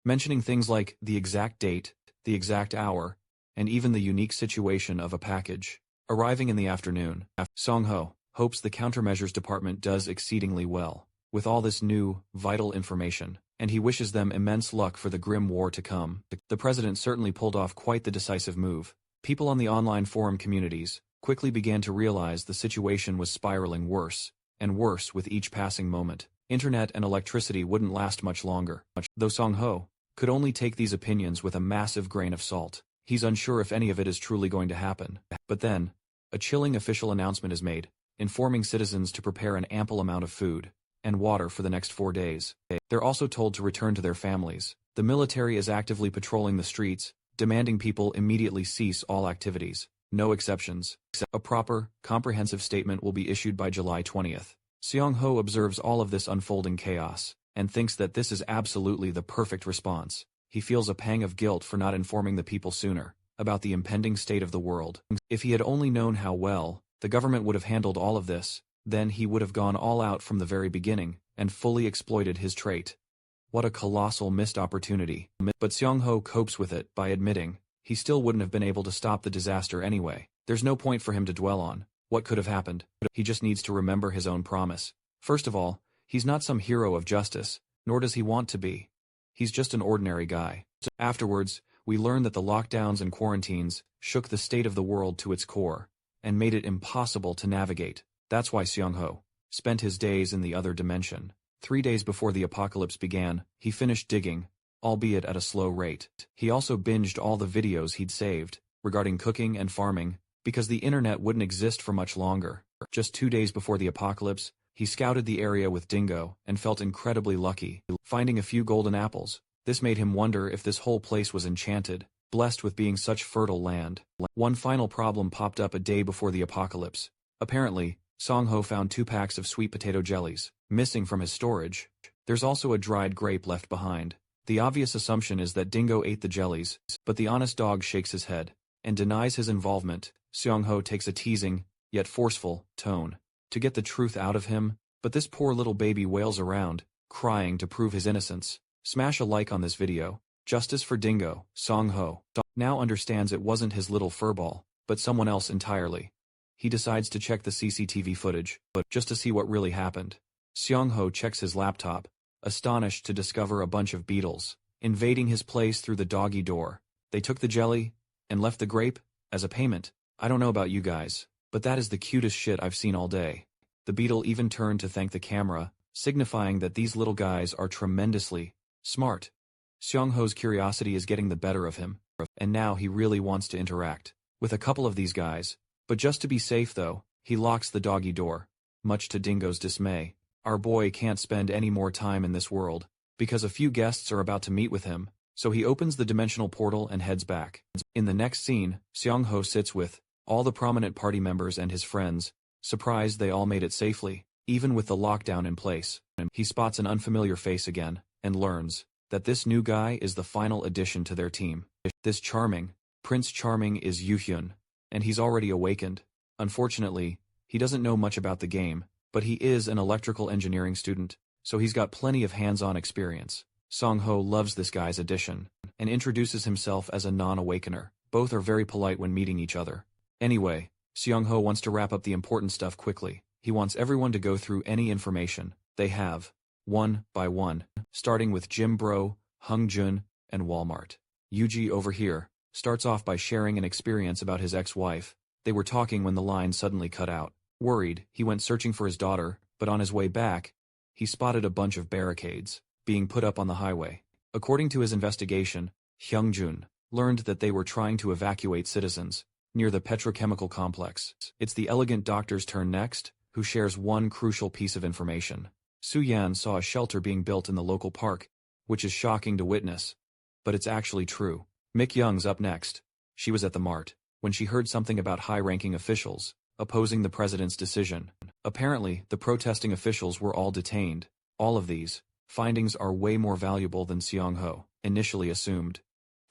mentioning things like the exact date, the exact hour, and even the unique situation of a package arriving in the afternoon. Song-ho hopes the countermeasures department does exceedingly well with all this new, vital information, and he wishes them immense luck for the grim war to come. The president certainly pulled off quite the decisive move. People on the online forum communities quickly began to realize the situation was spiraling worse and worse with each passing moment. Internet and electricity wouldn't last much longer, though Song-ho could only take these opinions with a massive grain of salt. He's unsure if any of it is truly going to happen. But then, a chilling official announcement is made, informing citizens to prepare an ample amount of food and water for the next 4 days. They're also told to return to their families. The military is actively patrolling the streets, demanding people immediately cease all activities. No exceptions. A proper, comprehensive statement will be issued by July 20th. Seong-ho observes all of this unfolding chaos, and thinks that this is absolutely the perfect response. He feels a pang of guilt for not informing the people sooner about the impending state of the world. If he had only known how well the government would have handled all of this, then he would have gone all out from the very beginning and fully exploited his trait. What a colossal missed opportunity. But Seong-ho copes with it by admitting he still wouldn't have been able to stop the disaster anyway. There's no point for him to dwell on what could have happened. He just needs to remember his own promise. First of all, he's not some hero of justice, nor does he want to be. He's just an ordinary guy. Afterwards, we learn that the lockdowns and quarantines shook the state of the world to its core and made it impossible to navigate. That's why Seong-ho spent his days in the other dimension. 3 days before the apocalypse began, he finished digging, albeit at a slow rate. He also binged all the videos he'd saved regarding cooking and farming, because the internet wouldn't exist for much longer. Just 2 days before the apocalypse, He scouted the area with Dingo and felt incredibly lucky, finding a few golden apples. This made him wonder if this whole place was enchanted, blessed with being such fertile land. One final problem popped up a day before the apocalypse. Apparently, Song-ho found 2 packs of sweet potato jellies, missing from his storage. There's also a dried grape left behind. The obvious assumption is that Dingo ate the jellies, but the honest dog shakes his head and denies his involvement. Song-ho takes a teasing, yet forceful, tone to get the truth out of him, but this poor little baby wails around, crying to prove his innocence. Smash a like on this video. Justice for Dingo. Song-ho now understands it wasn't his little furball, but someone else entirely. He decides to check the CCTV footage, just to see what really happened. Song-ho checks his laptop, astonished to discover a bunch of beetles invading his place through the doggy door. They took the jelly and left the grape as a payment. I don't know about you guys, but that is the cutest shit I've seen all day. The beetle even turned to thank the camera, signifying that these little guys are tremendously smart. Song-ho's curiosity is getting the better of him, and now he really wants to interact with a couple of these guys. But just to be safe though, he locks the doggy door. Much to Dingo's dismay, our boy can't spend any more time in this world, because a few guests are about to meet with him, so he opens the dimensional portal and heads back. In the next scene, Song-ho sits with all the prominent party members and his friends, surprised they all made it safely, even with the lockdown in place. He spots an unfamiliar face again, and learns that this new guy is the final addition to their team. This Prince Charming is Yoo-hyun, and he's already awakened. Unfortunately, he doesn't know much about the game, but he is an electrical engineering student, so he's got plenty of hands-on experience. Song-ho loves this guy's addition, and introduces himself as a non-awakener. Both are very polite when meeting each other. Anyway, Song-ho wants to wrap up the important stuff quickly. He wants everyone to go through any information they have, one by one, starting with Jim Bro, Hung Jun, and Walmart. Yuji over here starts off by sharing an experience about his ex-wife. They were talking when the line suddenly cut out. Worried, he went searching for his daughter, but on his way back, he spotted a bunch of barricades being put up on the highway. According to his investigation, Hyungjun learned that they were trying to evacuate citizens near the petrochemical complex. It's the elegant doctor's turn next, who shares one crucial piece of information. Su-yan saw a shelter being built in the local park, which is shocking to witness, but it's actually true. Mik-young's up next. She was at the mart when she heard something about high-ranking officials opposing the president's decision. Apparently, the protesting officials were all detained. All of these findings are way more valuable than Song-ho initially assumed.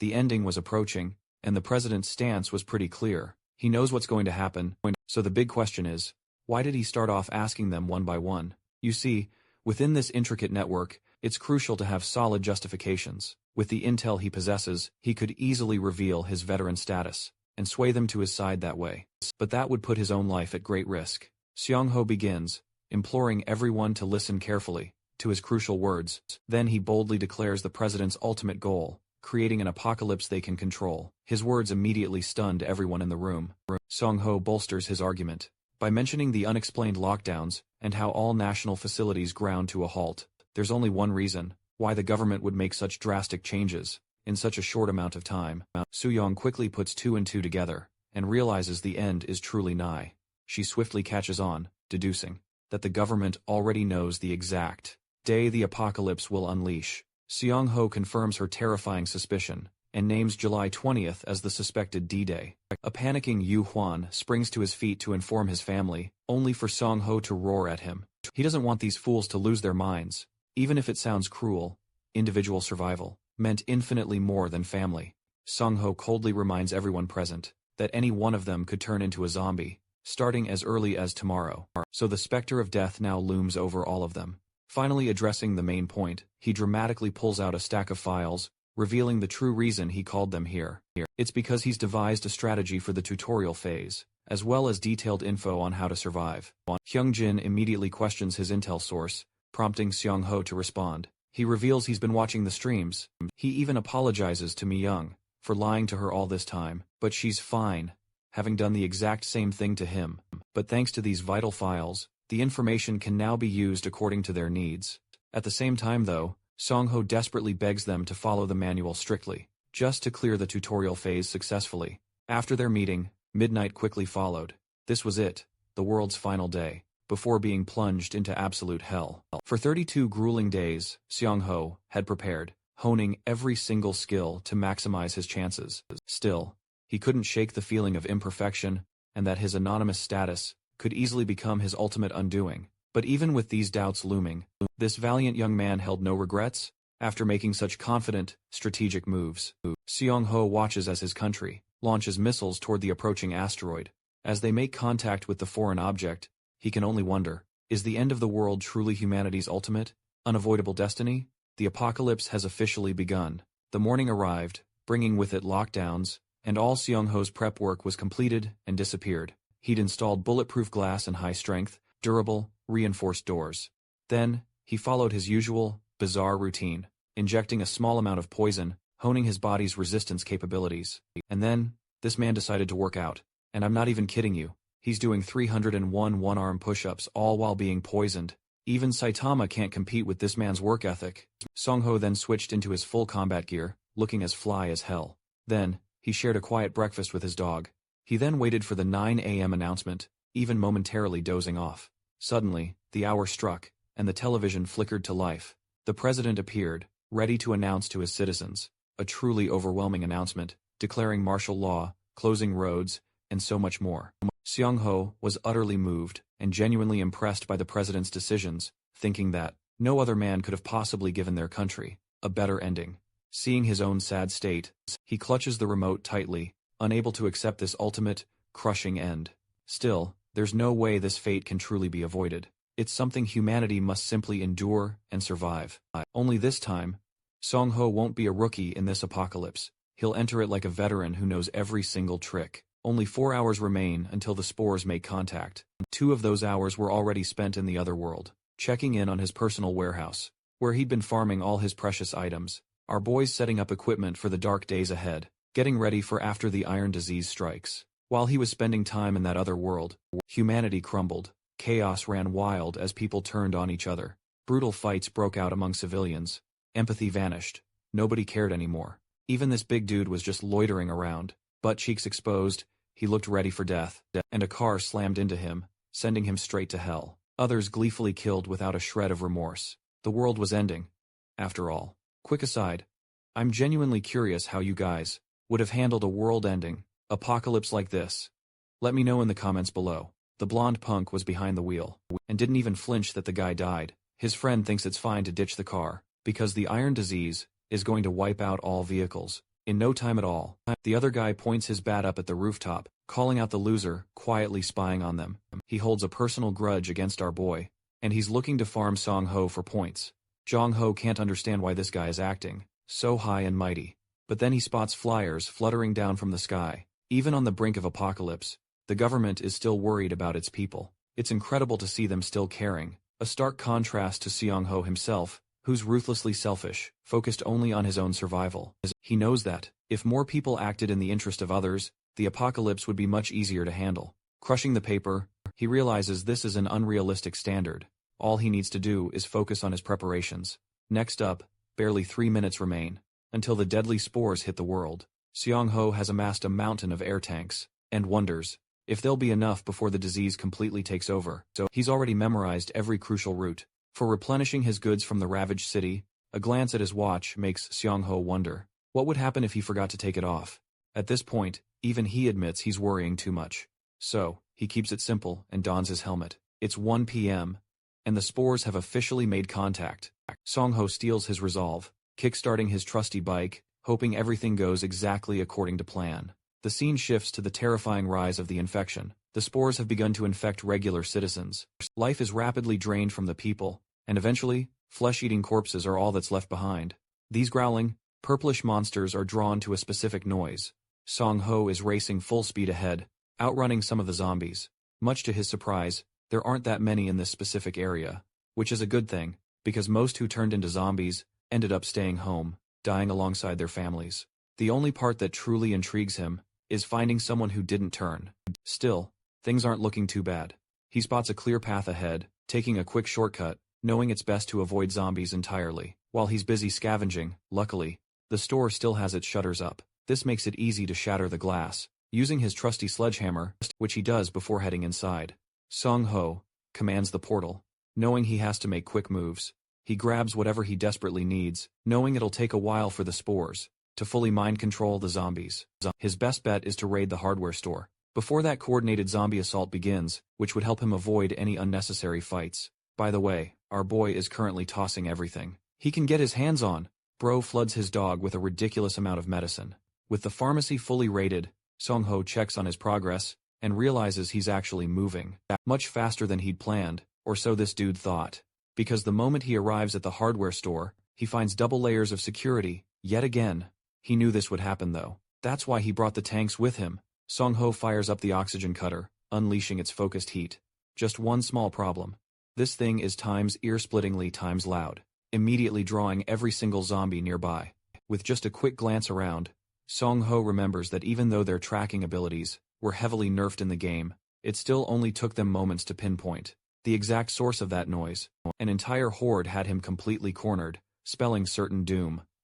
The ending was approaching, and the president's stance was pretty clear. He knows what's going to happen, so the big question is, why did he start off asking them one by one? You see, within this intricate network, it's crucial to have solid justifications. With the intel he possesses, he could easily reveal his veteran status and sway them to his side that way. But that would put his own life at great risk. Song-ho begins, imploring everyone to listen carefully to his crucial words. Then he boldly declares the president's ultimate goal, creating an apocalypse they can control. His words immediately stunned everyone in the room. Song-ho bolsters his argument by mentioning the unexplained lockdowns and how all national facilities ground to a halt. There's only one reason why the government would make such drastic changes in such a short amount of time. Soo-young quickly puts 2 and 2 together and realizes the end is truly nigh. She swiftly catches on, deducing that the government already knows the exact day the apocalypse will unleash. Song-ho confirms her terrifying suspicion and names July 20th as the suspected D-Day. A panicking Yu Huan springs to his feet to inform his family, only for Song-ho to roar at him. He doesn't want these fools to lose their minds. Even if it sounds cruel, individual survival meant infinitely more than family. Song-ho coldly reminds everyone present that any one of them could turn into a zombie, starting as early as tomorrow. So the specter of death now looms over all of them. Finally addressing the main point, he dramatically pulls out a stack of files, revealing the true reason he called them here. It's because he's devised a strategy for the tutorial phase, as well as detailed info on how to survive. Hyungjin immediately questions his intel source, prompting Song-ho to respond. He reveals he's been watching the streams. He even apologizes to Mi-young for lying to her all this time, but she's fine, having done the exact same thing to him. But thanks to these vital files, the information can now be used according to their needs. At the same time though, Song-ho desperately begs them to follow the manual strictly, just to clear the tutorial phase successfully. After their meeting, midnight quickly followed. This was it, the world's final day. before being plunged into absolute hell. For 32 grueling days, Seong-ho had prepared, honing every single skill to maximize his chances. Still, he couldn't shake the feeling of imperfection, and that his anonymous status could easily become his ultimate undoing. But even with these doubts looming, this valiant young man held no regrets. After making such confident, strategic moves, Seong-ho watches as his country launches missiles toward the approaching asteroid. As they make contact with the foreign object, he can only wonder, is the end of the world truly humanity's ultimate, unavoidable destiny? The apocalypse has officially begun. The morning arrived, bringing with it lockdowns, and all Seong-ho's prep work was completed and disappeared. He'd installed bulletproof glass and high-strength, durable, reinforced doors. Then, he followed his usual, bizarre routine, injecting a small amount of poison, honing his body's resistance capabilities. And then, this man decided to work out. And I'm not even kidding you. He's doing 301 one-arm push-ups all while being poisoned. Even Saitama can't compete with this man's work ethic. Seong-ho then switched into his full combat gear, looking as fly as hell. Then, he shared a quiet breakfast with his dog. He then waited for the 9 a.m. announcement, even momentarily dozing off. Suddenly, the hour struck, and the television flickered to life. The president appeared, ready to announce to his citizens. A truly overwhelming announcement, declaring martial law, closing roads, and so much more. Seong-ho was utterly moved and genuinely impressed by the president's decisions, thinking that no other man could have possibly given their country a better ending. Seeing his own sad state, he clutches the remote tightly, unable to accept this ultimate, crushing end. Still, there's no way this fate can truly be avoided. It's something humanity must simply endure and survive. Only this time, Seong-ho won't be a rookie in this apocalypse. He'll enter it like a veteran who knows every single trick. Only 4 hours remain until the spores make contact. 2 of those hours were already spent in the other world, checking in on his personal warehouse, where he'd been farming all his precious items. Our boy's setting up equipment for the dark days ahead, getting ready for after the iron disease strikes. While he was spending time in that other world, humanity crumbled. Chaos ran wild as people turned on each other. Brutal fights broke out among civilians. Empathy vanished. Nobody cared anymore. Even this big dude was just loitering around, butt cheeks exposed. He looked ready for death, and a car slammed into him, sending him straight to hell. Others gleefully killed without a shred of remorse. The world was ending. After all. Quick aside, I'm genuinely curious how you guys would have handled a world-ending apocalypse like this. Let me know in the comments below. The blonde punk was behind the wheel, and didn't even flinch that the guy died. His friend thinks it's fine to ditch the car, because the iron disease is going to wipe out all vehicles. In no time at all, the other guy points his bat up at the rooftop, calling out the loser, quietly spying on them. He holds a personal grudge against our boy, and he's looking to farm Seong-ho for points. Jong-ho can't understand why this guy is acting so high and mighty. But then he spots flyers fluttering down from the sky. Even on the brink of apocalypse, the government is still worried about its people. It's incredible to see them still caring, a stark contrast to Seong-ho himself, who's ruthlessly selfish, focused only on his own survival. He knows that, if more people acted in the interest of others, the apocalypse would be much easier to handle. Crushing the paper, he realizes this is an unrealistic standard. All he needs to do is focus on his preparations. Next up, barely 3 minutes remain, until the deadly spores hit the world. Seong-ho has amassed a mountain of air tanks, and wonders if there'll be enough before the disease completely takes over. So he's already memorized every crucial route. For replenishing his goods from the ravaged city, a glance at his watch makes Seong-ho wonder what would happen if he forgot to take it off. At this point, even he admits he's worrying too much. So, he keeps it simple and dons his helmet. It's 1 p.m., and the spores have officially made contact. Seong-ho steals his resolve, kickstarting his trusty bike, hoping everything goes exactly according to plan. The scene shifts to the terrifying rise of the infection. The spores have begun to infect regular citizens. Life is rapidly drained from the people, and eventually, flesh-eating corpses are all that's left behind. These growling, purplish monsters are drawn to a specific noise. Seong-ho is racing full speed ahead, outrunning some of the zombies. Much to his surprise, there aren't that many in this specific area, which is a good thing, because most who turned into zombies ended up staying home, dying alongside their families. The only part that truly intrigues him is finding someone who didn't turn. Still, things aren't looking too bad. He spots a clear path ahead, taking a quick shortcut, knowing it's best to avoid zombies entirely. While he's busy scavenging, luckily, the store still has its shutters up. This makes it easy to shatter the glass, using his trusty sledgehammer, which he does before heading inside. Seong-ho, commands the portal. Knowing he has to make quick moves, he grabs whatever he desperately needs, knowing it'll take a while for the spores to fully mind control the zombies. His best bet is to raid the hardware store before that coordinated zombie assault begins, which would help him avoid any unnecessary fights. By the way, our boy is currently tossing everything he can get his hands on. Bro floods his dog with a ridiculous amount of medicine. With the pharmacy fully raided, Song-ho checks on his progress and realizes he's actually moving much faster than he'd planned, or so this dude thought. Because the moment he arrives at the hardware store, he finds double layers of security, yet again. He knew this would happen though. That's why he brought the tanks with him. Song-ho fires up the oxygen cutter, unleashing its focused heat. Just one small problem. This thing is times ear-splittingly times loud, immediately drawing every single zombie nearby. With just a quick glance around, Song-ho remembers that even though their tracking abilities were heavily nerfed in the game, it still only took them moments to pinpoint the exact source of that noise. An entire horde had him completely cornered, spelling certain doom.